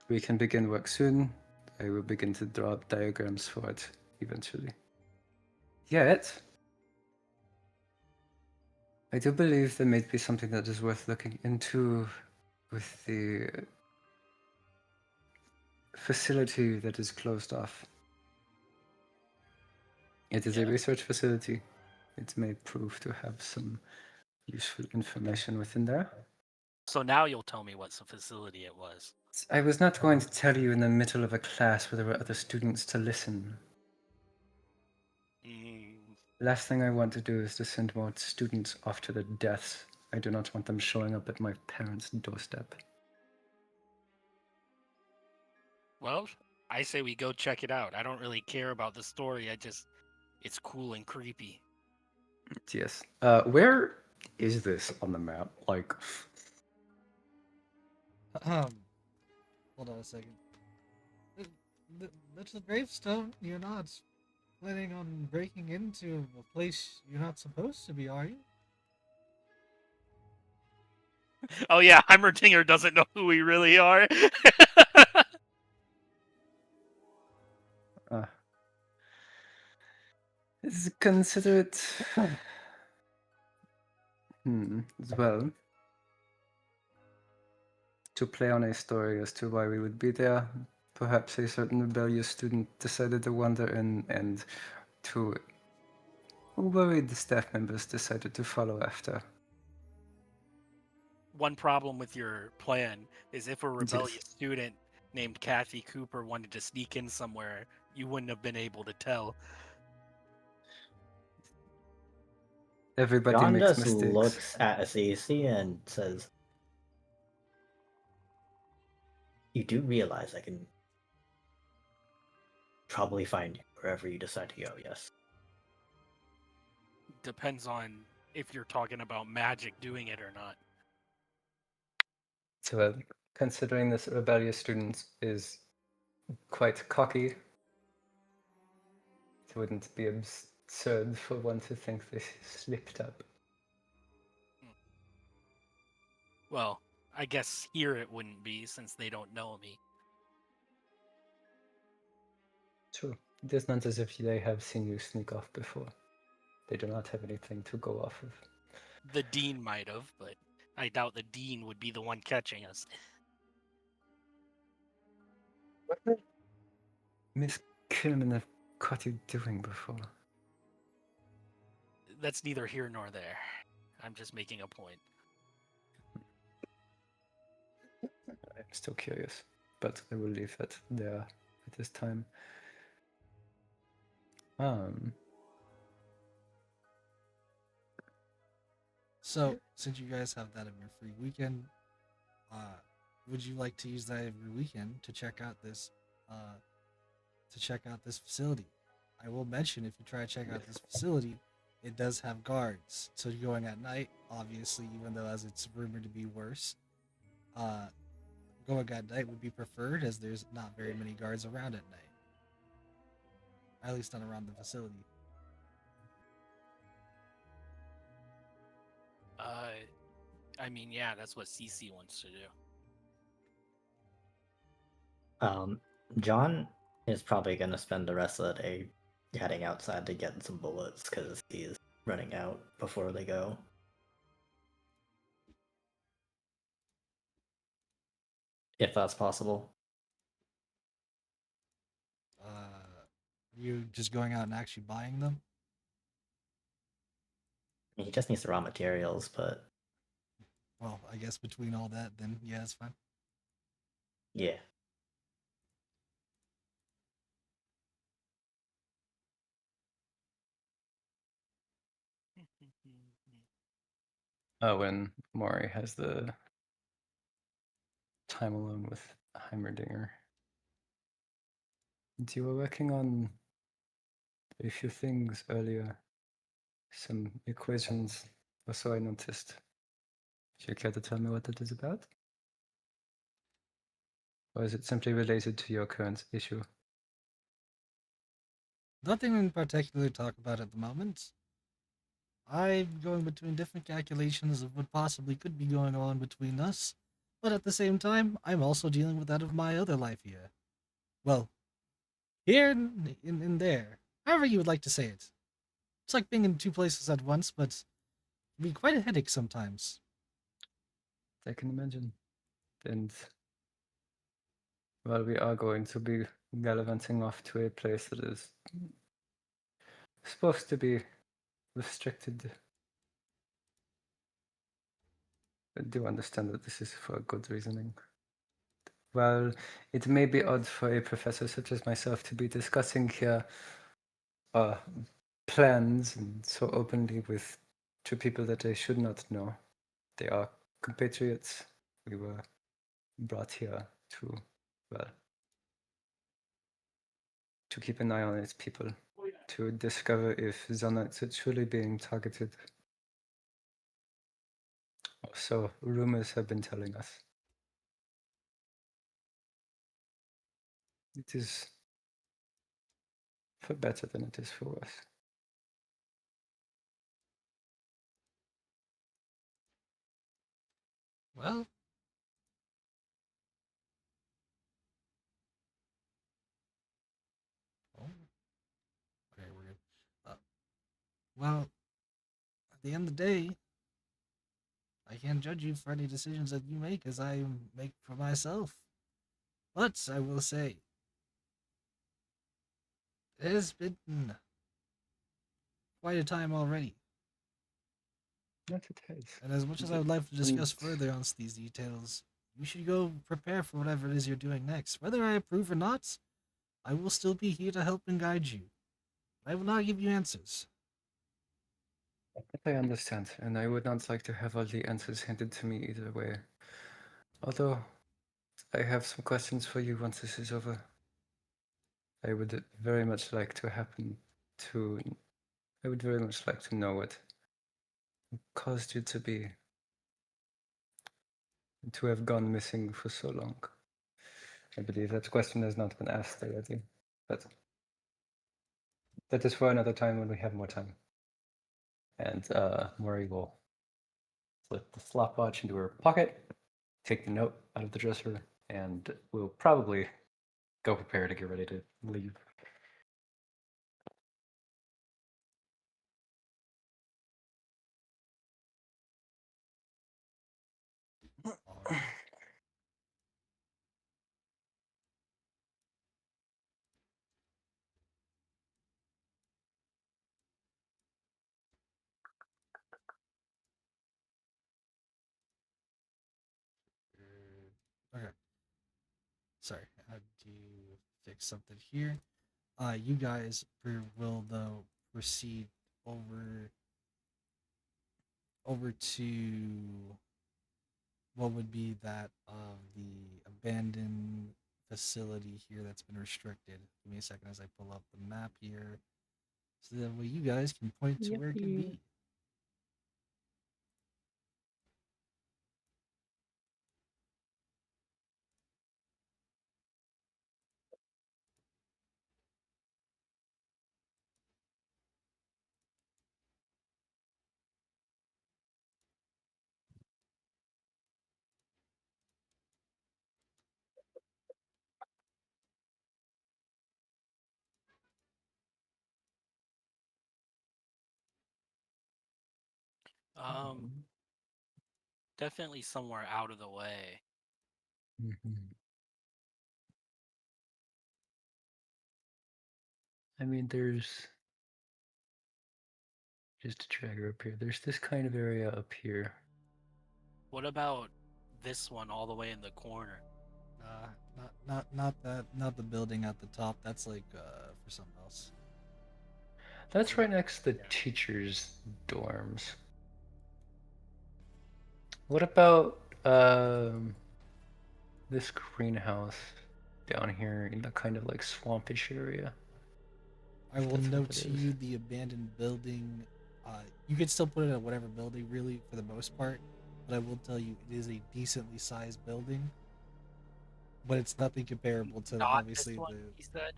S2: we can begin work soon. I will begin to draw up diagrams for it eventually. Yet, I do believe there may be something that is worth looking into with the facility that is closed off. It is a research facility. It may prove to have some useful information within there.
S4: So now you'll tell me what facility it was.
S2: I was not going to tell you in the middle of a class where there were other students to listen. Last thing I want to do is to send more students off to their deaths. I do not want them showing up at my parents' doorstep.
S4: Well, I say we go check it out. I don't really care about the story. It's cool and creepy.
S2: Yes. Where is this on the map? Like,
S1: Hold on a second. That's the gravestone. You're not planning on breaking into a place you're not supposed to be, are you?
S4: Oh yeah, Heimerdinger doesn't know who we really are.
S2: consider it. As well. To play on a story as to why we would be there. Perhaps a certain rebellious student decided to wander in, and two worried staff members decided to follow after.
S4: One problem with your plan is if a rebellious student named Kathy Cooper wanted to sneak in somewhere, you wouldn't have been able to tell.
S2: Everybody
S3: John
S2: makes
S3: just
S2: mistakes.
S3: looks at Cece and says, "You do realize I can probably find you wherever you decide to go, yes?"
S4: Depends on if you're talking about magic doing it or not.
S2: So, considering this rebellious student is quite cocky, it wouldn't be absurd for one to think they slipped up.
S4: Well, I guess here it wouldn't be since they don't know me.
S2: True. It is not as if they have seen you sneak off before. They do not have anything to go off of.
S4: The dean might have, but I doubt the dean would be the one catching us.
S2: What did Miss Kilman have caught you doing before?
S4: That's neither here nor there. I'm just making a point.
S2: I'm still curious, but I will leave that there at this time.
S1: So, since you guys have that of your free weekend, would you like to use that of your weekend to check out this facility? I will mention if you try to check out this facility, it does have guards. So you're going at night, obviously, even though as it's rumored to be worse. Going at night would be preferred as there's not very many guards around at night. At least not around the facility.
S4: I mean, yeah, that's what CC wants to do.
S3: John is probably going to spend the rest of the day heading outside to get some bullets because he's running out before they go. if that's possible.
S1: You just going out and actually buying them?
S3: I mean, he just needs the raw materials, but
S1: Well, I guess between all that, then yeah, it's fine.
S3: yeah.
S2: When Maury has the time alone with Heimerdinger. And you were working on a few things earlier, some equations, or so I noticed. Do you care to tell me what that is about? Or is it simply related to your current issue?
S1: Nothing in particular to talk about at the moment. I'm going between different calculations of what possibly could be going on between us, but at the same time, I'm also dealing with that of my other life here. Well, here and in there, however you would like to say it. It's like being in two places at once, but it can be quite a headache sometimes.
S2: I can imagine. And well, we are going to be gallivanting off to a place that is supposed to be restricted. I do understand that this is for good reasoning. Well, it may be odd for a professor such as myself to be discussing here plans and so openly with two people that I should not know. They are compatriots. We were brought here to, well, to keep an eye on its people, to discover if Zonites are truly being targeted. So rumors have been telling us. It is for better than it is for worse.
S1: Well, oh, okay, we're good. Well, at the end of the day, I can't judge you for any decisions that you make as I make for myself. But I will say, it has been quite a time already.
S2: Yes, it has.
S1: And as much as I would like to discuss further on these details, you should go prepare for whatever it is you're doing next. Whether I approve or not, I will still be here to help and guide you. I will not give you answers.
S2: I understand, and I would not like to have all the answers handed to me either way. Although, I have some questions for you once this is over. I would very much like to I would very much like to know what caused you to have gone missing for so long. I believe that question has not been asked already, but that is for another time when we have more time. And Maury will slip the stopwatch into her pocket, take the note out of the dresser, and we'll probably go prepare to get ready to leave.
S1: All right. Okay. Sorry, I had to fix something here. You guys will though proceed over to what would be that of the abandoned facility here that's been restricted. Give me a second as I pull up the map here, so that way you guys can point to where it could be.
S4: Definitely somewhere out of the way.
S2: I mean, there's just a tracker up here. There's this kind of area up here.
S4: What about this one all the way in the corner?
S1: Not the building at the top. That's like for something else.
S2: That's right next to the
S3: Yeah.
S2: teachers' dorms. What about this greenhouse down here in the kind of like swampish area?
S1: I
S2: If
S1: will
S2: that's what
S1: note
S2: it
S1: to
S2: is.
S1: you the abandoned building. You could still put it at whatever building, really, for the most part. But I will tell you, it is a decently sized building. But it's nothing comparable to
S4: Not
S1: obviously
S4: this one,
S1: the.
S4: he said.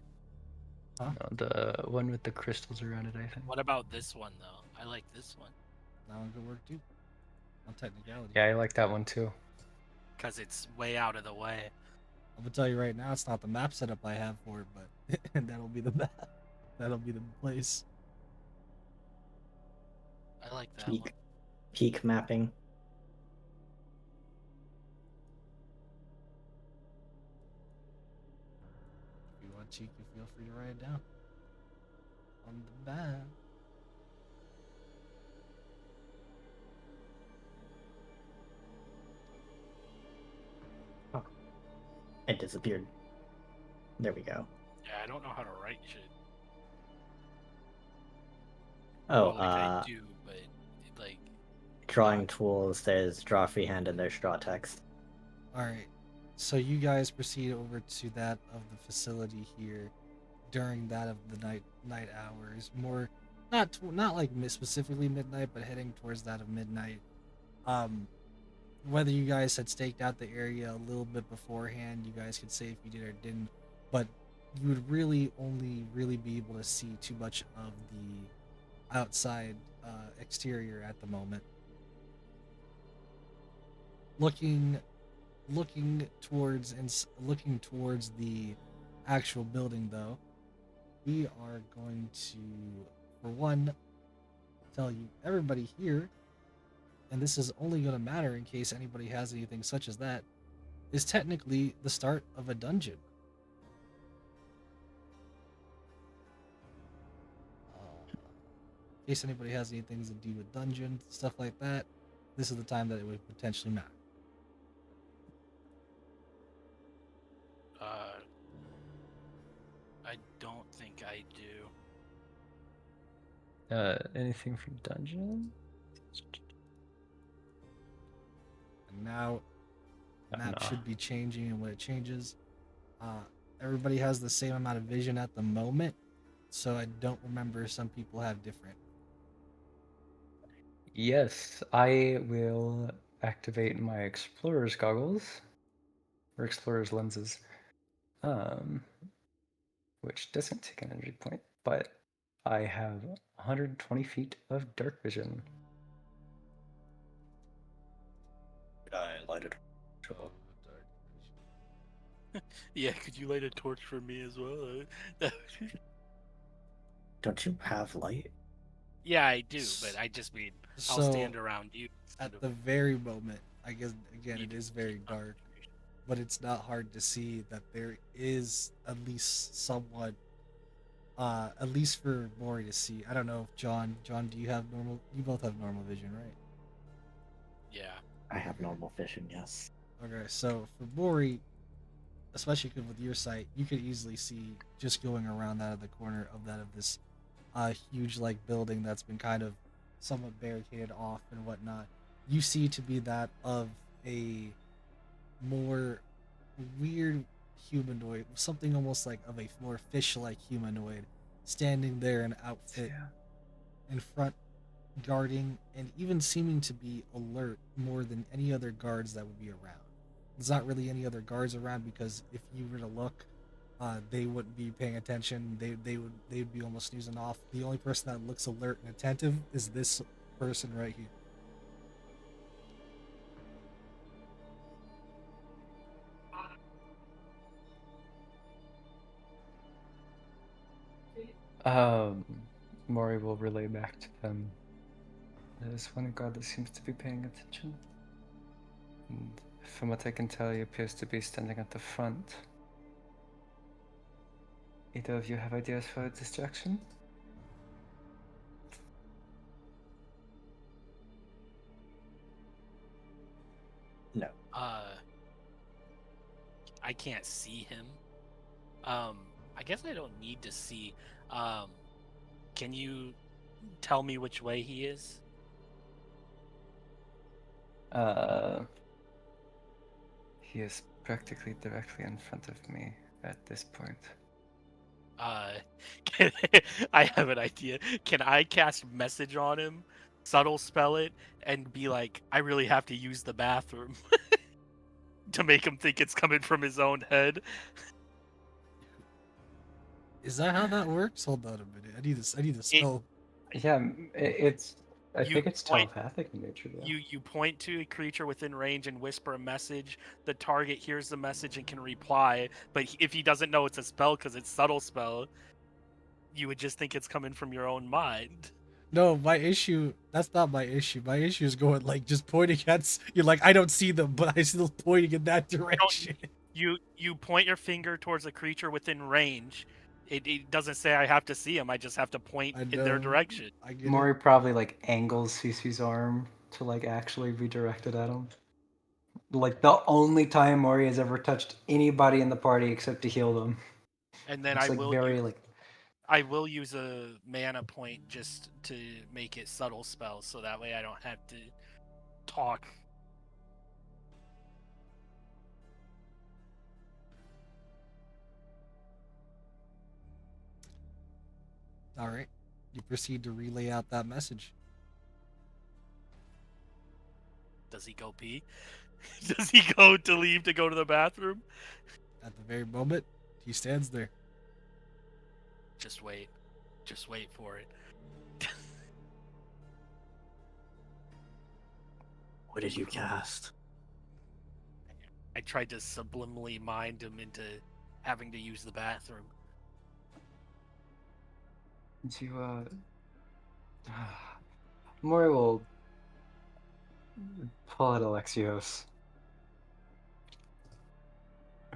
S1: Huh?
S2: No, the one with the crystals around it, I think.
S4: What about this one though? I like this one
S1: That one could work too. On technicality.
S2: Yeah, I like that one too.
S4: because it's way out of the way.
S1: I'm gonna tell you right now, it's not the map setup I have for it, but that'll be the map. That'll be the place.
S4: I like that one.
S3: Peak mapping.
S1: If you want cheek, you feel free to write it down on the map.
S3: Oh, it disappeared. There we go.
S4: Yeah, I don't know how to write shit.
S3: Oh,
S4: Well, like I do, but like
S3: drawing tools. There's draw freehand and there's draw text.
S1: All right. So you guys proceed over to that of the facility here during that of the night hours. More not like specifically midnight, but heading towards that of midnight. Um, whether you guys had staked out the area a little bit beforehand, you guys could say if you did or didn't, but you would really only really be able to see too much of the outside exterior at the moment. Looking towards the actual building, though, we are going to, for one, tell you everybody here, and this is only going to matter in case anybody has anything such as that, is technically the start of a dungeon. In case anybody has anything to do with dungeons, stuff like that, this is the time that it would potentially matter.
S4: I don't think I do.
S2: Anything from dungeon?
S1: And now, map
S2: Nah.
S1: should be changing, and when it changes, everybody has the same amount of vision at the moment, so I don't remember, some people have different.
S2: Yes, I will activate my explorer's goggles or explorer's lenses, which doesn't take an energy point, but I have 120 feet of dark vision.
S3: I light it.
S4: Yeah, could you light a torch for me as well?
S3: Don't you have light?
S4: Yeah, I do, but I just mean I'll
S1: So,
S4: stand around you.
S1: at the very moment, I guess again
S4: You
S1: it
S4: do
S1: is very
S4: keep
S1: dark,
S4: concentration.
S1: but it's not hard to see that there is at least somewhat, at least for Maury to see. I don't know if John, do you have normal? You both have normal vision, right?
S4: Yeah.
S3: I have normal vision, yes.
S1: Okay, so for Maury, especially with your sight, you could easily see just going around that of the corner of that of this huge like building that's been kind of somewhat barricaded off and whatnot. You see to be that of a more weird humanoid, something almost like of a more fish-like humanoid, standing there in outfit in front, guarding and even seeming to be alert more than any other guards that would be around. There's not really any other guards around because if you were to look, they wouldn't be paying attention. They'd be almost snoozing off. The only person that looks alert and attentive is this person right here.
S2: Mori will relay back to them. There's one god that seems to be paying attention. And if from what I can tell, he appears to be standing at the front. Either of you have ideas for a distraction?
S3: No.
S4: I can't see him. I guess I don't need to see. Can you tell me which way he is?
S2: He is practically directly in front of me at this point.
S4: I have an idea. Can I cast message on him, subtle spell it, and be like, I really have to use the bathroom to make him think it's coming from his own head?
S1: Is that how that works? Hold on a minute. I need to spell.
S2: Yeah, it's. I
S4: You
S2: think it's
S4: point-
S2: telepathic in nature, though.
S4: You point to a creature within range and whisper a message. The target hears the message and can reply, but if he doesn't know it's a spell because it's subtle spell, you would just think it's coming from your own mind.
S1: No, my issue. That's not my issue. My issue is going like just pointing at. You're like, I don't see them, but I'm still pointing in that direction.
S4: You point your finger towards a creature within range. It doesn't say I have to see him. I just have to point
S1: I
S4: in their
S1: know.
S4: direction.
S1: I get it.
S2: Mori probably like angles Cece's arm to like actually be directed at him. Like the only time Mori has ever touched anybody in the party except to heal them.
S4: And then
S2: It's
S4: I
S2: like
S4: will
S2: very
S4: use,
S2: like.
S4: I will use a mana point just to make it subtle spells, so that way I don't have to talk.
S1: All right. You proceed to relay out that message.
S4: Does he go pee? Does he go to leave to go to the bathroom?
S1: At the very moment, he stands there.
S4: Just wait. Just wait for it.
S3: What did you cast?
S4: I tried to subliminally mind him into having to use the bathroom.
S2: You Mori will pull out Alexios,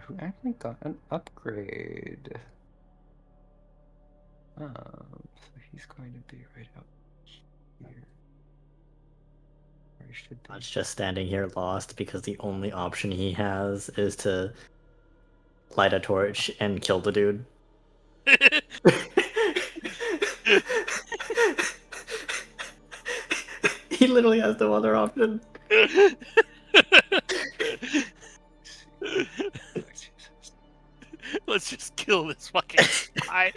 S2: who actually got an upgrade. So he's going to be right out here. Where he should be.
S3: It's just standing here lost because the only option he has is to light a torch and kill the dude. He literally has no other option.
S4: Let's just kill this fucking guy.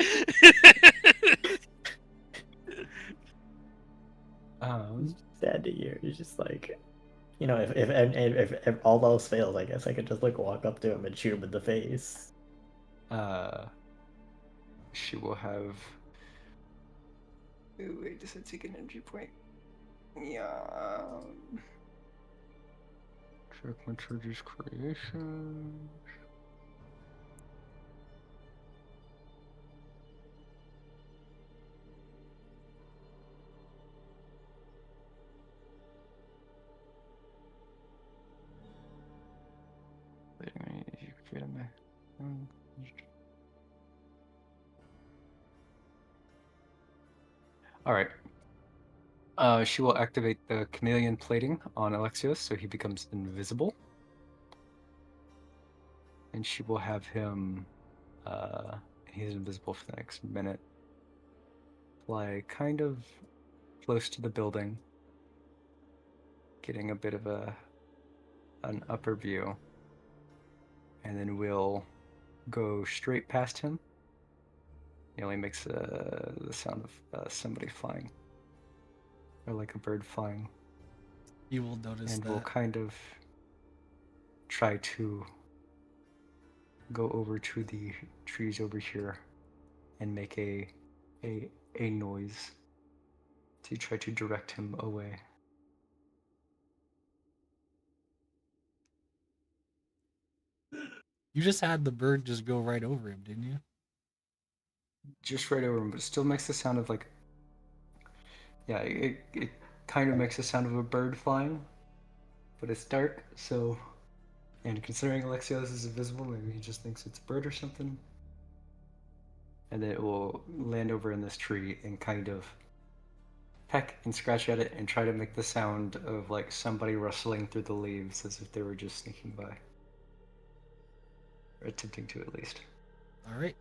S3: Standing here, he's just like, you know, if all else fails, I guess I could just like walk up to him and shoot him in the face.
S2: She will have. Ooh, wait, does it take an energy point? Yeah. Check my charges creation. Wait a minute, you create my. All right. She will activate the chameleon plating on Alexios, so he becomes invisible. And she will have him, he's invisible for the next minute, fly kind of close to the building, getting a bit of an upper view, and then we'll go straight past him. He only makes the sound of somebody flying, or like a bird flying.
S1: You will notice
S2: And
S1: that.
S2: we'll kind of try to go over to the trees over here and make a noise to try to direct him away.
S1: You just had the bird just go right over him, didn't you?
S2: Just right over him, but it still makes the sound of like, yeah, it kind of makes the sound of a bird flying, but it's dark, so And considering Alexios is invisible, maybe he just thinks it's a bird or something. And then it will land over in this tree and kind of peck and scratch at it and try to make the sound of like somebody rustling through the leaves as if they were just sneaking by. Or attempting to, at least.
S1: All right,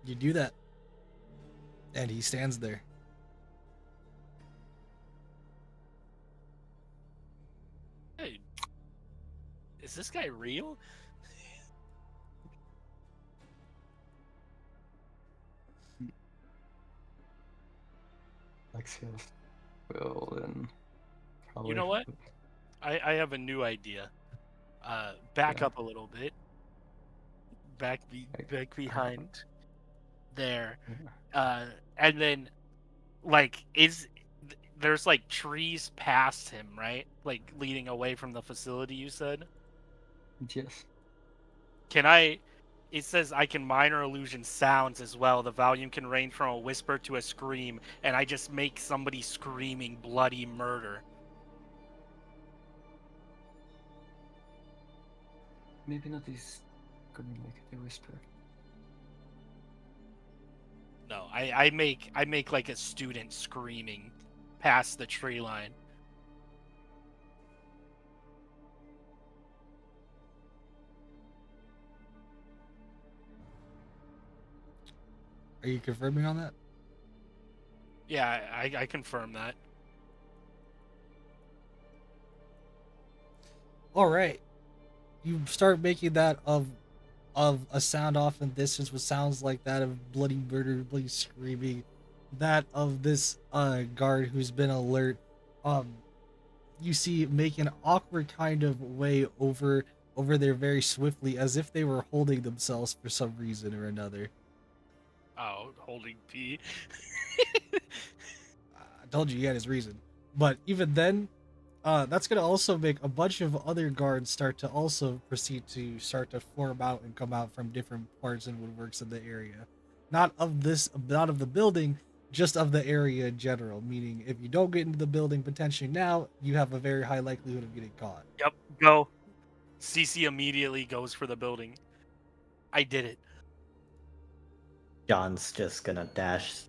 S1: you do that, and he stands there.
S4: Hey, is this guy real?
S2: Alexios will then probably...
S4: You know what? I have a new idea. Back
S2: Yeah.
S4: up a little bit. Back behind there. And then, like, there's like trees past him, right? Like leading away from the facility. You said.
S2: Yes.
S4: It says I can minor illusion sounds as well. The volume can range from a whisper to a scream, and I just make somebody screaming bloody murder.
S2: Maybe not these couldn't make it a whisper.
S4: No, I make like a student screaming past the tree line.
S1: Are you confirming on that?
S4: Yeah, I confirm that.
S1: All right, you start making that of a sound off in distance, which sounds like that of bloody murder, bloody screaming. That of this guard who's been alert. You see make an awkward kind of way over there very swiftly, as if they were holding themselves for some reason or another.
S4: Oh, holding P.
S1: I told you he had his reason, but even then, that's gonna also make a bunch of other guards start to also proceed to start to form out and come out from different parts and woodworks in the area. Not of the building, just of the area in general. Meaning, if you don't get into the building potentially now, you have a very high likelihood of getting caught.
S4: Yep, go. CC immediately goes for the building. I did it.
S3: John's just gonna dash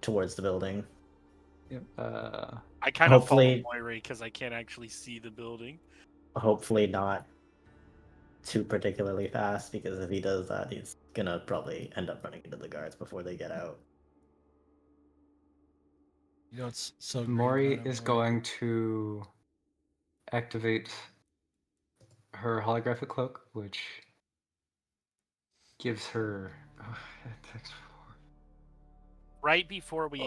S3: towards the building.
S2: Yep.
S4: I kind of follow
S3: Hopefully-
S4: Moira because I can't actually see the building.
S3: Hopefully not too particularly fast, because if he does that, he's gonna probably end up running into the guards before they get out.
S1: You know what's so great
S2: Mori
S1: about it,
S2: is
S1: Maury?
S2: going to activate her holographic cloak, which gives her
S4: Right before we
S2: Yeah.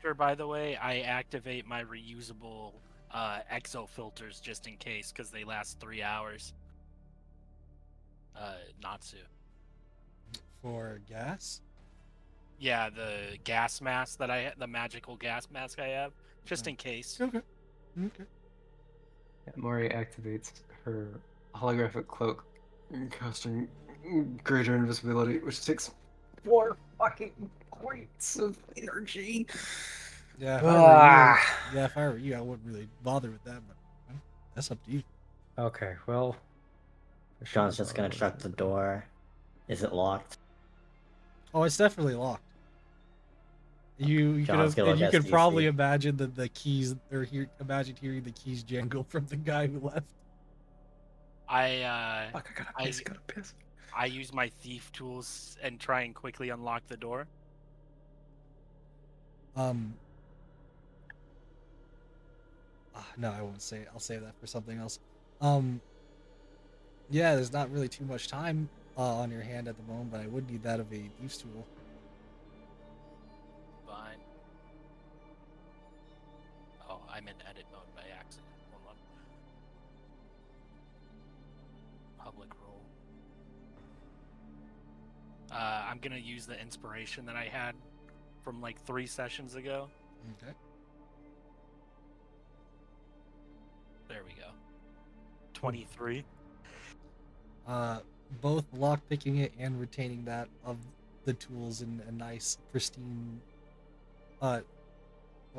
S4: enter, by the way, I activate my reusable exo filters just in case, because they last 3 hours. Natsu.
S1: For gas.
S4: Yeah, the gas mask the magical gas mask I have, just in case.
S1: Okay.
S2: Mori activates her holographic cloak, casting greater invisibility, which takes 4 fucking points of energy.
S1: Yeah, if I were you, I wouldn't really bother with that, but that's up to you.
S2: Okay, well.
S3: John's just gonna shut the door. Is it locked?
S1: Oh, it's definitely locked. You
S3: John's gonna look at
S1: could probably
S3: CC.
S1: imagine the keys, or imagine hearing the keys jangle from the guy who left.
S4: I
S2: gotta piss.
S4: I use my thief tools and try and quickly unlock the door.
S1: No, I won't say it. I'll save that for something else. Yeah, there's not really too much time on your hand at the moment, but I would need that of a thief's tool.
S4: Fine. Oh, I'm in edit mode by accident. Hold on. Public role. I'm gonna use the inspiration that I had from like 3 sessions ago.
S1: Okay.
S4: There we go. 23.
S1: Both lock picking it and retaining that of the tools in a nice pristine, well,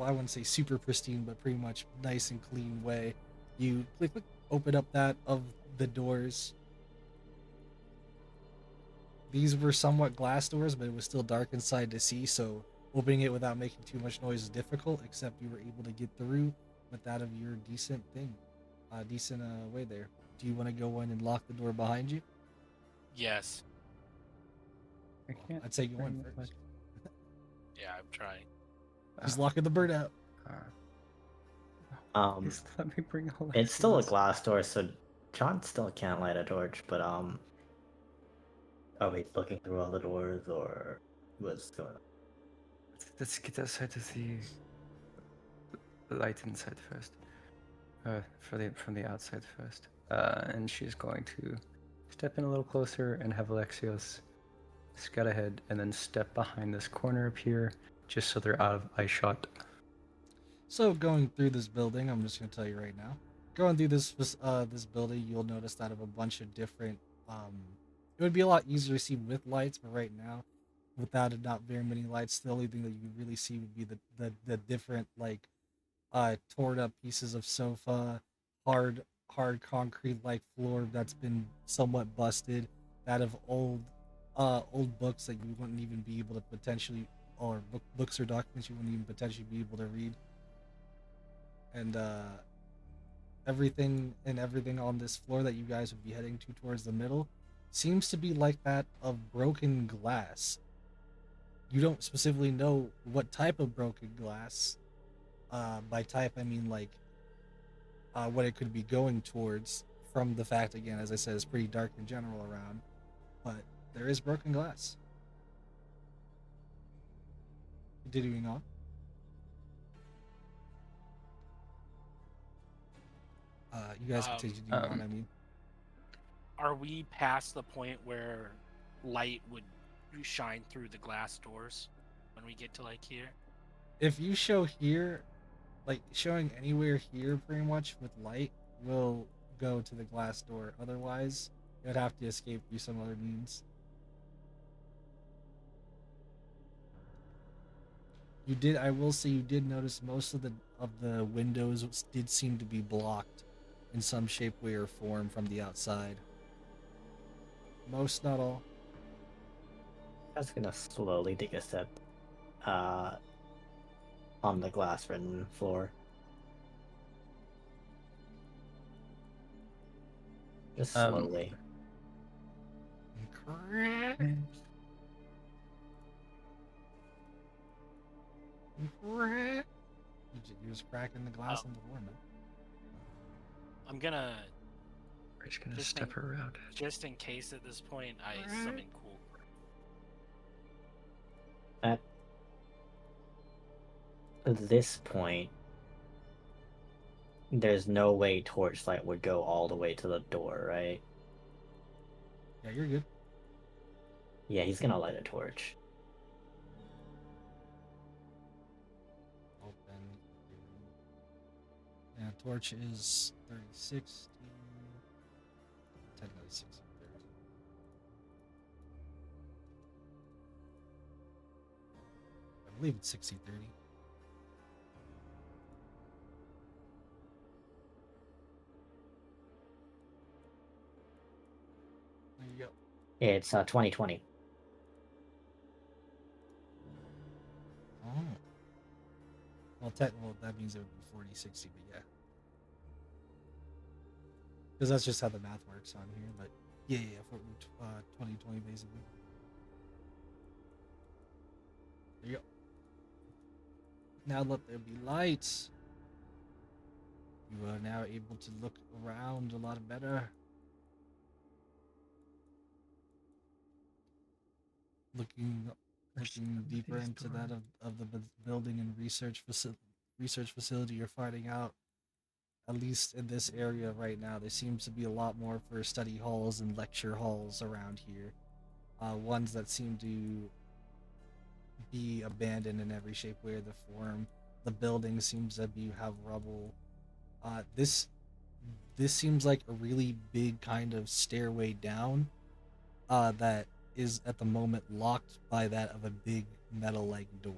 S1: I wouldn't say super pristine, but pretty much nice and clean way. You click, open up that of the doors. These were somewhat glass doors, but it was still dark inside to see, so opening it without making too much noise is difficult, except you were able to get through with that of your decent way there. Do you want to go in and lock the door behind you?
S4: Yes.
S2: I can't.
S1: I'd say go in
S2: bring
S1: first.
S2: much-
S4: Yeah, I'm trying.
S1: He's
S2: Oh,
S1: locking the bird out.
S2: please let me bring Alexios.
S3: It's still a glass door, so John still can't light a torch. But are we looking through all the doors, or what's going on?
S2: Let's get outside to see the light inside first. From the outside first. And she's going to step in a little closer and have Alexios scout ahead, and then step behind this corner up here, just so they're out of eye shot.
S1: So going through this building, I'm just gonna tell you right now. Going through this building, you'll notice that of a bunch of different. It would be a lot easier to see with lights, but right now, without it, not very many lights. The only thing that you really see would be the different like torn up pieces of sofa, hard concrete like floor that's been somewhat busted, that of old books that you wouldn't even be able to potentially, or books or documents you wouldn't even potentially be able to read, and everything on this floor that you guys would be heading to towards the middle seems to be like that of broken glass. You don't specifically know what type of broken glass. By type, I mean like what it could be going towards. From the fact, again, as I said, it's pretty dark in general around, but there is broken glass. Continuing on. You guys continue on. I mean,
S4: Are we past the point where light would shine through the glass doors when we get to like here?
S1: if you show here, like showing anywhere here, pretty much with light will go to the glass door. Otherwise, you'd have to escape through some other means. You did. I will say you did notice most of the windows did seem to be blocked in some shape, way, or form from the outside. Most, not all.
S3: I was gonna slowly take a step uh, on the glass-ridden floor. Just slowly.
S1: You're just cracking the glass on the floor, man.
S4: I'm gonna
S2: We're just gonna
S4: Just
S2: step around.
S4: just in case at this point I summon cool.
S3: At this point, there's no way torchlight would go all the way to the door, right?
S1: Yeah, you're good.
S3: Yeah, he's gonna light a torch.
S1: Open. Yeah, torch is 30, 60. Technically 60, 30. I believe it's 60, 30. There you go.
S3: It's 2020.
S1: Oh. Well, that means it would be 40, 60, but yeah. Because that's just how the math works on here, but yeah, for 2020 basically. There you go. Now let there be lights. You are now able to look around a lot better. Looking deeper into that of the building and research facility, you're finding out, at least in this area right now, there seems to be a lot more for study halls and lecture halls around here. Ones that seem to be abandoned in every shape, way, or the form. The building seems to have rubble. This seems like a really big kind of stairway down. That is at the moment locked by that of a big metal-like door.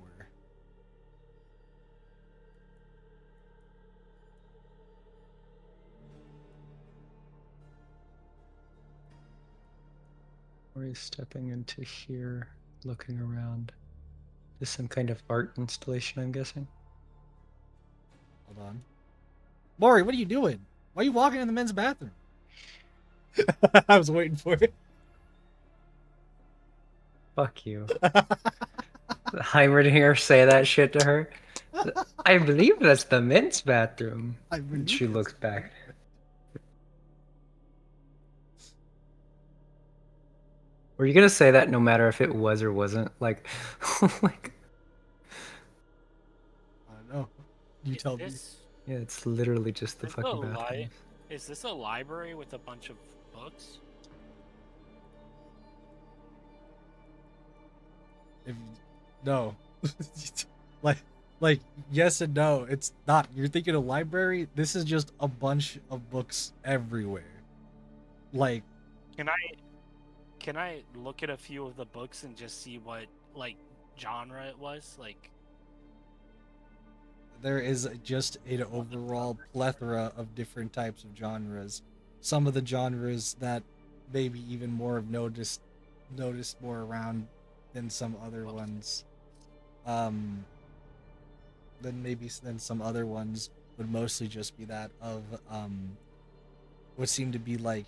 S2: We're stepping into here, looking around. This is some kind of art installation, I'm guessing.
S1: Hold on. Maury, what are you doing? Why are you walking in the men's bathroom? I was waiting for it.
S2: Fuck you. Heimerdinger say that shit to her. I believe that's the men's bathroom.
S1: I believe
S2: She
S1: it's
S2: looks
S1: the
S2: back. Were you gonna say that no matter if it was or wasn't? Like, like,
S1: I don't know. You tell me.
S2: yeah, it's literally just the
S4: Is
S2: fucking bathroom.
S4: Is this a library with a bunch of books?
S1: No. like yes and no. It's not. You're thinking a library. This is just a bunch of books everywhere. Like,
S4: Can I look at a few of the books and just see what like genre it was? Like,
S1: there is just an overall plethora of different types of genres. Some of the genres that maybe even more have noticed more around than some other ones. Then some other ones would mostly just be that of what seem to be like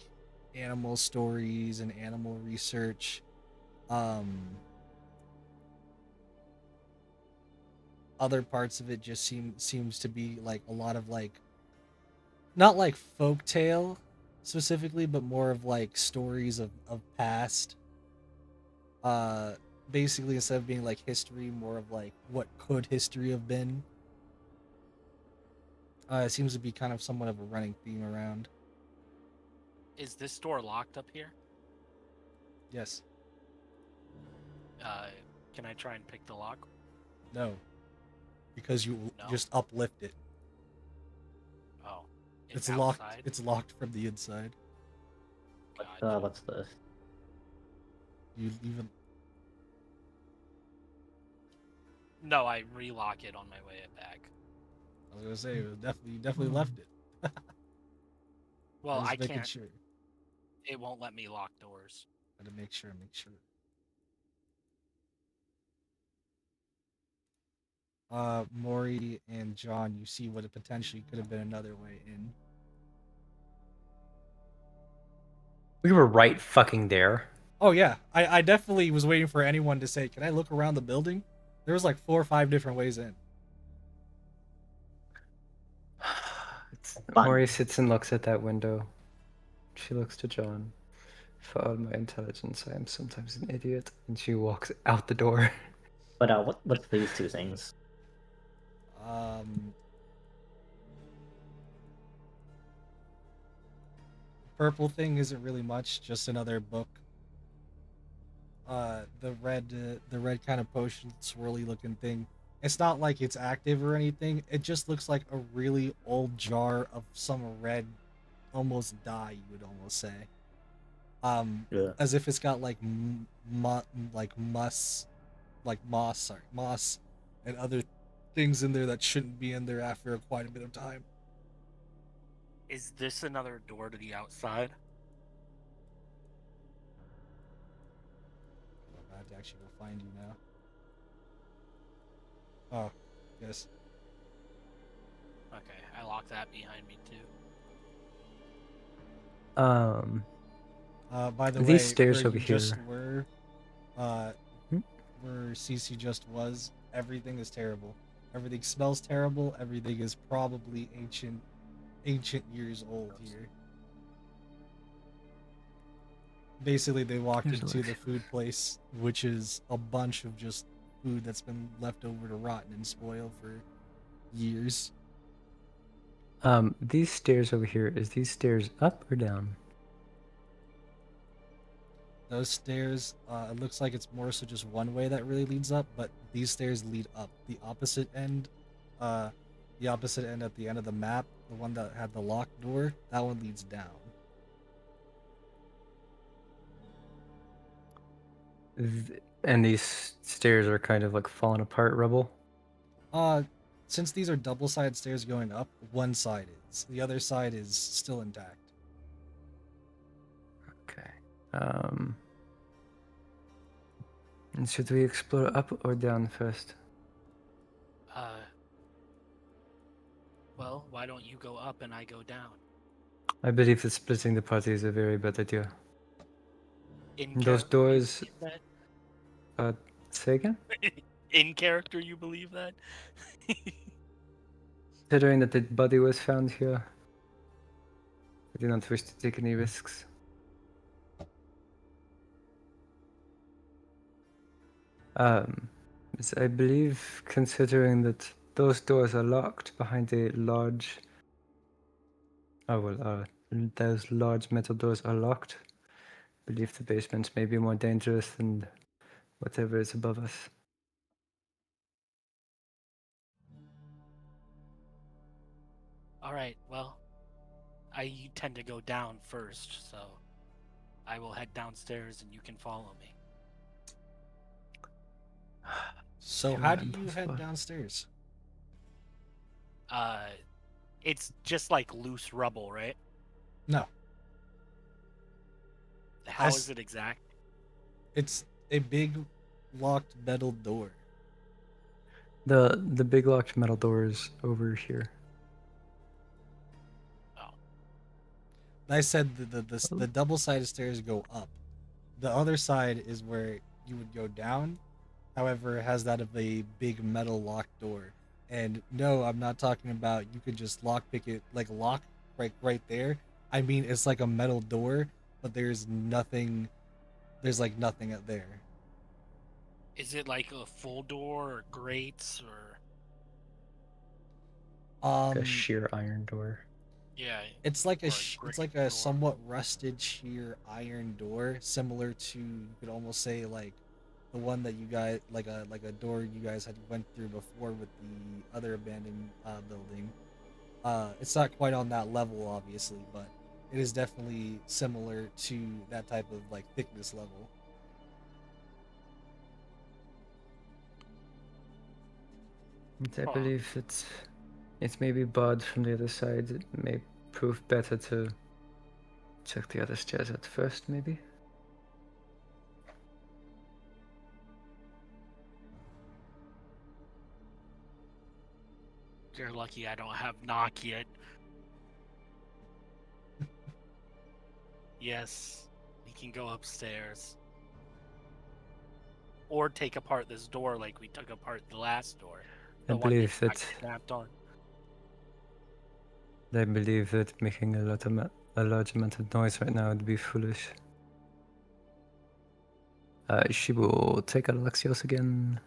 S1: animal stories and animal research. Other parts of it just seems to be like a lot of like, not like folktale specifically, but more of like stories of past. Basically, instead of being like history, more of like what could history have been. It seems to be kind of somewhat of a running theme around.
S4: is this door locked up here?
S1: Yes.
S4: Can I try and pick the lock?
S1: No. Because you
S4: No?
S1: just uplift it.
S4: Oh,
S1: It's
S4: outside?
S1: locked. It's locked from the inside.
S4: Gotcha.
S3: What's this?
S1: You even.
S4: No, I relock it on my way back.
S1: I was gonna say it was definitely left it.
S4: Well,
S1: I'm just
S4: I
S1: making
S4: can't.
S1: sure.
S4: It won't let me lock doors.
S1: Gotta make sure. Maury and John, you see what it potentially could have been another way in.
S2: We were right fucking there.
S1: Oh yeah, I definitely was waiting for anyone to say, "Can I look around the building?" There was like 4 or 5 different ways in.
S2: Maury sits and looks at that window. She looks to John. For all my intelligence, I am sometimes an idiot. And she walks out the door.
S3: But what's these two things?
S1: Purple thing isn't really much, just another book. The red kind of potion swirly looking thing. It's not like it's active or anything. It just looks like a really old jar of some red, almost dye. You would almost say,
S3: Yeah.
S1: as if it's got like moss, moss, and other things in there that shouldn't be in there after quite a bit of time.
S4: Is this another door to the outside?
S1: I have to actually go find you now. Oh, yes.
S4: Okay, I locked that behind me too.
S1: By the
S2: These
S1: way,
S2: stairs
S1: where
S2: over
S1: you just
S2: here.
S1: were, where Cece just was, everything is terrible. Everything smells terrible. Everything is probably ancient years old here. Basically, they walked
S2: There's
S1: into
S2: Alexia.
S1: the food place, which is a bunch of just food that's been left over to rotten and spoil for years.
S2: These stairs over here, is these stairs up or down?
S1: Those stairs, it looks like it's more so just one way that really leads up, but these stairs lead up. The opposite end at the end of the map, the one that had the locked door, that one leads down.
S2: And these stairs are kind of like falling apart rubble?
S1: Since these are double-sided stairs going up, one side is. The other side is still intact.
S2: Okay. And should we explore up or down first?
S4: Well, why don't you go up and I go down?
S2: I believe that splitting the party is a very bad idea.
S4: In
S2: Those
S4: character, you
S2: doors.
S4: believe
S2: Say again?
S4: that? In character, you believe that?
S2: Considering that the body was found here, I do not wish to take any risks. Yes, I believe, considering that those doors are locked behind a large. Oh well, those large metal doors are locked. I believe the basement may be more dangerous than whatever is above us.
S4: All right. Well, I tend to go down first, so I will head downstairs and you can follow me.
S1: So how do you head downstairs?
S4: It's just like loose rubble, right?
S1: No,
S4: How is it exact?
S1: it's a big locked metal door.
S2: The big locked metal doors over here.
S4: Oh,
S1: I said the double-sided stairs go up. The other side is where you would go down. However, it has that of a big metal locked door. And no, I'm not talking about you could just lockpick it like lock right there. I mean, it's like a metal door, but there's nothing. There's like nothing up there.
S4: is it like a full door or grates or?
S2: A sheer iron door.
S4: Yeah.
S1: It's like
S4: or
S1: it's like
S4: grate
S1: a
S4: door.
S1: somewhat rusted sheer iron door, similar to, you could almost say, like the one that you guys, like a door you guys had went through before with the other abandoned building. It's not quite on that level, obviously, but it is definitely similar to that type of like thickness level.
S2: I believe that it may be barred from the other side. It may prove better to check the other stairs at first, maybe.
S4: You're lucky I don't have knock yet. Yes, we can go upstairs. Or take apart this door like we took apart the last door.
S2: I
S4: The one
S2: believe
S4: that got
S2: that
S4: kidnapped on.
S2: making a large amount of noise right now would be foolish. She will take out Alexios again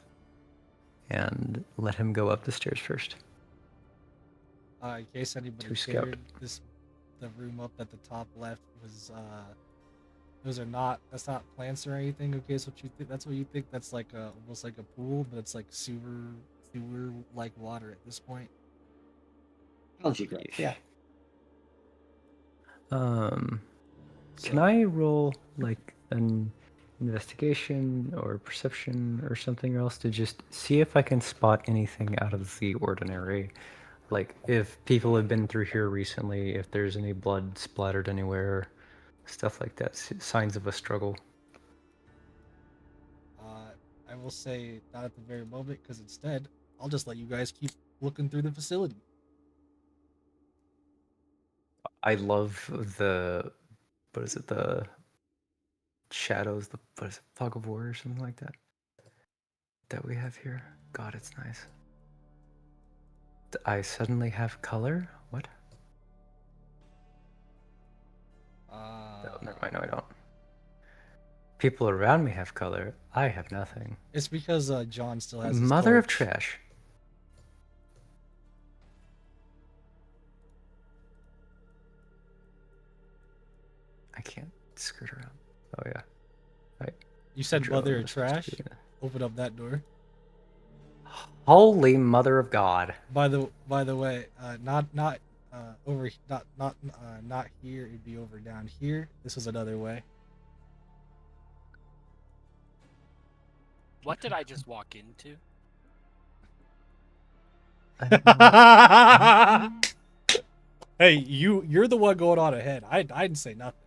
S2: and let him go up the stairs first.
S1: In case anybody
S2: To scout.
S1: cared, the room up at the top left was those are not, that's not plants or anything. Okay, so what you think, that's what you think, that's like almost like a pool, but it's like sewer like water at this point.
S3: Algae growth, yeah.
S2: Can
S1: So,
S2: I roll like an investigation or perception or something else to just see if I can spot anything out of the ordinary? Like if people have been through here recently, if there's any blood splattered anywhere, stuff like that, signs of a struggle.
S1: I will say not at the very moment, because instead I'll just let you guys keep looking through the facility.
S2: I love the, what is it, the shadows, the, what is it, fog of war or something like that we have here. God, it's nice. I suddenly have color? What? Oh, never mind, no I don't. People around me have color. I have nothing.
S1: It's because John still has his
S2: Mother of
S1: torch.
S2: trash. I can't skirt around. Oh yeah. Right.
S1: You said
S2: Control
S1: mother of
S2: is supposed to
S1: trash?
S2: be-
S1: Open up that door.
S2: Holy mother of God.
S1: By the way, not over, not here. It'd be over down here. This was another way.
S4: What did I just walk into?
S1: Hey, you're the one going on ahead. I didn't say nothing.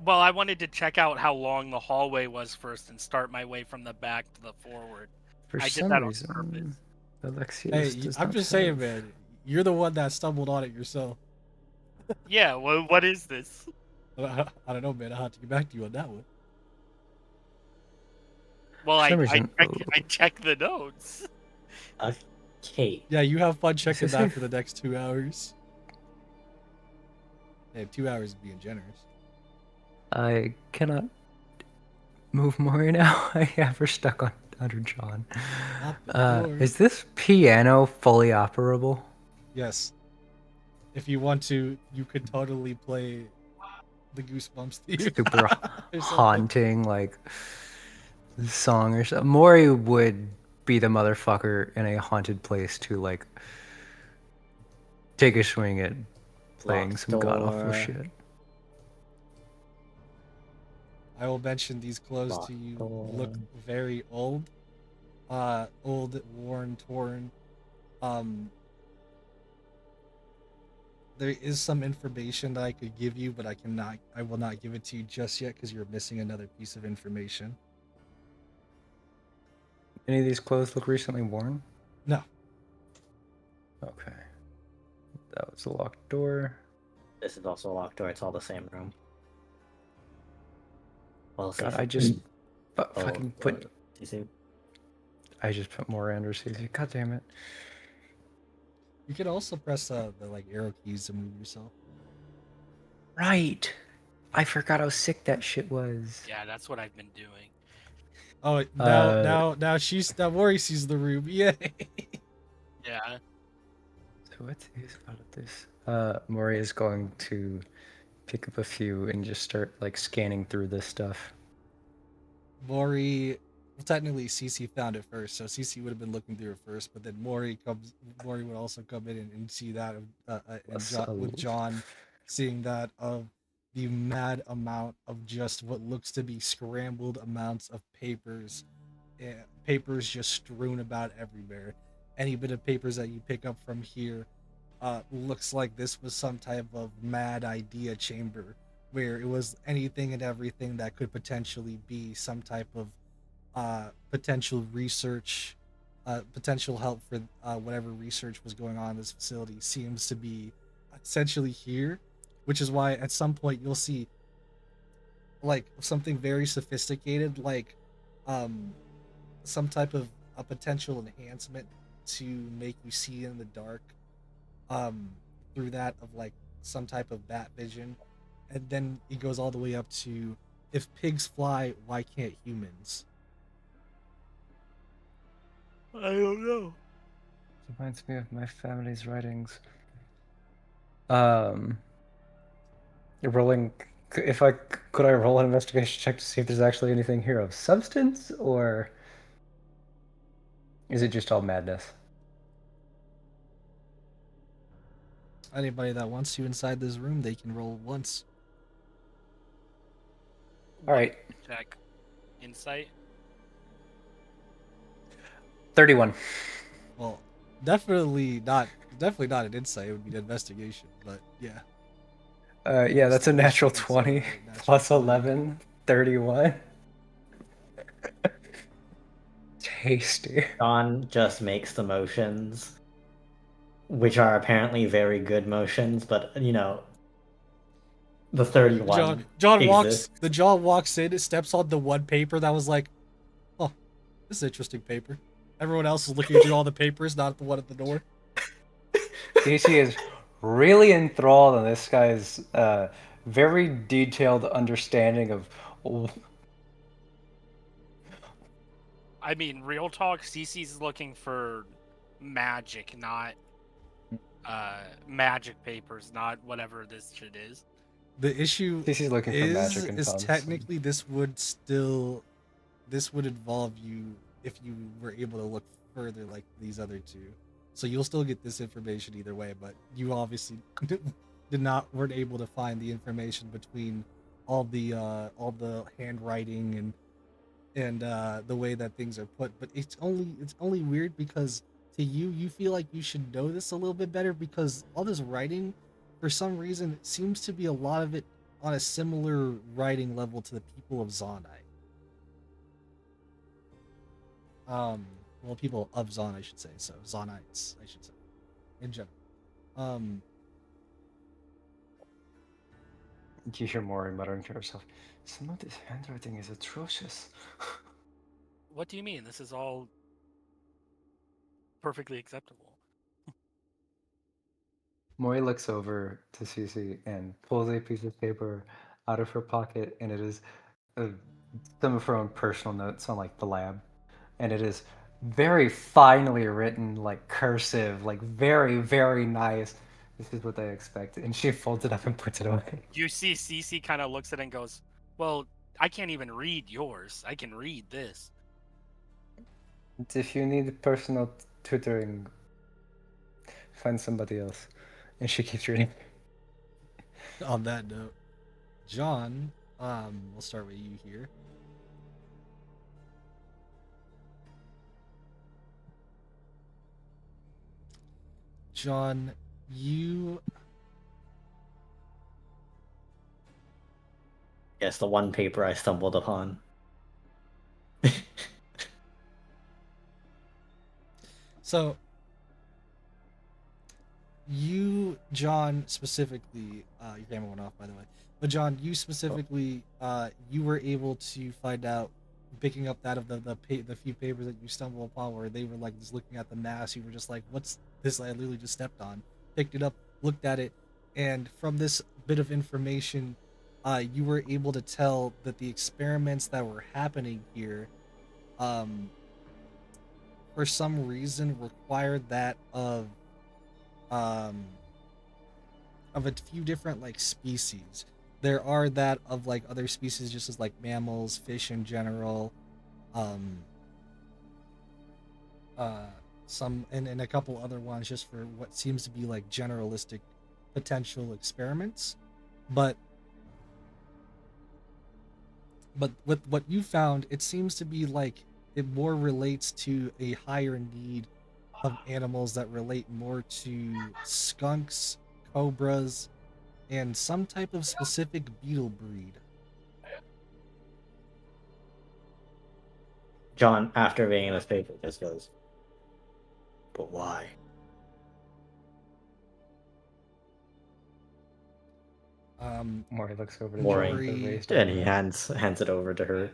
S4: Well, I wanted to check out how long the hallway was first and start my way from the back to the forward.
S2: For
S4: I did
S2: some
S4: that on
S2: reason,
S4: purpose.
S2: Alexios
S1: Hey,
S2: does
S1: I'm
S2: not
S1: just saying,
S2: have-
S1: man. You're the one that stumbled on it yourself.
S4: Yeah, well, what is this?
S1: I don't know, man. I'll have to get back to you on that one.
S4: Well,
S2: For
S4: I
S2: some reason,
S4: I check the notes.
S3: Kate.
S1: Yeah, you have fun checking
S2: this
S1: that
S2: a-
S1: for the next 2 hours. Hey, 2 hours is being generous.
S2: I cannot move more now. I have her stuck on under John.
S1: Not the door.
S2: Is this piano fully operable?
S1: Yes. If you want to, you could totally play the Goosebumps theme.
S2: Super
S1: or something.
S2: haunting, like song or something. Maury would be the motherfucker in a haunted place to like take a swing at playing
S3: Locked
S2: some god awful
S3: door.
S2: shit.
S1: I will mention these clothes to you look very old. Old, worn, torn. There is some information that I could give you, but I will not give it to you just yet because you're missing another piece of information.
S2: Any of these clothes look recently worn?
S1: No.
S2: Okay. That was a locked door.
S3: This is also a locked door. It's all the same room. Well,
S2: God,
S3: CC.
S2: I just
S3: Oh,
S2: fucking put.
S3: CC.
S2: I just put more under CC. God damn it.
S1: You can also press the like arrow keys to move yourself.
S2: Right. I forgot how sick that shit was.
S4: Yeah, that's what I've been doing.
S1: Oh, now Mori sees the room. Yay!
S4: Yeah.
S2: So what is out of this? Maury is going to pick up a few and just start like scanning through this stuff.
S1: Mori, well, technically Cece found it first, so Cece would have been looking through it first. But then Mori would also come in and see that, with John seeing that of the mad amount of just what looks to be scrambled amounts of papers, papers just strewn about everywhere. Any bit of papers that you pick up from here, looks like this was some type of mad idea chamber where it was anything and everything that could potentially be some type of potential research, potential help for whatever research was going on in this facility seems to be essentially here, which is why at some point you'll see like something very sophisticated, like some type of a potential enhancement to make you see in the dark, through that of like some type of bat vision. And then it goes all the way up to, if pigs fly, why can't humans?
S4: I don't know.
S2: Reminds me of my family's writings. Rolling. If I could, I roll an investigation check to see if there's actually anything here of substance, or is it just all madness?
S1: Anybody that wants to inside this room, they can roll once.
S2: All right,
S4: Check. Insight.
S2: 31.
S1: Well, definitely not an insight. It would be an investigation, but yeah.
S2: Yeah, that's a natural
S1: Investigation,
S2: 20
S1: so, natural
S2: plus
S1: 20.
S2: 11, 31. Tasty.
S3: John just makes the motions, which are apparently very good motions, but the 31.
S1: John
S3: exists.
S1: walks in, steps on the one paper that was like, oh, this is interesting paper. Everyone else is looking through all the papers, not the one at the door.
S2: Casey is really enthralled in this guy's very detailed understanding of.
S4: I mean, real talk. CC's looking for magic, not magic papers, not whatever this shit is.
S1: The issue
S2: Casey's looking for magic and
S1: is
S2: tons.
S1: technically this would involve you if you were able to look further like these other two. So you'll still get this information either way, but you obviously weren't able to find the information between all the handwriting and the way that things are put. But it's only weird because to you feel like you should know this a little bit better, because all this writing, for some reason, it seems to be a lot of it on a similar writing level to the people of Zonite. Well, people of Zon, I should say. So Zonites, I should say, in general. Um,
S2: You hear Mori muttering to herself, "Some of this handwriting is atrocious."
S4: What do you mean? This is all perfectly acceptable.
S2: Mori looks over to Cece and pulls a piece of paper out of her pocket, and it is some of her own personal notes on like the lab, and it is very finely written, like cursive, like very very nice. This is what I expect, and she folds it up and puts it away.
S4: You see Cece kind of looks at it and goes, well, I can't even read yours. I can read this.
S2: If you need personal tutoring, find somebody else. And she keeps reading.
S1: on that note, John, we'll start with you here. John, you
S3: Yes, the one paper I stumbled upon.
S1: so you, John, specifically, your camera went off by the way, but John, you specifically, you were able to find out, picking up that of the few papers that you stumbled upon where they were like just looking at the mass, you were just like, what's this? I literally just stepped on, picked it up, looked at it, and from this bit of information, you were able to tell that the experiments that were happening here, um, for some reason required that um of a few different like species. There are that of like other species, just as like mammals, fish in general, um, uh, some and a couple other ones just for what seems to be like generalistic potential experiments. But with what you found, it seems to be like it more relates to a higher need of animals that relate more to skunks, cobras, and some type of specific beetle breed.
S3: John, after reading this paper, just goes, but why?
S2: Mori looks over to John with a
S1: Maury,
S2: raised
S3: And he
S2: eyebrow.
S3: hands it over to her.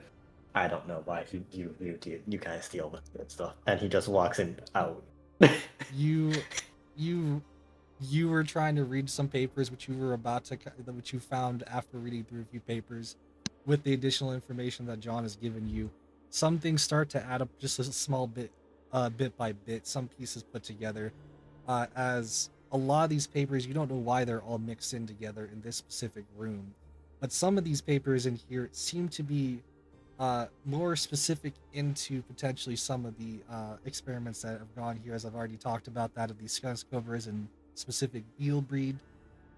S3: I don't know why you guys steal this stuff. And he just walks in out.
S1: you, you, you were trying to read some papers, which you were about to, which you found after reading through a few papers, with the additional information that John has given you. Some things start to add up just a small bit, bit by bit. Some pieces put together, as a lot of these papers, you don't know why they're all mixed in together in this specific room, but some of these papers in here seem to be more specific into potentially some of the experiments that have gone here, as I've already talked about that of these skunk cobras and specific beetle breed.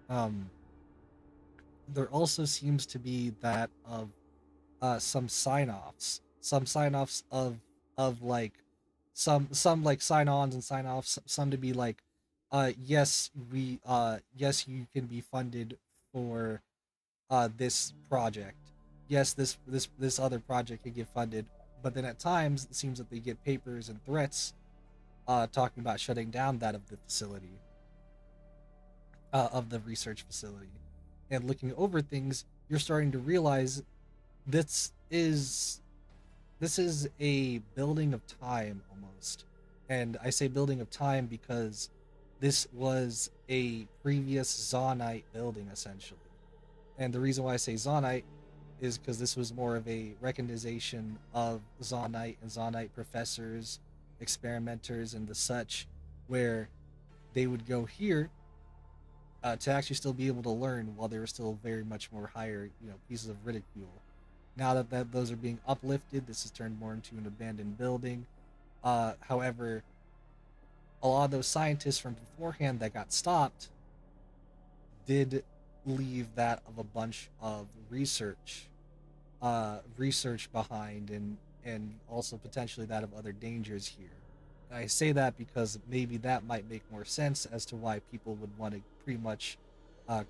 S1: Um, there also seems to be that of some sign-offs of like some like sign-ons and sign-offs, some to be like, yes, yes, you can be funded for this project. Yes, this other project can get funded, but then at times it seems that they get papers and threats talking about shutting down that of the facility, of the research facility. And looking over things, you're starting to realize this is this is a building of time almost. And I say building of time because this was a previous Zonite building essentially. And the reason why I say Zonite is because this was more of a recognition of Zonite and Zonite professors, experimenters, and the such, where they would go here to actually still be able to learn while they were still very much more higher, pieces of ridicule. Now that those are being uplifted, this has turned more into an abandoned building. However, a lot of those scientists from beforehand that got stopped did leave that of a bunch of research behind, and also potentially that of other dangers here. And I say that because maybe that might make more sense as to why people would want to pretty much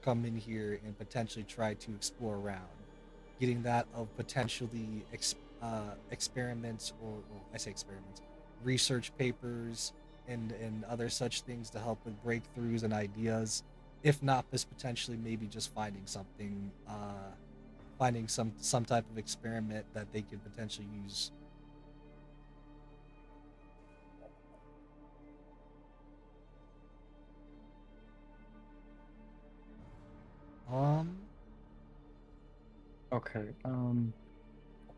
S1: come in here and potentially try to explore around, getting that of potentially experiments or well, I say experiments, research papers and other such things to help with breakthroughs and ideas. If not, this potentially maybe just finding something, finding some type of experiment that they could potentially use. Um,
S2: Okay.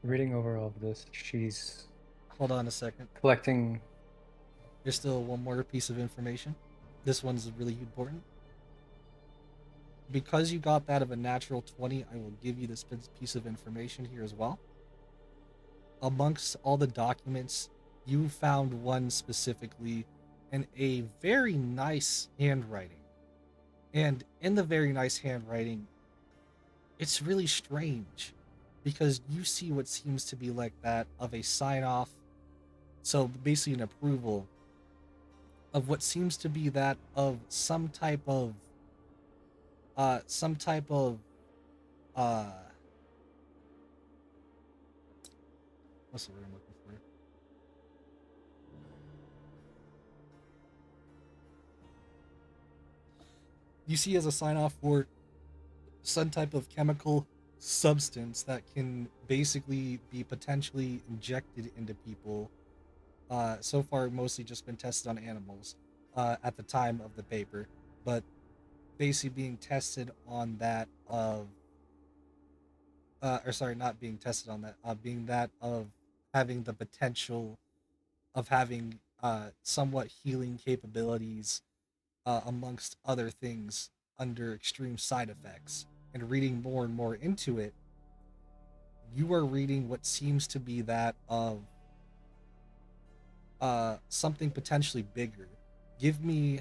S2: Reading over all of this, she's
S1: hold on a second.
S2: collecting.
S1: There's still one more piece of information. This one's really important. Because you got that of a natural 20, I will give you this piece of information here as well. Amongst all the documents, you found one specifically in a very nice handwriting. And in the very nice handwriting, it's really strange because you see what seems to be like that of a sign off. So basically, an approval of what seems to be that of some type of uh uh what's the word I'm looking for? You see as a sign off for some type of chemical substance that can basically be potentially injected into people. So far, mostly just been tested on animals at the time of the paper, but basically being tested on that of, or sorry, not being tested on that, being that of having the potential of having somewhat healing capabilities amongst other things under extreme side effects. And reading more and more into it, you are reading what seems to be that of something potentially bigger. Give me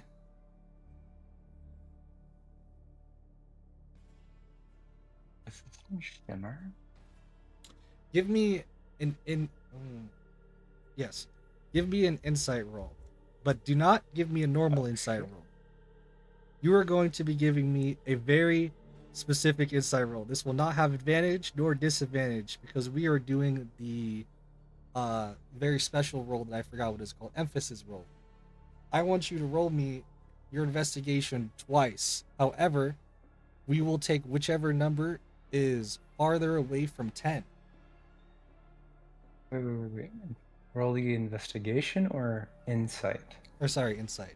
S2: Shimmer.
S1: give me yes. Give me an insight roll. But do not give me a normal insight roll. You are going to be giving me a very specific insight roll. This will not have advantage nor disadvantage because we are doing the very special roll that I forgot what it's called, emphasis roll. I want you to roll me your investigation twice. However, we will take whichever number is farther away from 10.
S2: Wait. Roll the investigation or insight?
S1: Or sorry, insight.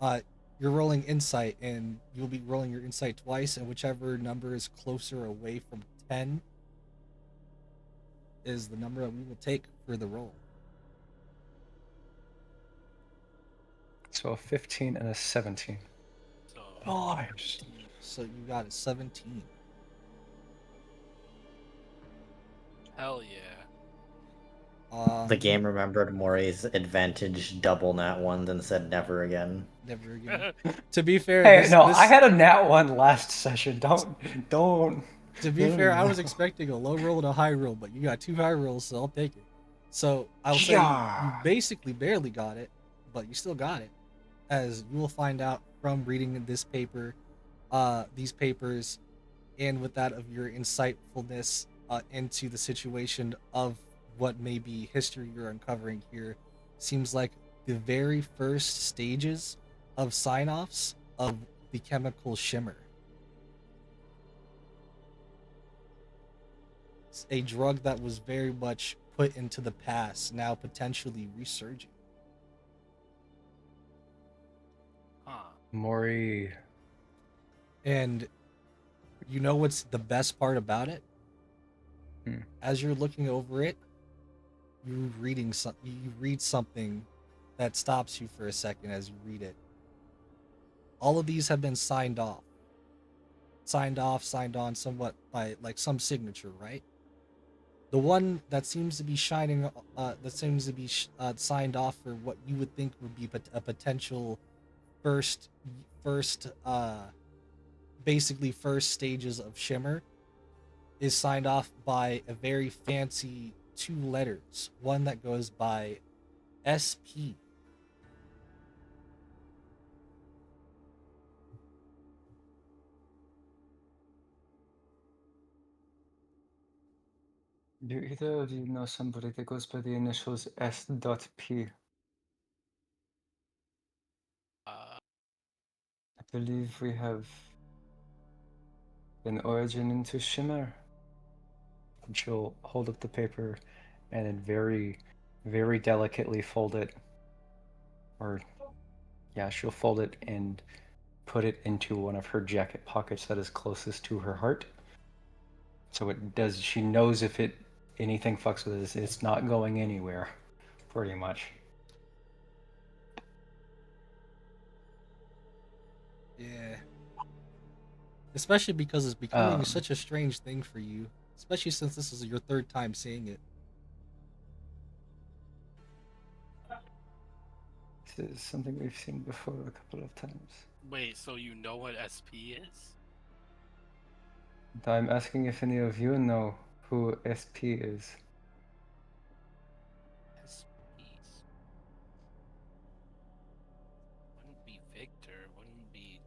S1: Uh, you're rolling insight, and you'll be rolling your insight twice, and whichever number is closer away from 10 is the number that we will take for the roll.
S2: So a 15 and a 17.
S4: So
S2: Nice.
S1: So you got a 17.
S4: hell yeah.
S3: The game remembered Mori's advantage double nat ones and said never again.
S1: Never again. To be fair,
S2: Hey, I had a nat 1 last session. Don't.
S1: To be fair, I was expecting a low roll and a high roll, but you got two high rolls, so I'll take it. So I'll say you basically barely got it, but you still got it, as you will find out from reading this paper, these papers, and with that of your insightfulness into the situation of what may be history you're uncovering here. Seems like the very first stages of sign-offs of the chemical shimmer. It's a drug that was very much put into the past, now potentially resurging.
S4: Huh.
S2: Mori.
S1: And you know what's the best part about it? As you're looking over it, you read something that stops you for a second as you read it. All of these have been signed off, signed on somewhat by like some signature, right? The one that seems to be signed off for what you would think would be a potential first basically first stages of shimmer is signed off by a very fancy two letters, one that goes by SP.
S2: Do either of you know somebody that goes by the initials S.P?
S4: Uh,
S2: I believe we have an origin into Shimmer. And she'll hold up the paper and then very, very delicately fold it. Or, yeah, she'll fold it and put it into one of her jacket pockets that is closest to her heart. So it does, she knows if anything fucks with this, it's not going anywhere, pretty much.
S1: Yeah. Especially because it's becoming such a strange thing for you. Especially since this is your third time seeing it.
S2: This is something we've seen before a couple of times.
S4: wait, so you know what SP is?
S2: I'm asking if any of you know who SP is.
S4: SPs. Wouldn't be Victor, wouldn't be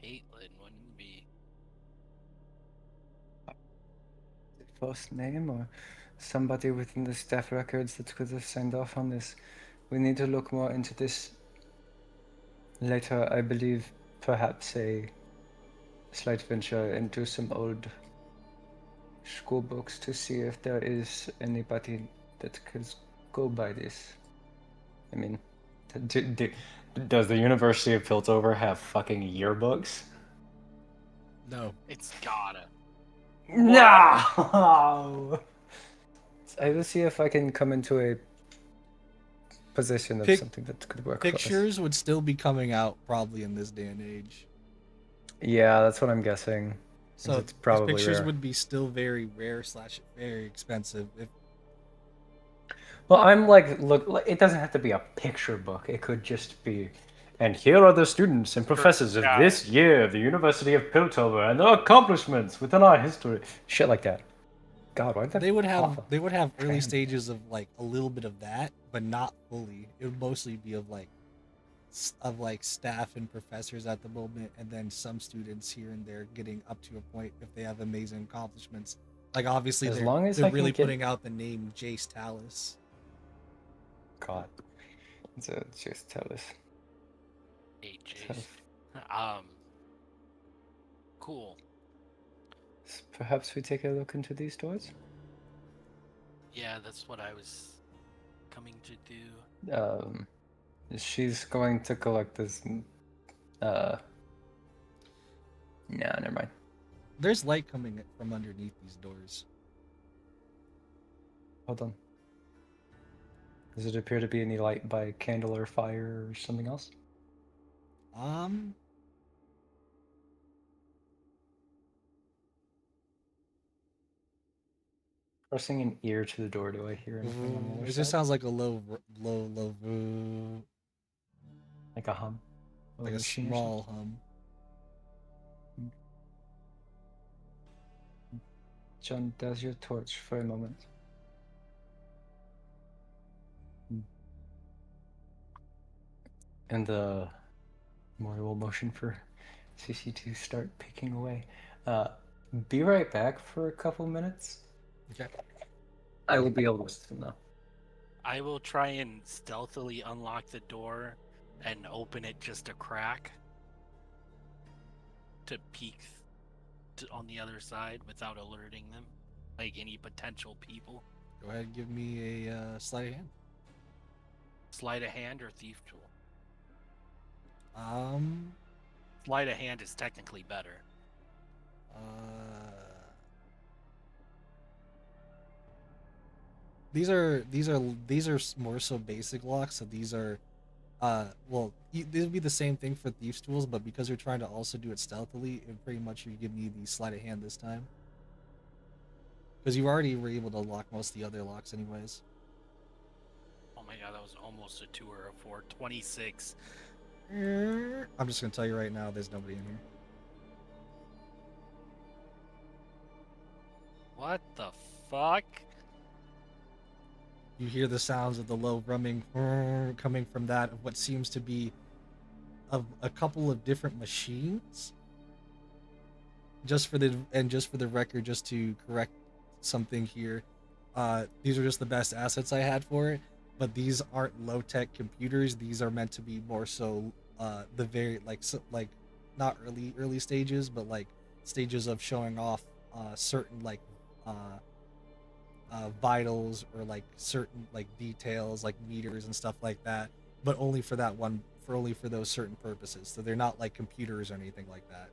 S4: Caitlin, wouldn't be.
S2: First name or somebody within the staff records that could have signed off on this. We need to look more into this later. I believe perhaps a slight venture into some old school books to see if there is anybody that could go by this. I mean, does the University of Piltover have fucking yearbooks?
S1: No.
S4: It's gotta.
S2: No! I will see if I can come into a position of something that could work for us.
S1: Pictures would still be coming out probably in this day and age.
S2: Yeah, that's what I'm guessing.
S1: So
S2: it's probably
S1: pictures
S2: rare.
S1: would be still very rare / very expensive.
S2: Well, I'm like, look, it doesn't have to be a picture book. It could just be, and here are the students and professors of this year, the University of Piltover, and their accomplishments within our history. Shit like that. God, why did that
S1: They would have
S2: awful?
S1: they would have early
S2: Fan.
S1: stages of like a little bit of that, but not fully. It would mostly be of like staff and professors at the moment, and then some students here and there getting up to a point if they have amazing accomplishments. Like obviously
S2: As long as
S1: they're
S2: I can
S1: really
S2: get-
S1: putting out the name Jace Talus.
S2: God, so just tell us.
S4: Hey, Jace. Cool.
S2: Perhaps we take a look into these doors.
S4: Yeah, that's what I was coming to do.
S2: She's going to collect this. Nah, never mind.
S1: There's light coming from underneath these doors.
S2: Hold on. Does it appear to be any light by candle or fire or something else? Pressing an ear to the door, do I hear anything on the other
S1: It
S2: side?
S1: just sounds like a low,
S2: Like a hum?
S1: like a small hum.
S2: John, does your torch for a moment. And Mori will motion for CC to start picking away. Be right back for a couple minutes.
S1: Okay.
S2: I will be able to listen now.
S4: I will try and stealthily unlock the door and open it just a crack to peek on the other side without alerting them, like any potential people.
S1: Go ahead and give me a sleight of hand.
S4: Sleight of hand or thief tool?
S1: Um,
S4: Sleight of hand is technically better.
S1: These are more so basic locks. So these are, well, these would be the same thing for thieves tools, but because you're trying to also do it stealthily, it pretty much you give me the sleight of hand this time. Because you already were able to lock most of the other locks anyways.
S4: Oh my god, that was almost a 2 or a 4. 26.
S1: I'm just gonna tell you right now, there's nobody in here.
S4: What the fuck?
S1: You hear the sounds of the low rumming coming from that of what seems to be of a couple of different machines. Just for the record, just to correct something here. These are just the best assets I had for it, but these aren't low tech computers. These are meant to be more so the very like not early stages, but like stages of showing off certain like uh, vitals or like certain like details like meters and stuff like that, but only for that one for only for those certain purposes. So they're not like computers or anything like that.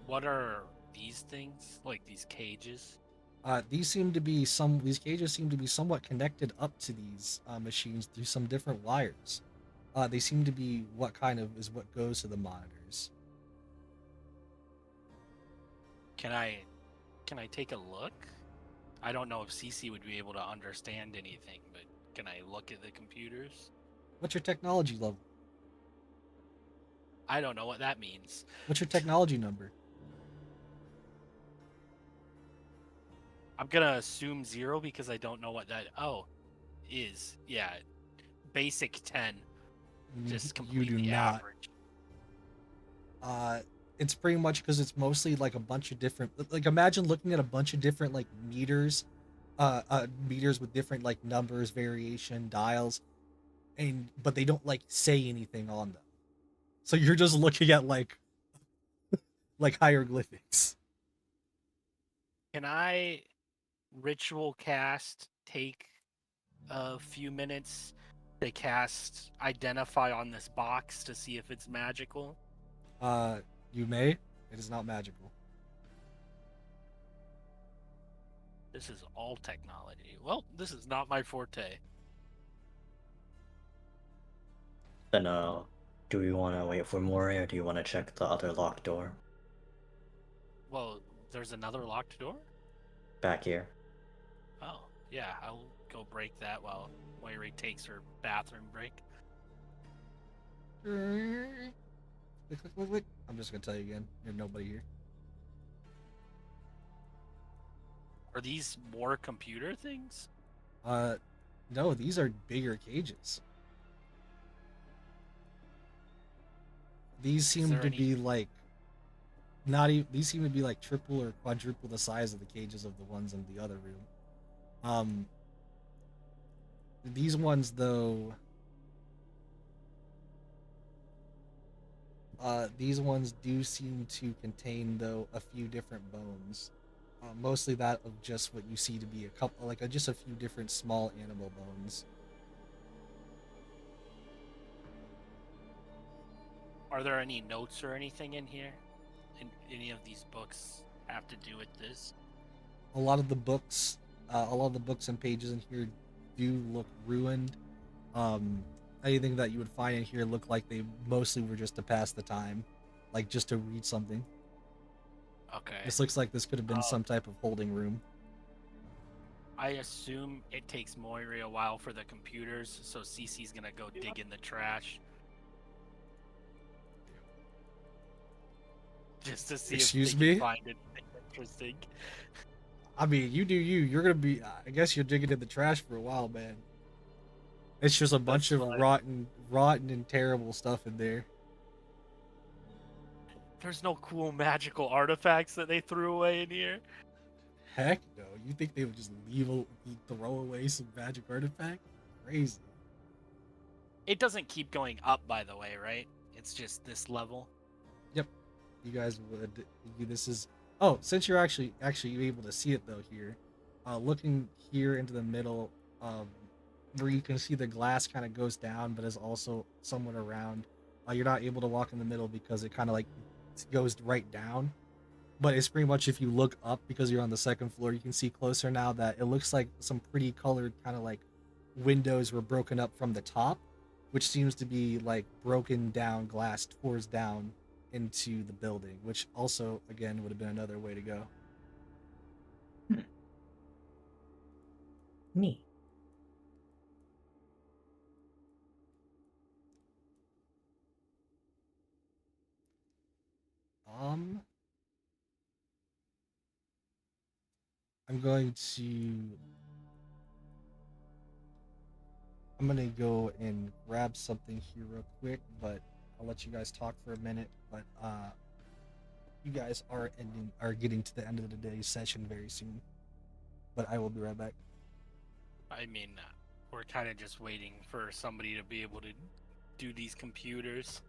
S4: What are these things? Like these cages?
S1: These cages seem to be somewhat connected up to these machines through some different wires. They seem to be what goes to the monitors.
S4: Can I take a look? I don't know if CC would be able to understand anything, but can I look at the computers?
S1: What's your technology level?
S4: I don't know what that means.
S1: What's your technology number?
S4: I'm gonna assume 0 because I don't know what that is. Yeah, basic 10, just
S1: You do
S4: completely
S1: not.
S4: average.
S1: It's pretty much because it's mostly like a bunch of different like imagine looking at a bunch of different like meters with different like numbers, variation, dials, and but they don't like say anything on them. So you're just looking at like hieroglyphics.
S4: Can I ritual cast take a few minutes to cast identify on this box to see if it's magical?
S1: Uh, you may. It is not magical.
S4: This is all technology. Well, this is not my forte.
S3: Then, do we want to wait for Mori, or do you want to check the other locked door
S4: Well, there's another locked door?
S3: back here?
S4: Oh, yeah, I'll go break that while Moiri takes her bathroom break.
S1: Click, click, click, click. I'm just gonna tell you again. There's nobody here.
S4: Are these more computer things?
S1: Uh, no, these are bigger cages. These seem
S4: there
S1: to
S4: any-
S1: be like not even. These seem to be like triple or quadruple the size of the cages of the ones in the other room. Um, these ones though. These ones do seem to contain though a few different bones. Mostly that of just what you see to be a couple, like just a few different small animal bones.
S4: Are there any notes or anything in here? In any of these books have to do with this?
S1: A lot of the books, a lot of the books and pages in here do look ruined. Um, Anything that you would find in here look like they mostly were just to pass the time, like just to read something.
S4: Okay.
S1: This looks like this could have been some type of holding room.
S4: I assume it takes Moiri a while for the computers, so Cece's gonna go dig in the trash. Just to see
S1: Excuse
S4: if they
S1: me?
S4: can find anything interesting.
S1: I mean, you do you. You're gonna be. I guess you're digging in the trash for a while, man. It's just a bunch
S4: That's
S1: of
S4: fine.
S1: rotten and terrible stuff in there.
S4: There's no cool magical artifacts that they threw away in here.
S1: Heck no. You think they would just throw away some magic artifact? Crazy.
S4: It doesn't keep going up, by the way, right? It's just this level.
S1: Yep. You guys would. This is. Oh, since you're actually able to see it though here, looking here into the middle, where you can see the glass kind of goes down, but is also somewhat around. You're not able to walk in the middle because it kind of like goes right down. But it's pretty much if you look up because you're on the second floor, you can see closer now that it looks like some pretty colored kind of like windows were broken up from the top, which seems to be like broken down glass towards down into the building, which also again would have been another way to go.
S3: Neat.
S1: Um, I'm going to I'm gonna go and grab something here real quick, but I'll let you guys talk for a minute. But you guys are getting to the end of the day's session very soon. But I will be right back.
S4: I mean, we're kind of just waiting for somebody to be able to do these computers.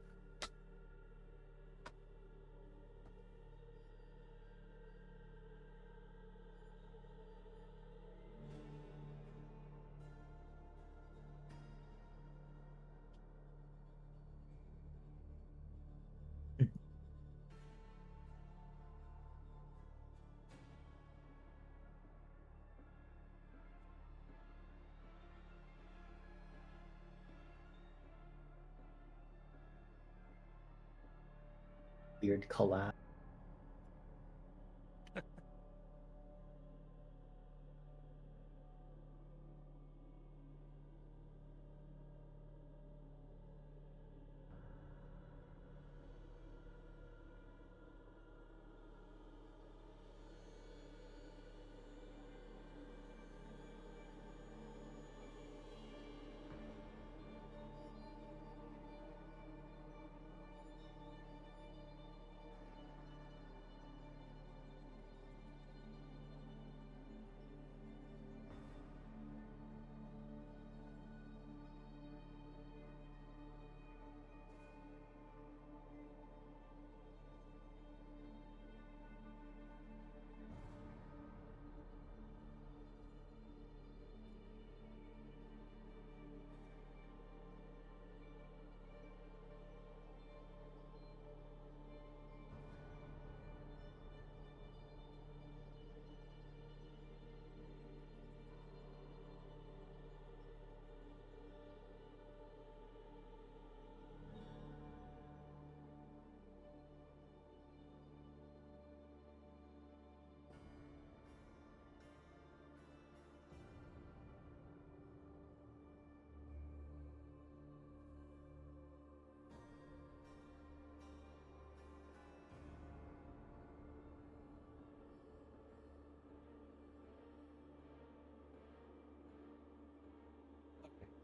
S3: Weird collab.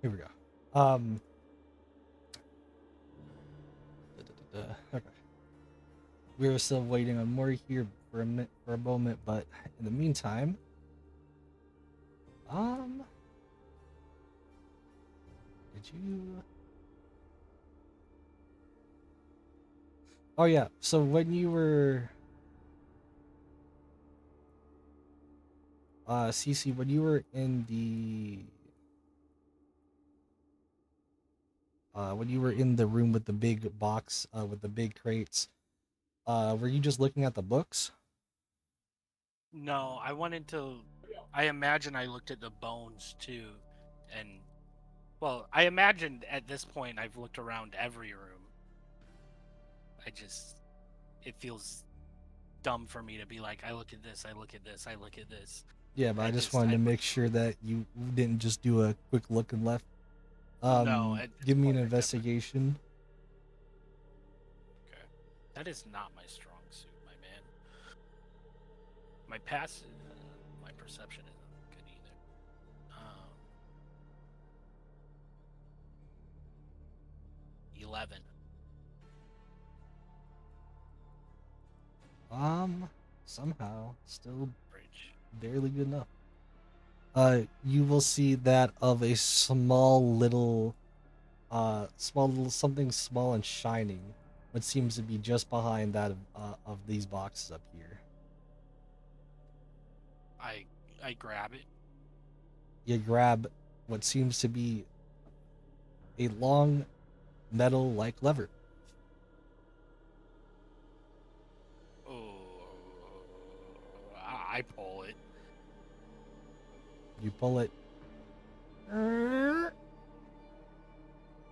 S1: Here we go. Okay. We were still waiting on Mori here for a moment, but in the meantime, did you? Oh yeah. So when you were, Cece, when you were in the, when you were in the room with the big box, with the big crates, were you just looking at the books?
S4: No, I wanted to. I imagine I looked at the bones too, and well, I imagined at this point I've looked around every room. It feels dumb for me to be like, I look at this, I look at this, I look at this.
S1: Yeah, but I just wanted to make sure that you didn't just do a quick look and left.
S4: No, at this
S1: Give me an
S4: point, I definitely-
S1: investigation.
S4: Okay, that is not my strong suit, my man. My my perception isn't good either. 11.
S1: Somehow still
S4: Bridge.
S1: barely good enough. You will see that of a small little something small and shining, what seems to be just behind that of these boxes up here.
S4: I grab it.
S1: You grab what seems to be a long metal-like lever.
S4: Oh, I pull it.
S1: You pull it. The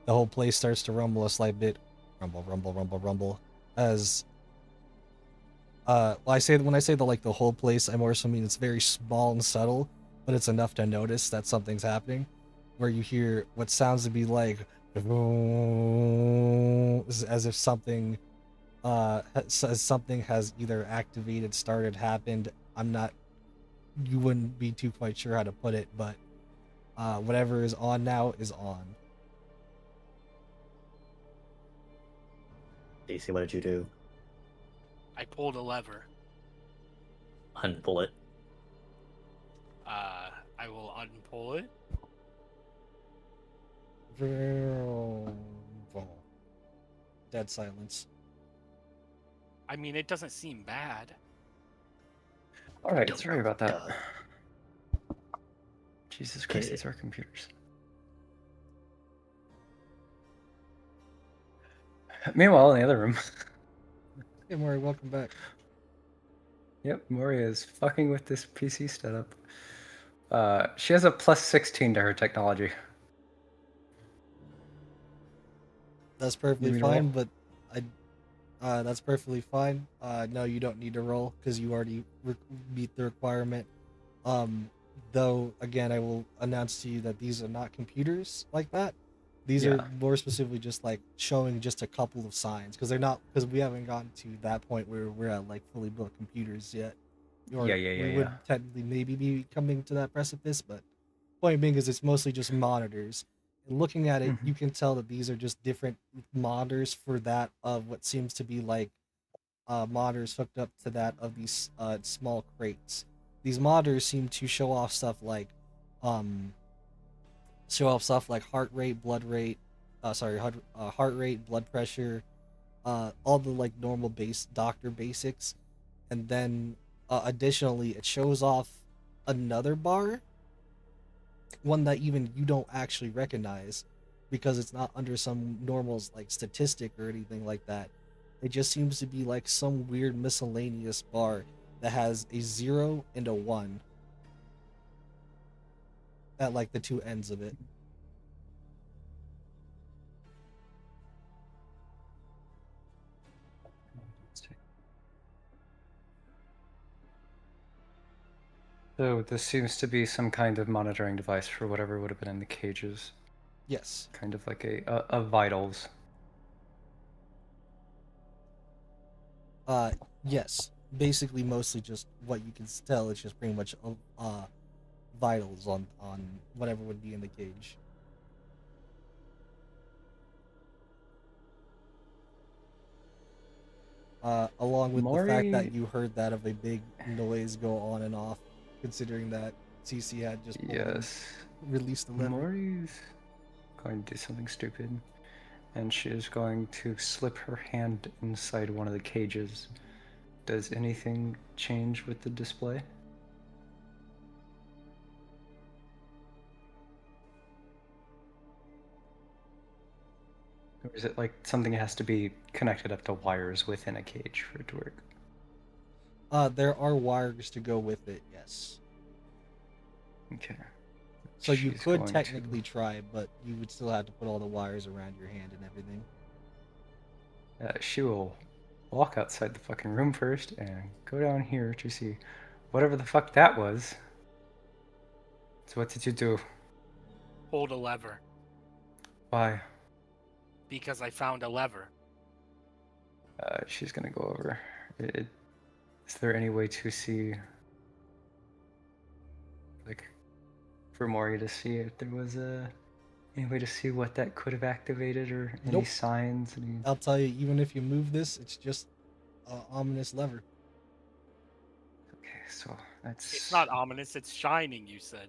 S1: whole place starts to rumble a slight bit. Rumble, rumble, rumble, rumble. As well, when I say the whole place, I more so mean it's very small and subtle, but it's enough to notice that something's happening. Where you hear what sounds to be like as if something has either activated, started, happened. You wouldn't be too quite sure how to put it, but whatever is on now is on.
S3: Daisy, what did you do?
S4: I pulled a lever.
S3: Unpull it.
S4: I will unpull it.
S1: Dead silence.
S4: I mean, it doesn't seem bad.
S2: All right,
S3: Don't
S2: sorry
S3: know
S2: about
S3: what
S2: that.
S3: does.
S2: Jesus Christ,
S3: Okay.
S2: these are computers. Meanwhile, in the other room,
S1: Hey, Maury, welcome back.
S2: yep, Moria is fucking with this PC setup. She has a plus 16 to her technology.
S1: That's perfectly
S2: me to roll?
S1: fine, but that's perfectly fine. No, you don't need to roll because you already meet the requirement. Though again, I will announce to you that these are not computers like that. These are
S2: Yeah.
S1: more specifically just like showing just a couple of signs because they're not, because we haven't gotten to that point where we're at like fully built computers yet. Or
S2: Yeah.
S1: we would technically maybe be coming to that precipice, but point being is it's mostly just monitors. And looking at it,
S2: Mhm.
S1: you can tell that these are just different monitors for that of what seems to be like monitors hooked up to that of these small crates. These monitors seem to um, show off stuff like heart rate, blood rate, heart rate, blood pressure, all the like normal base doctor basics, and then additionally it shows off another bar, one that even you don't actually recognize because it's not under some normal like statistic or anything like that. It just seems to be like some weird miscellaneous bar that has a 0 and a 1 at like the two ends of it.
S2: So this seems to be some kind of monitoring device for whatever would have been in the cages.
S1: Yes.
S2: Kind of like a vitals.
S1: Yes. Basically, mostly just what you can tell. It's just pretty much vitals on whatever would be in the cage. Along with the fact that
S2: Maury,
S1: you heard that of a big noise go on and off, considering that CC had just pulled and
S2: yes.
S1: released the lever.
S2: Maury's going to do something stupid. And she is going to slip her hand inside one of the cages. Does anything change with the display? Or is it like something has to be connected up to wires within a cage for it to work?
S1: There are wires to go with it, yes.
S2: Okay.
S1: So you
S2: She's
S1: could
S2: going
S1: technically try, but you would still have to put all the wires around your hand and everything.
S2: she will walk outside the fucking room first and go down here to see whatever the fuck that was. So what did you do?
S4: Pulled a lever
S2: Why?
S4: because I found a lever.
S2: She's gonna go over. Is there any way to see, like, for Maury to see if there was any way to see what that could have activated or any
S1: Nope.
S2: signs?
S1: I'll tell you, even if you move this, it's just an ominous lever.
S2: Okay, so that's.
S4: It's not ominous. It's shining. You said.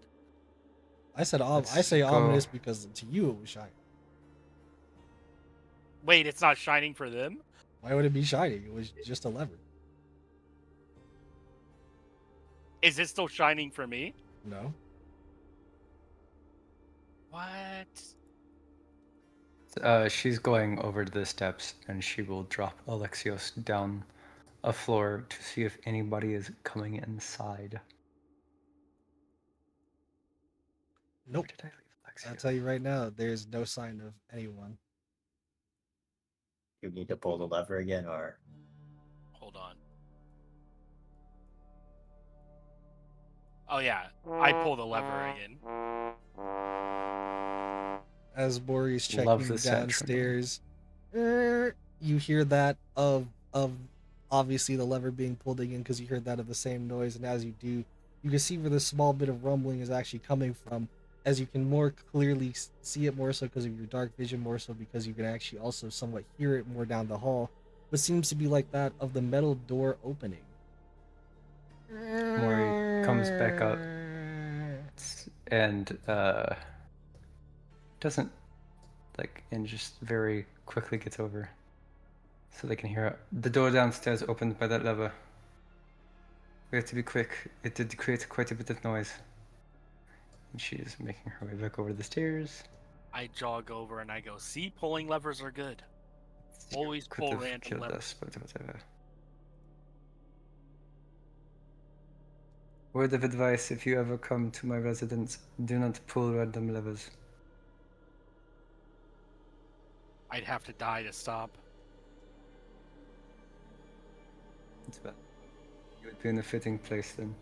S1: I say
S2: Let's
S1: ominous
S2: go.
S1: because to you it was shining.
S4: Wait, it's not shining for them.
S1: Why would it be shining? It was just a lever.
S4: Is it still shining for me?
S1: No.
S4: What?
S2: She's going over to the steps and she will drop Alexios down a floor to see if anybody is coming inside.
S1: Nope.
S2: Where did I leave
S1: I'll
S2: Alexios?
S1: tell you right now, there's no sign of anyone.
S3: You need to pull the lever again, or
S4: Hold on. Oh yeah, I pull the lever again.
S1: As Maury's
S2: Love
S1: checking
S2: the sound trembling.
S1: downstairs, you hear that of obviously the lever being pulled again because you heard that of the same noise, and as you do, you can see where the small bit of rumbling is actually coming from, as you can more clearly see it more so because of your dark vision, more so because you can actually also somewhat hear it more down the hall. what seems to be like that of the metal door opening.
S2: Mori comes back up and doesn't and just very quickly gets over so they can hear it. The door downstairs opened by that lever. We have to be quick. It did create quite a bit of noise. And she is making her way back over the stairs.
S4: I jog over and I go, see, pulling levers are good. Always
S2: Could
S4: pull
S2: have
S4: random
S2: killed
S4: levers.
S2: us, but whatever. Word of advice, if you ever come to my residence, do not pull random levers.
S4: I'd have to die to stop.
S2: It's bad. You would be in a fitting place then.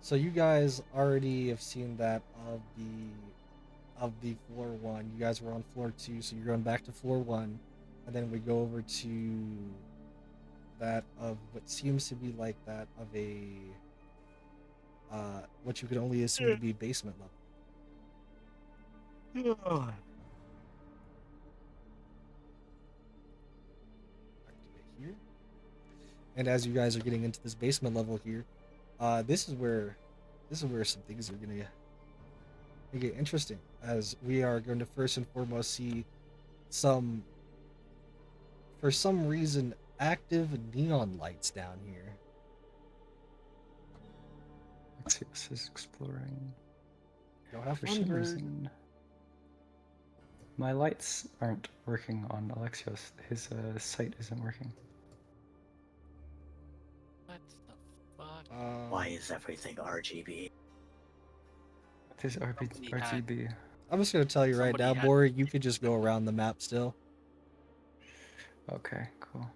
S1: So you guys already have seen that of the floor 1. You guys were on floor 2, so you're going back to floor 1, and then we go over to that of what seems to be like that of a what you could only assume to be basement level. Activate here. And as you guys are getting into this basement level here, this is where some things are gonna get interesting, as we are going to first and foremost see some, for some reason, active neon lights down here.
S2: Axios is exploring.
S1: Go have
S2: For
S1: fun,
S2: some
S1: bird.
S2: reason, my lights aren't working on Alexios. His sight isn't working.
S4: What the fuck?
S3: Why is everything RGB?
S2: What is
S4: Somebody had-
S2: RGB?
S1: I'm just gonna tell you right
S4: Somebody
S1: now,
S4: had-
S1: Bori, you could just go around the map still.
S2: Okay, cool.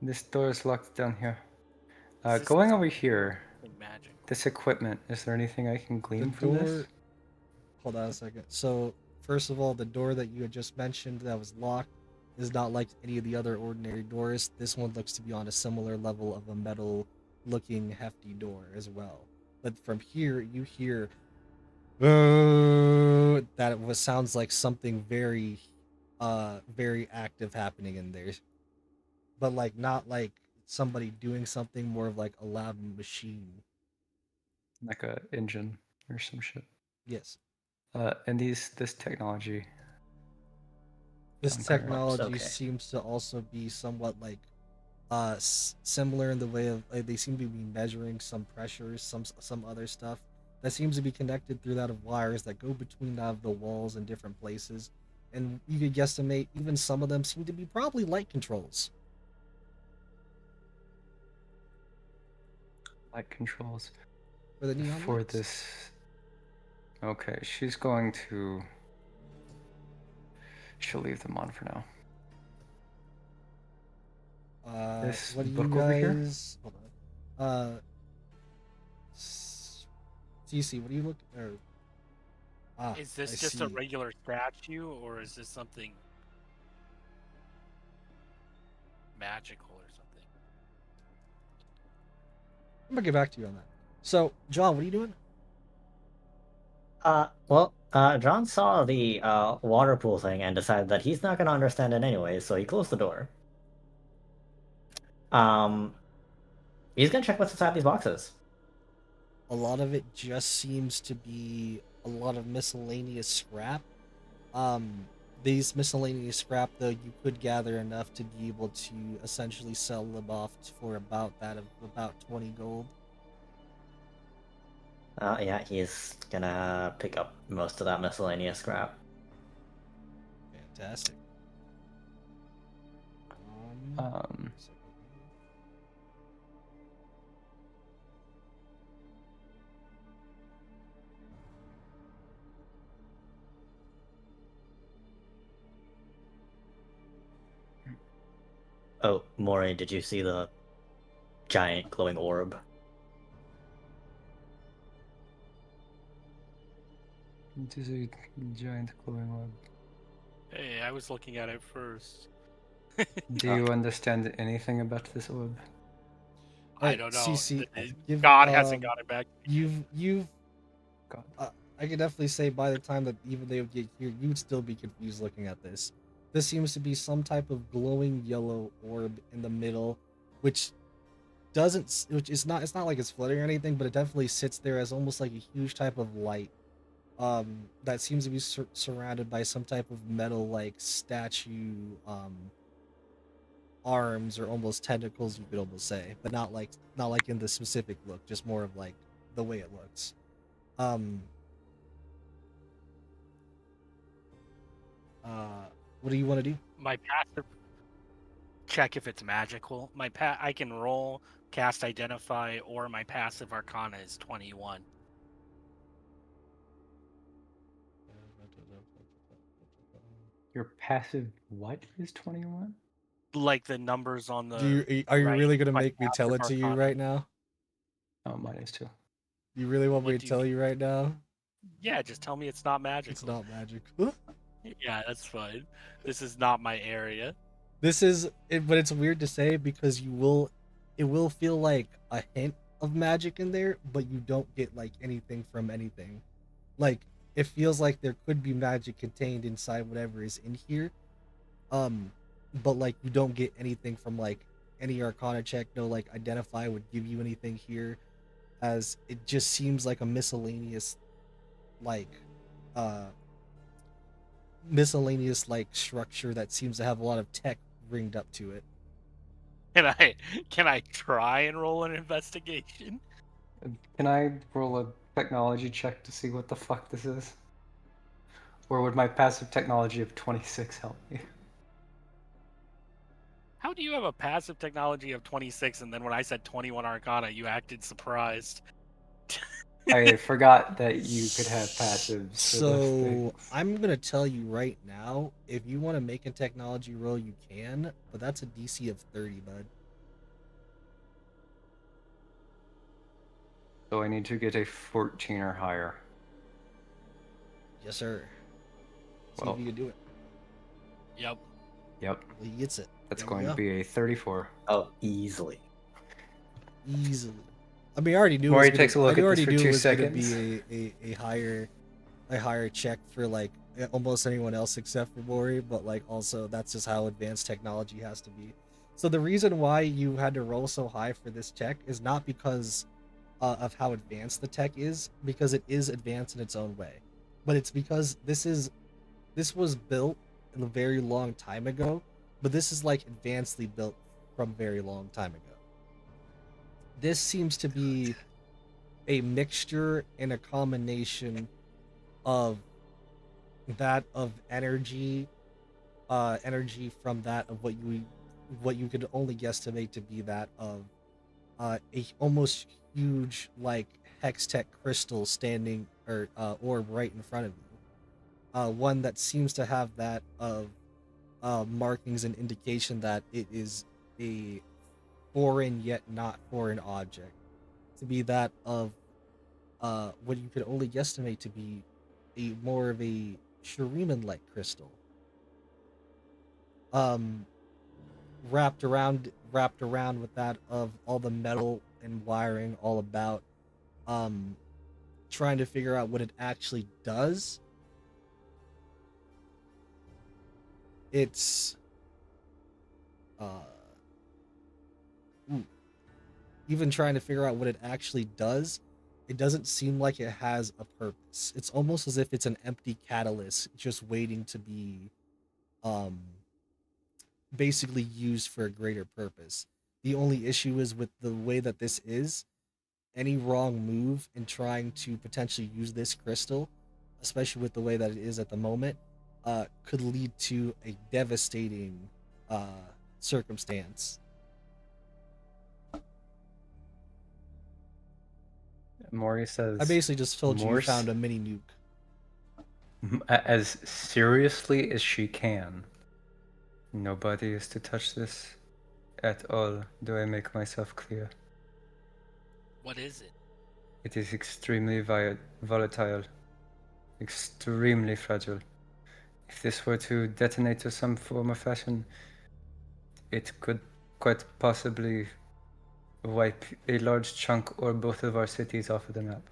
S2: This door is locked down here.
S4: Is this
S2: Going over
S4: something
S2: here,
S4: magic?
S2: this equipment, is there anything I can
S1: The
S2: glean from
S1: door.
S2: this?
S1: Hold on a second. So, first of all, the door that you had just mentioned that was locked is not like any of the other ordinary doors. This one looks to be on a similar level of a metal-looking hefty door as well. But from here, you hear that it sounds like something very, very active happening in there. But like not like somebody doing something, more of like a loud machine.
S2: Like a engine or some shit.
S1: Yes.
S2: And this technology.
S1: This
S2: Down here.
S1: technology
S3: Okay.
S1: seems to also be somewhat like similar in the way of they seem to be measuring some pressures, some other stuff that seems to be connected through that of wires that go between the walls in different places, and you could guesstimate even some of them seem to be probably light controls.
S2: Light controls.
S1: For the neon
S2: For
S1: lights.
S2: this. Okay, she's going to. She'll leave them on for now. This
S1: What do you
S2: book over here?
S1: guys? Hold on. CC, what do you look? Or
S4: Is this
S1: I
S4: just a
S1: see.
S4: regular statue, or is this something magical or something?
S1: I'm gonna get back to you on that. So, John, what are you doing?
S3: John saw the water pool thing and decided that he's not going to understand it anyway, so he closed the door. He's going to check what's inside these boxes.
S1: A lot of it just seems to be a lot of miscellaneous scrap. These miscellaneous scrap, though, you could gather enough to be able to essentially sell them off for about 20 gold.
S3: Yeah, he's gonna pick up most of that miscellaneous scrap.
S1: Fantastic.
S3: Oh, Mori, did you see the giant glowing orb?
S2: It is a giant glowing orb.
S4: Hey, I was looking at it first.
S2: Do you understand anything about this orb?
S4: I don't know.
S1: CC,
S4: God hasn't got it back.
S1: You've
S2: God.
S1: I could definitely say by the time that even they would get here, you'd still be confused looking at this. This seems to be some type of glowing yellow orb in the middle, which which is not, it's not like it's floating or anything, but it definitely sits there as almost like a huge type of light. That seems to be surrounded by some type of metal like statue, arms or almost tentacles, you could almost say, but not like in the specific look, just more of like the way it looks. Um, what do you want to do?
S4: My passive check if it's magical. I can roll, cast identify, or my passive arcana is 21.
S2: Your passive what is 21?
S4: Like the numbers on
S1: Do
S4: the
S1: you are you
S4: right,
S1: really gonna
S4: my
S1: make me tell
S4: passive
S1: it to you
S4: arcana.
S1: right now?
S2: Oh, mine is too.
S1: You really want me
S4: What
S1: to
S4: do you
S1: tell
S4: need?
S1: you right now?
S4: Yeah, just tell me it's not
S1: It's
S4: magical.
S1: not magical.
S4: Yeah, that's fine. This is not my area.
S1: This is it, but it's weird to say because it will feel like a hint of magic in there, but you don't get like anything from anything. Like it feels like there could be magic contained inside whatever is in here. Um, but like you don't get anything from like any arcana check. No, like identify would give you anything here, as it just seems like a like uh miscellaneous like structure that seems to have a lot of tech ringed up to it.
S4: Can I try and roll an investigation?
S2: Can I roll a technology check to see what the fuck this is? Or would my passive technology of 26 help me?
S4: How do you have a passive technology of 26 and then when I said 21 arcana, you acted surprised?
S2: I forgot that you could have passives for those
S1: So
S2: things.
S1: I'm gonna tell you right now, if you want to make a technology roll, you can, but that's a DC of 30, bud.
S2: So I need to get a 14 or higher.
S1: Yes, sir. See
S2: Well,
S1: if you can do it.
S4: Yep.
S2: yep.
S1: He gets it.
S2: That's
S1: There we
S2: going to
S1: go.
S2: be a 34.
S3: Oh, easily.
S1: Easily. I mean, I already knew
S2: Maury
S1: it was
S2: takes a
S1: gonna.
S2: look
S1: I
S2: at this
S1: already
S2: for
S1: knew it
S2: 2
S1: was gonna
S2: seconds.
S1: be a higher check for like almost anyone else except for Mori, but like also that's just how advanced technology has to be. So the reason why you had to roll so high for this check is not because of how advanced the tech is, because it is advanced in its own way, but it's because this was built a very long time ago, but this is like advancedly built from a very long time ago. This seems to be a mixture and a combination of that of energy, energy from that of what you could only guesstimate to be that of a almost huge like hextech crystal standing or orb right in front of you. One that seems to have that of markings and indication that it is a foreign yet not foreign object. To be that of what you could only guesstimate to be a more of a Shuriman like crystal. Um, wrapped around with that of all the metal and wiring all about. Um, trying to figure out what it actually does. It's uh, ooh, even trying to figure out what it actually does. It doesn't seem like it has a purpose. It's almost as if it's an empty catalyst just waiting to be um basically used for a greater purpose. The only issue is with the way that this is, any wrong move in trying to potentially use this crystal, especially with the way that it is at the moment, could lead to a devastating uh, circumstance.
S2: Maury
S1: I
S2: says,
S1: basically just told you
S2: Morse
S1: found a mini nuke.
S2: as seriously as she can. Nobody is to touch this at all. Do I make myself clear?
S4: What is it?
S2: It is extremely volatile, extremely fragile. If this were to detonate to some form or fashion, it could quite possibly wipe a large chunk or both of our cities off of the map.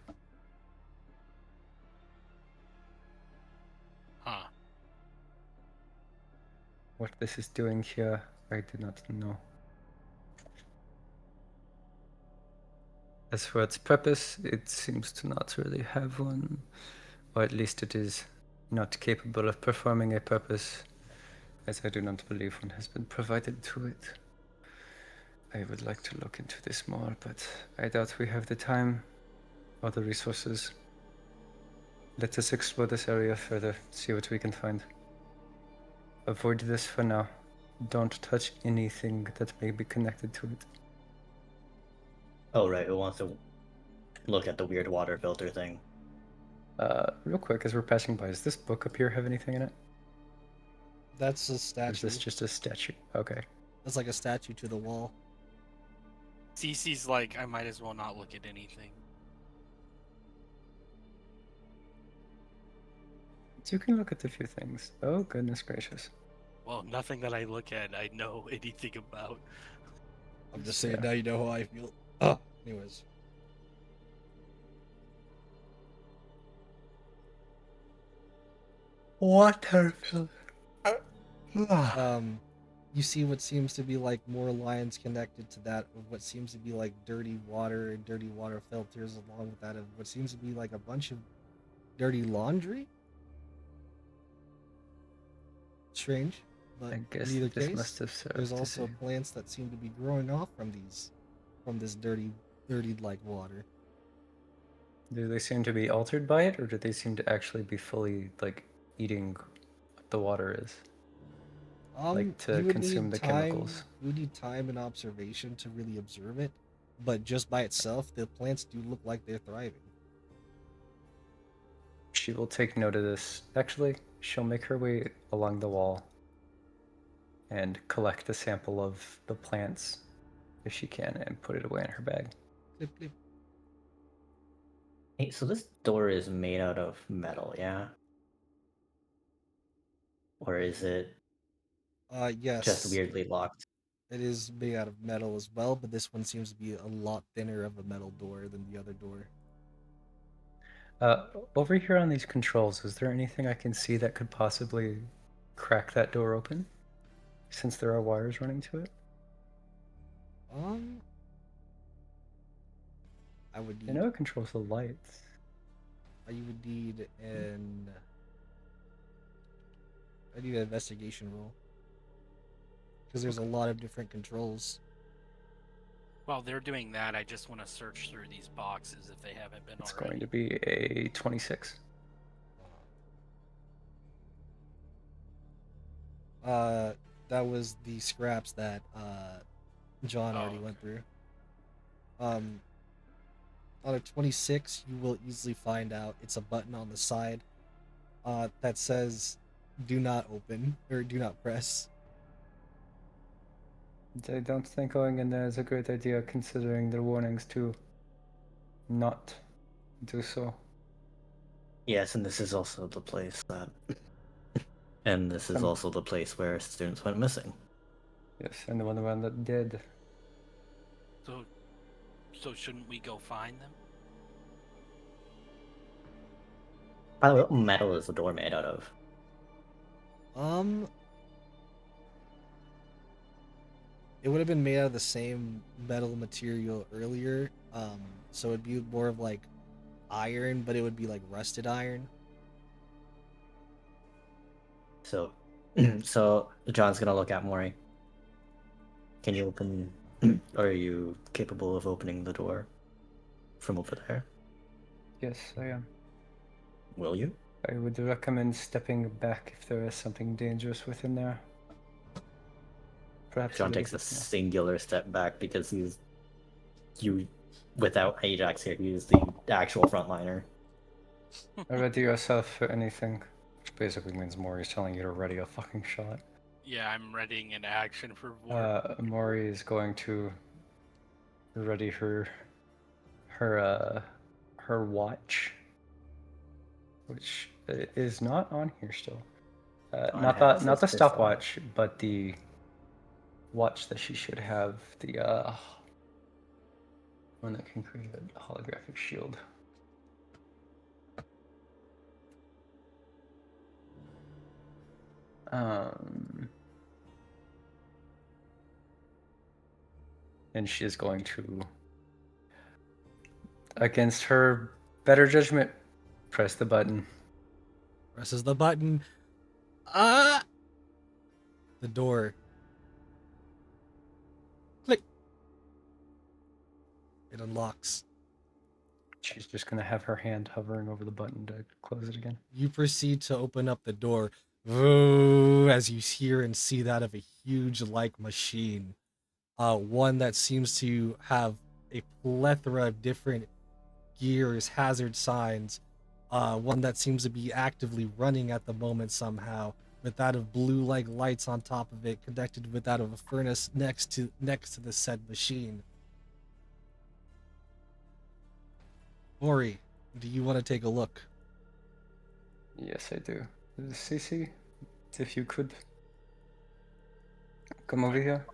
S2: What this is doing here, I do not know. As for its purpose, it seems to not really have one, or at least it is not capable of performing a purpose, as I do not believe one has been provided to it. I would like to look into this more, but I doubt we have the time or the resources. Let us explore this area further, see what we can find. Avoid this for now. Don't touch anything that may be connected to it.
S3: Oh, right. Who wants to look at the weird water filter thing?
S2: Real quick, as we're passing by, does this book up here have anything in it?
S1: That's a
S2: Or is
S1: statue.
S2: this just a statue? Okay.
S1: That's like a statue to the wall.
S4: Cece's like, I might as well not look at anything.
S2: You can look at a few things. Oh, goodness gracious.
S4: Well, nothing that I look at I know anything about.
S1: I'm just saying,
S2: Yeah.
S1: now you know how I feel. Oh, anyways.
S2: Water.
S1: You see what seems to be like more lines connected to that of what seems to be like dirty water and dirty water filters, along with that of what seems to be like a bunch of dirty laundry. Strange, but
S2: I guess
S1: in either
S2: this
S1: case,
S2: must have served
S1: there's
S2: to
S1: also
S2: see.
S1: plants that seem to be growing off from this dirty like water.
S2: Do they seem to be altered by it, or do they seem to actually be fully, like, eating what the water is? Like, to
S1: You would
S2: consume
S1: need
S2: the
S1: time.
S2: chemicals?
S1: You would need time and observation to really observe it, but just by itself, the plants do look like they're thriving.
S2: She will take note of this. Actually, she'll make her way along the wall and collect a sample of the plants, if she can, and put it away in her bag.
S1: Clip, clip.
S3: Hey, so this door is made out of metal, yeah? Or is it
S1: Yes.
S3: just weirdly locked?
S1: It is made out of metal as well, but this one seems to be a lot thinner of a metal door than the other door.
S2: Over here on these controls, is there anything I can see that could possibly crack that door open? Since there are wires running to it?
S1: I would
S2: I
S1: need.
S2: know it controls the lights.
S1: You would need an. I need an investigation roll. Because there's a lot of different controls.
S4: While they're doing that, I just want to search through these boxes if they haven't been
S2: It's
S4: already.
S2: going to be a 26.
S1: That was the scraps that John already went through. On a 26, you will easily find out it's a button on the side that says "Do not open" or "Do not press."
S2: I don't think going in there is a great idea considering the warnings to not do so.
S3: Yes, and this is also the place that. And this is also the place where students went missing.
S2: Yes, and the one around that dead.
S4: So shouldn't we go find them?
S3: By the way, what metal is the door made out of?
S1: It would have been made out of the same metal material earlier. So it'd be more of like iron, but it would be like rusted iron.
S3: So, so John's gonna look at Maury. Can you open? Are you capable of opening the door from over there?
S2: Yes, I am.
S3: Will you?
S2: I would recommend stepping back if there is something dangerous within there. Perhaps
S3: John takes a singular step back because without Ajax here, he's the actual frontliner.
S2: Ready yourself for anything. Which basically means Maury's telling you to ready a fucking shot.
S4: Yeah, I'm readying an action for war.
S2: Maury is going to ready her watch, which is not on here still. Not the stopwatch, but the watch that she should have, the one that can create a holographic shield. and she is going to, against her better judgment, press the button.
S1: Presses the button. Ah! The door. Click. It unlocks.
S2: She's just going to have her hand hovering over the button to close it again.
S1: You proceed to open up the door. Ooh, as you hear and see that of a huge like machine. One that seems to have a plethora of different gears, hazard signs. One that seems to be actively running at the moment somehow, with that of blue-like lights on top of it, connected with that of a furnace next to the said machine. Ori, do you want to take a look?
S2: Yes, I do. Cece, if you could come over here.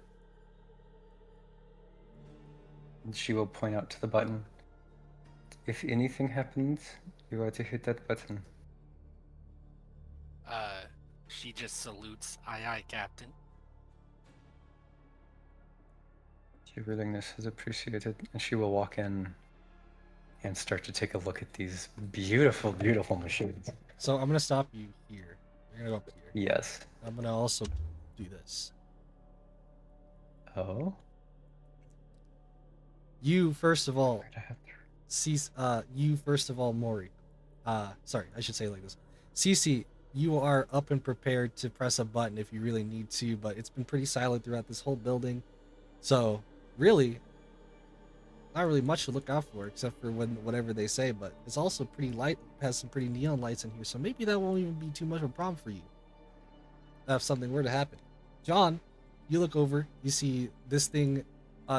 S2: And she will point out to the button. If anything happens, you are to hit that button.
S4: She just salutes, aye aye, Captain.
S2: Your willingness is appreciated, and she will walk in and start to take a look at these beautiful, beautiful machines.
S1: So I'm gonna stop you here. You're gonna go up here.
S2: Yes.
S1: I'm gonna also do this.
S2: Oh?
S1: You first of all,
S2: Where'd I have to-
S1: Mori. Sorry, I should say it like this. Cece, you are up and prepared to press a button if you really need to, but it's been pretty silent throughout this whole building. So, really, not really much to look out for except for whatever they say, but it's also pretty light, has some pretty neon lights in here, so maybe that won't even be too much of a problem for you if something were to happen. John, you look over, you see this thing,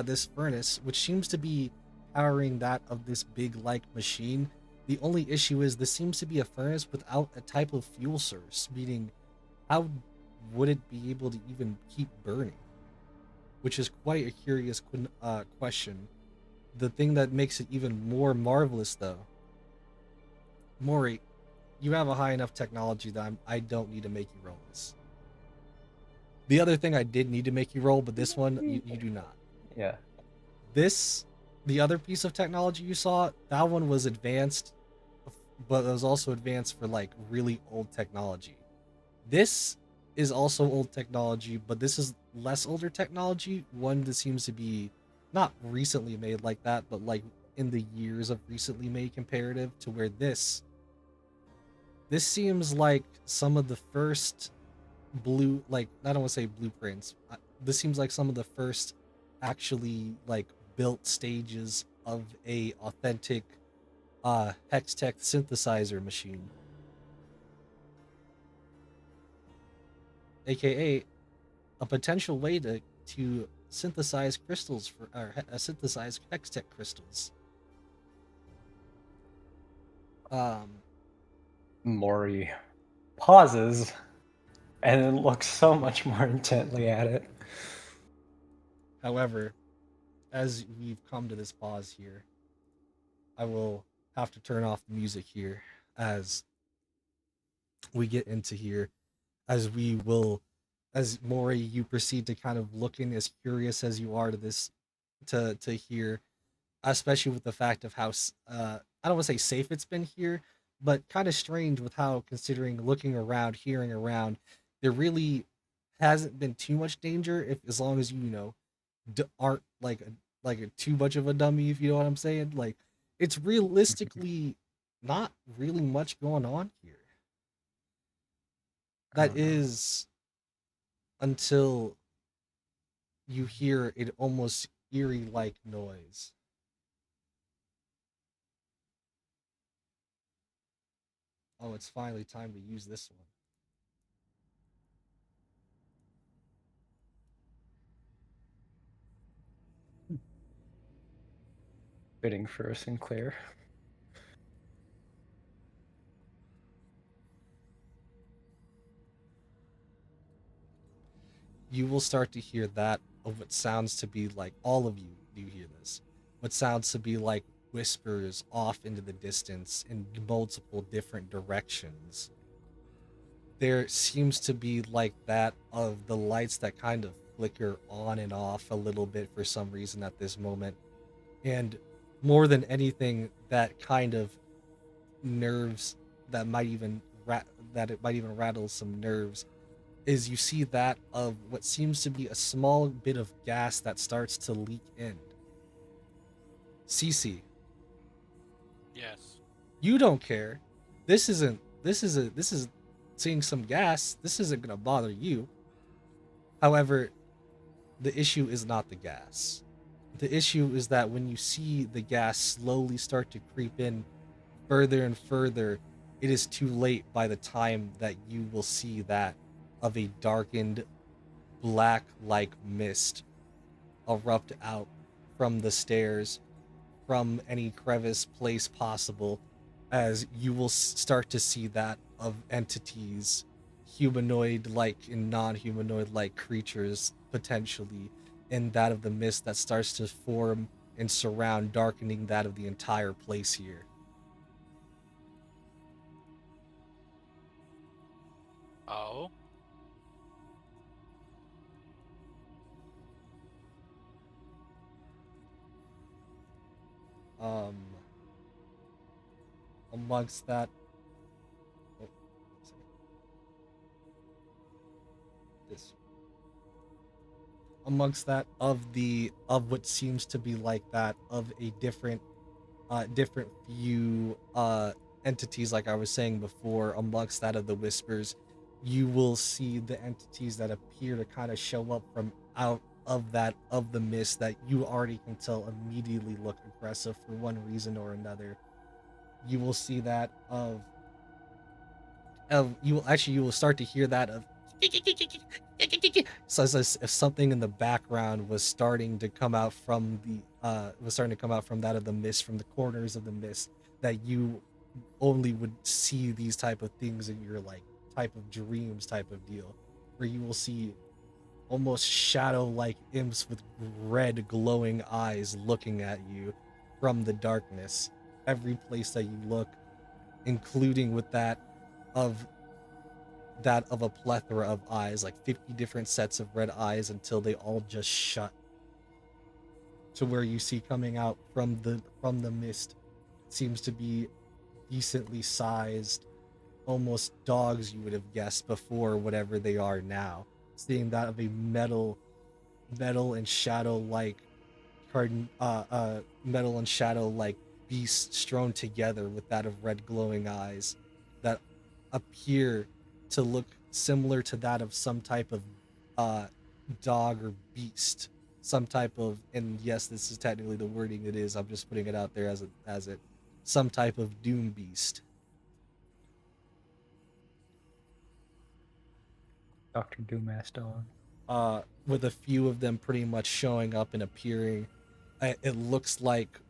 S1: this furnace, which seems to be powering that of this big like machine. The only issue is this seems to be a furnace without a type of fuel source, meaning how would it be able to even keep burning? Which is quite a curious question. The thing that makes it even more marvelous, though, Maury, you have a high enough technology that I don't need to make you roll this. The other thing I did need to make you roll, but this one, you do not.
S2: Yeah.
S1: The other piece of technology you saw, that one was advanced, but it was also advanced for like really old technology. This is also old technology, but this is less older technology, one that seems to be not recently made like that, but like in the years of recently made comparative to where this seems like some of the first I don't want to say blueprints. This seems like some of the first actually like built stages of a authentic Hextech synthesizer machine, aka a potential way to synthesize crystals synthesize Hextech crystals.
S2: Maury pauses and then looks so much more intently at it.
S1: However, as we've come to this pause here, I will have to turn off the music here as we get into here, as Maury, you proceed to kind of looking as curious as you are to this, to hear, especially with the fact of how I don't want to say safe it's been here, but kind of strange with how, considering looking around, hearing around, there really hasn't been too much danger if as long as you aren't like a too much of a dummy, if you know what I'm saying. Like, it's realistically not really much going on here. That is until you hear an almost eerie like noise. Oh, it's finally time to use this one.
S2: Waiting for a Sinclair.
S1: You will start to hear that of what sounds to be like, all of you do hear this, what sounds to be like whispers off into the distance in multiple different directions. There seems to be like that of the lights that kind of flicker on and off a little bit for some reason at this moment. And more than anything, that kind of nerves that might even that it might even rattle some nerves is you see that of what seems to be a small bit of gas that starts to leak in. Cece,
S4: Yes.
S1: you don't care. This is seeing some gas. This isn't gonna bother you. However, the issue is not the gas. The issue is that when you see the gas slowly start to creep in further and further, it is too late by the time that you will see that of a darkened black like mist erupt out from the stairs, from any crevice place possible, as you will start to see that of entities, humanoid like and non humanoid like creatures potentially, in that of the mist that starts to form and surround, darkening that of the entire place here.
S4: Oh.
S1: Um, amongst that, oh, sorry, this amongst that of what seems to be like that of a different few entities, like I was saying before, amongst that of the whispers, you will see the entities that appear to kind of show up from out of the mist that you already can tell immediately look aggressive for one reason or another. You will see that of you will start to hear that of so as if something in the background was starting to come out from that of the mist, from the corners of the mist, that you only would see these type of things in your like type of dreams type of deal, where you will see almost shadow like imps with red glowing eyes looking at you from the darkness every place that you look, including with of that of a plethora of eyes, like 50 different sets of red eyes until they all just shut, to where you see coming out from the mist seems to be decently sized, almost dogs you would have guessed before whatever they are now. Seeing that of a metal and shadow like metal and shadow like beast strewn together with that of red glowing eyes that appear to look similar to that of some type of uh dog or beast, some type of, and yes, this is technically the wording it is, I'm just putting it out there as it some type of doom beast.
S2: Dr. Doomass dog.
S1: With a few of them pretty much showing up and appearing. It looks like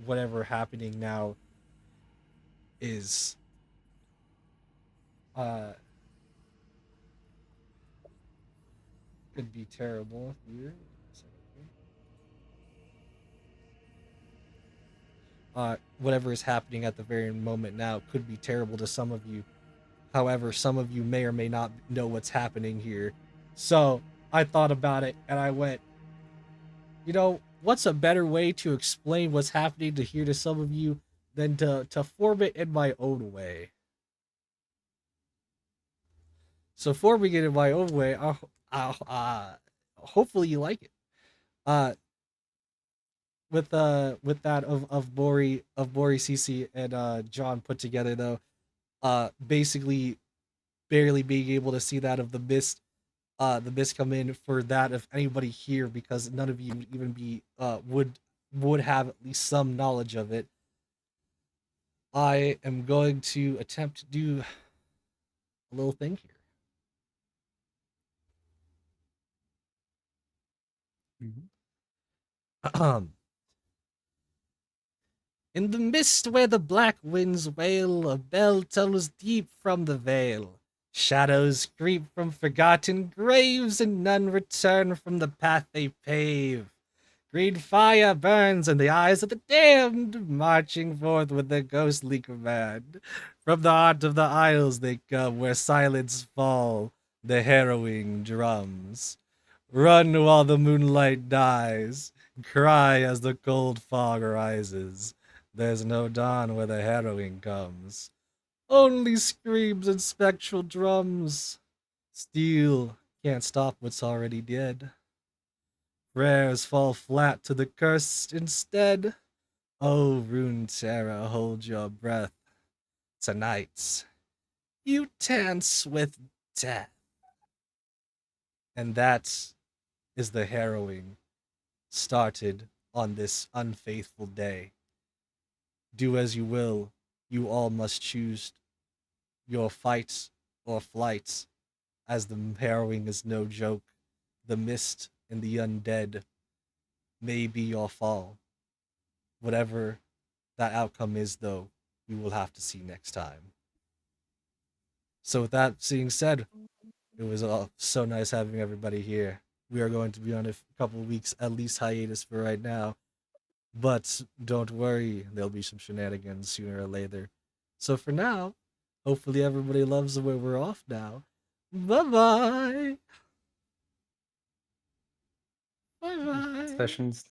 S1: whatever happening now is uh could be terrible here. Whatever is happening at the very moment now could be terrible to some of you. However, some of you may or may not know what's happening here. So I thought about it and I went, what's a better way to explain what's happening to here to some of you than to form it in my own way. So forming it in my own way, hopefully you like it. Uh, with that of Bori Cece and John put together though, basically barely being able to see that of the mist come in for that of anybody here, because none of you would even be would have at least some knowledge of it. I am going to attempt to do a little thing here.
S2: Mm-hmm.
S1: In the mist where the black winds wail, a bell tolls deep from the vale. Shadows creep from forgotten graves, and none return from the path they pave. Green fire burns in the eyes of the damned, marching forth with their ghostly command. From the heart of the isles they come, where silence fall. the harrowing drums. Run while the moonlight dies, cry as the cold fog rises. There's no dawn where the harrowing comes. Only screams and spectral drums. Steel can't stop what's already dead. Prayers fall flat to the cursed instead. Oh, Rune Terra, hold your breath. Tonight, you dance with death. And that is the harrowing started on this unfaithful day. Do as you will, you all must choose your fight or flight, as the harrowing is no joke. The mist and the undead may be your fall. Whatever that outcome is, though, we will have to see next time. So, with that being said, it was so nice having everybody here. We are going to be on a couple weeks at least hiatus for right now, but don't worry, there'll be some shenanigans sooner or later. So for now, hopefully everybody loves the way we're off now. Bye bye. Bye bye.
S2: Sessions